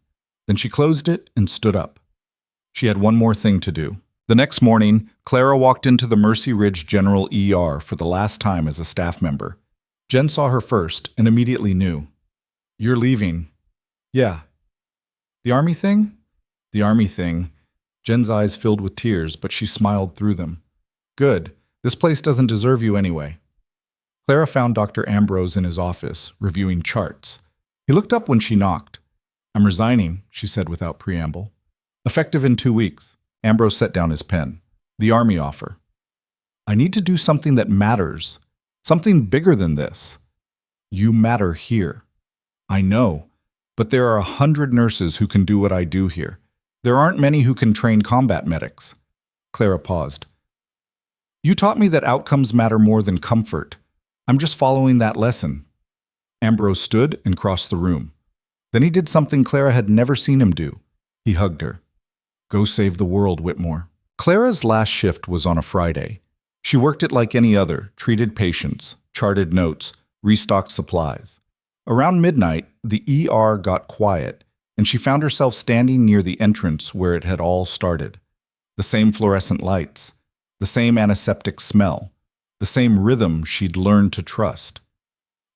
Then she closed it and stood up. She had one more thing to do. The next morning, Clara walked into the Mercy Ridge General ER for the last time as a staff member. Jen saw her first and immediately knew. You're leaving. Yeah. The Army thing? The Army thing. Jen's eyes filled with tears, but she smiled through them. Good. This place doesn't deserve you anyway. Clara found Dr. Ambrose in his office, reviewing charts. He looked up when she knocked. I'm resigning, she said without preamble. Effective in 2 weeks. Ambrose set down his pen. The Army offer. I need to do something that matters. Something bigger than this. You matter here. I know, but there are 100 nurses who can do what I do here. There aren't many who can train combat medics. Clara paused. You taught me that outcomes matter more than comfort. I'm just following that lesson. Ambrose stood and crossed the room. Then he did something Clara had never seen him do. He hugged her. Go save the world, Whitmore. Clara's last shift was on a Friday. She worked it like any other, treated patients, charted notes, restocked supplies. Around midnight, the ER got quiet, and she found herself standing near the entrance where it had all started. The same fluorescent lights, the same antiseptic smell, the same rhythm she'd learned to trust.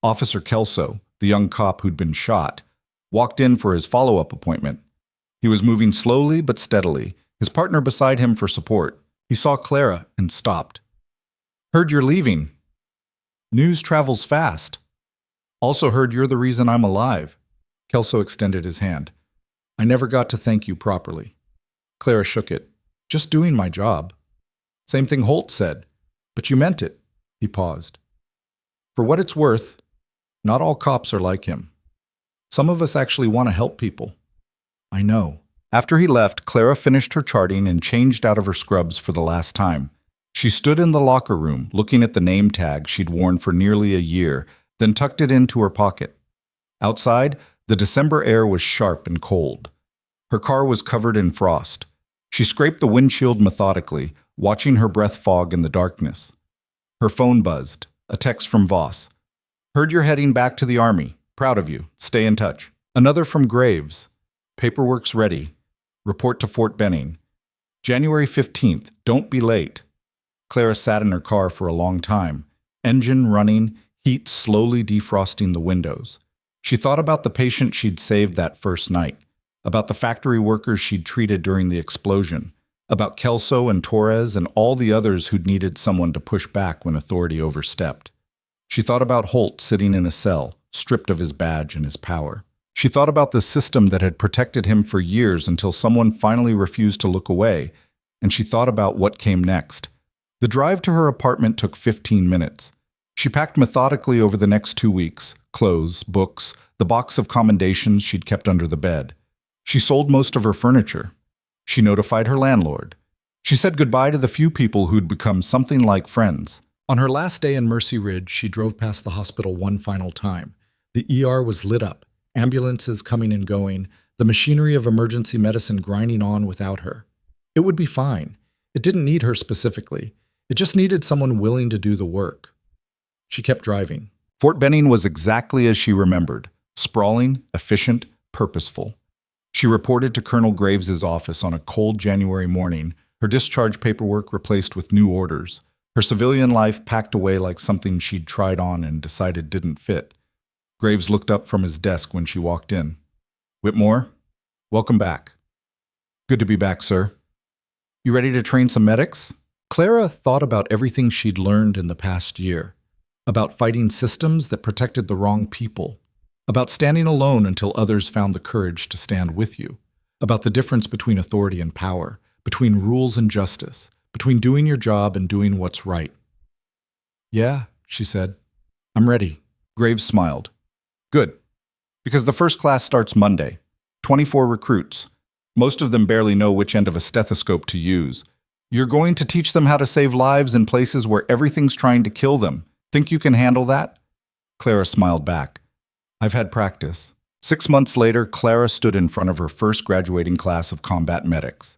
Officer Kelso, the young cop who'd been shot, walked in for his follow-up appointment. He was moving slowly but steadily, his partner beside him for support. He saw Clara and stopped. "Heard you're leaving." "News travels fast." "Also heard you're the reason I'm alive." Kelso extended his hand. "I never got to thank you properly." Clara shook it. "Just doing my job." "Same thing Holt said. But you meant it." He paused. "For what it's worth, not all cops are like him. Some of us actually want to help people." "I know." After he left, Clara finished her charting and changed out of her scrubs for the last time. She stood in the locker room, looking at the name tag she'd worn for nearly a year, then tucked it into her pocket. Outside, the December air was sharp and cold. Her car was covered in frost. She scraped the windshield methodically, watching her breath fog in the darkness. Her phone buzzed, a text from Voss. "Heard you're heading back to the Army. Proud of you. Stay in touch." Another from Graves. "Paperwork's ready. Report to Fort Benning. January 15th. Don't be late." Clara sat in her car for a long time, engine running, heat slowly defrosting the windows. She thought about the patient she'd saved that first night, about the factory workers she'd treated during the explosion, about Kelso and Torres and all the others who'd needed someone to push back when authority overstepped. She thought about Holt sitting in a cell, stripped of his badge and his power. She thought about the system that had protected him for years until someone finally refused to look away, and she thought about what came next. The drive to her apartment took 15 minutes. She packed methodically over the next 2 weeks, clothes, books, the box of commendations she'd kept under the bed. She sold most of her furniture. She notified her landlord. She said goodbye to the few people who'd become something like friends. On her last day in Mercy Ridge, she drove past the hospital one final time. The ER was lit up, ambulances coming and going, the machinery of emergency medicine grinding on without her. It would be fine. It didn't need her specifically. It just needed someone willing to do the work. She kept driving. Fort Benning was exactly as she remembered, sprawling, efficient, purposeful. She reported to Colonel Graves's office on a cold January morning, her discharge paperwork replaced with new orders, her civilian life packed away like something she'd tried on and decided didn't fit. Graves looked up from his desk when she walked in. "Whitmore, welcome back." "Good to be back, sir." "You ready to train some medics?" Clara thought about everything she'd learned in the past year, about fighting systems that protected the wrong people, about standing alone until others found the courage to stand with you, about the difference between authority and power, between rules and justice, between doing your job and doing what's right. "Yeah," she said. "I'm ready." Graves smiled. "Good. Because the first class starts Monday. 24 recruits. Most of them barely know which end of a stethoscope to use. You're going to teach them how to save lives in places where everything's trying to kill them. Think you can handle that?" Clara smiled back. "I've had practice." 6 months later, Clara stood in front of her first graduating class of combat medics.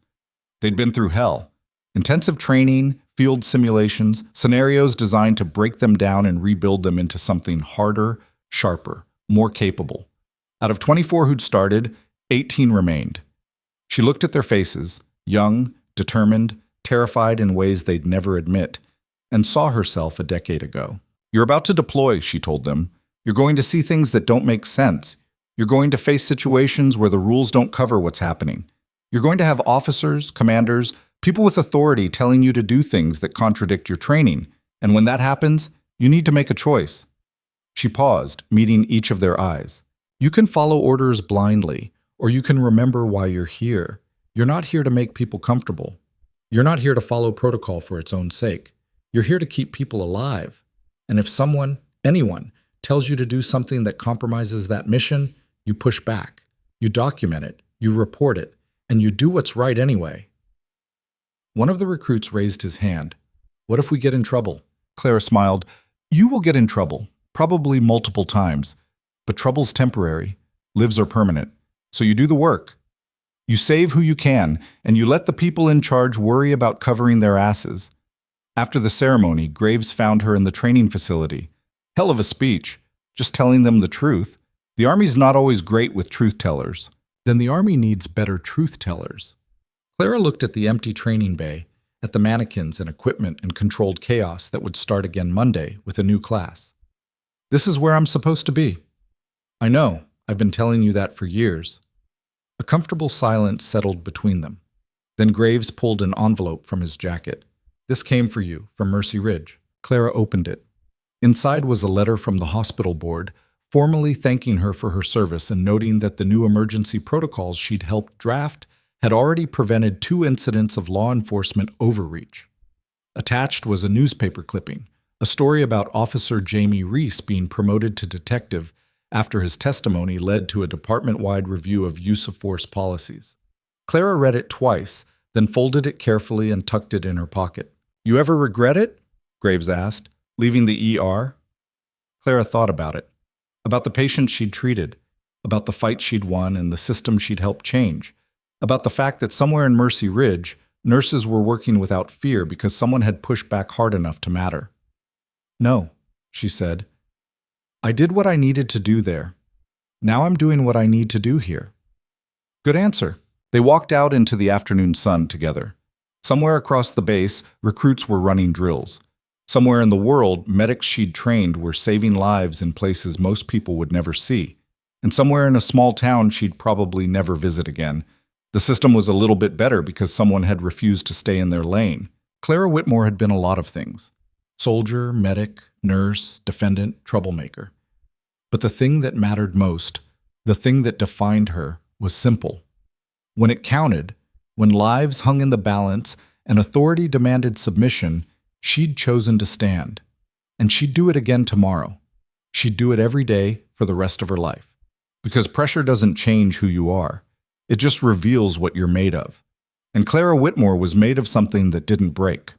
They'd been through hell. Intensive training, field simulations, scenarios designed to break them down and rebuild them into something harder, sharper, more capable. Out of 24 who'd started, 18 remained. She looked at their faces, young, determined, terrified in ways they'd never admit, and saw herself a decade ago. "You're about to deploy," she told them. "You're going to see things that don't make sense. You're going to face situations where the rules don't cover what's happening. You're going to have officers, commanders, people with authority telling you to do things that contradict your training. And when that happens, you need to make a choice." She paused, meeting each of their eyes. "You can follow orders blindly, or you can remember why you're here. You're not here to make people comfortable. You're not here to follow protocol for its own sake. You're here to keep people alive. And if someone, anyone, tells you to do something that compromises that mission, you push back. You document it, you report it, and you do what's right anyway." One of the recruits raised his hand. "What if we get in trouble?" Clara smiled. "You will get in trouble, probably multiple times. But trouble's temporary. Lives are permanent. So you do the work. You save who you can, and you let the people in charge worry about covering their asses." After the ceremony, Graves found her in the training facility. Hell of a speech. just telling them the truth. The Army's not always great with truth tellers. Then the Army needs better truth tellers. Clara looked at the empty training bay, at the mannequins and equipment and controlled chaos that would start again Monday with a new class. This is where I'm supposed to be. I know, I've been telling you that for years. A comfortable silence settled between them. Then Graves pulled an envelope from his jacket. This came for you, from Mercy Ridge. Clara opened it. Inside was a letter from the hospital board, formally thanking her for her service and noting that the new emergency protocols she'd helped draft had already prevented 2 incidents of law enforcement overreach. Attached was a newspaper clipping, a story about Officer Jamie Reese being promoted to detective after his testimony led to a department-wide review of use of force policies. Clara read it twice, then folded it carefully and tucked it in her pocket. You ever regret it? Graves asked, leaving the ER. Clara thought about it, about the patients she'd treated, about the fight she'd won and the system she'd helped change, about the fact that somewhere in Mercy Ridge, nurses were working without fear because someone had pushed back hard enough to matter. No, she said. I did what I needed to do there. Now I'm doing what I need to do here. Good answer. They walked out into the afternoon sun together. Somewhere across the base, recruits were running drills. Somewhere in the world, medics she'd trained were saving lives in places most people would never see. And somewhere in a small town she'd probably never visit again, the system was a little bit better because someone had refused to stay in their lane. Clara Whitmore had been a lot of things. Soldier, medic, nurse, defendant, troublemaker. But the thing that mattered most, the thing that defined her, was simple. When it counted, when lives hung in the balance and authority demanded submission, she'd chosen to stand. And she'd do it again tomorrow. She'd do it every day for the rest of her life. Because pressure doesn't change who you are. It just reveals what you're made of. And Clara Whitmore was made of something that didn't break.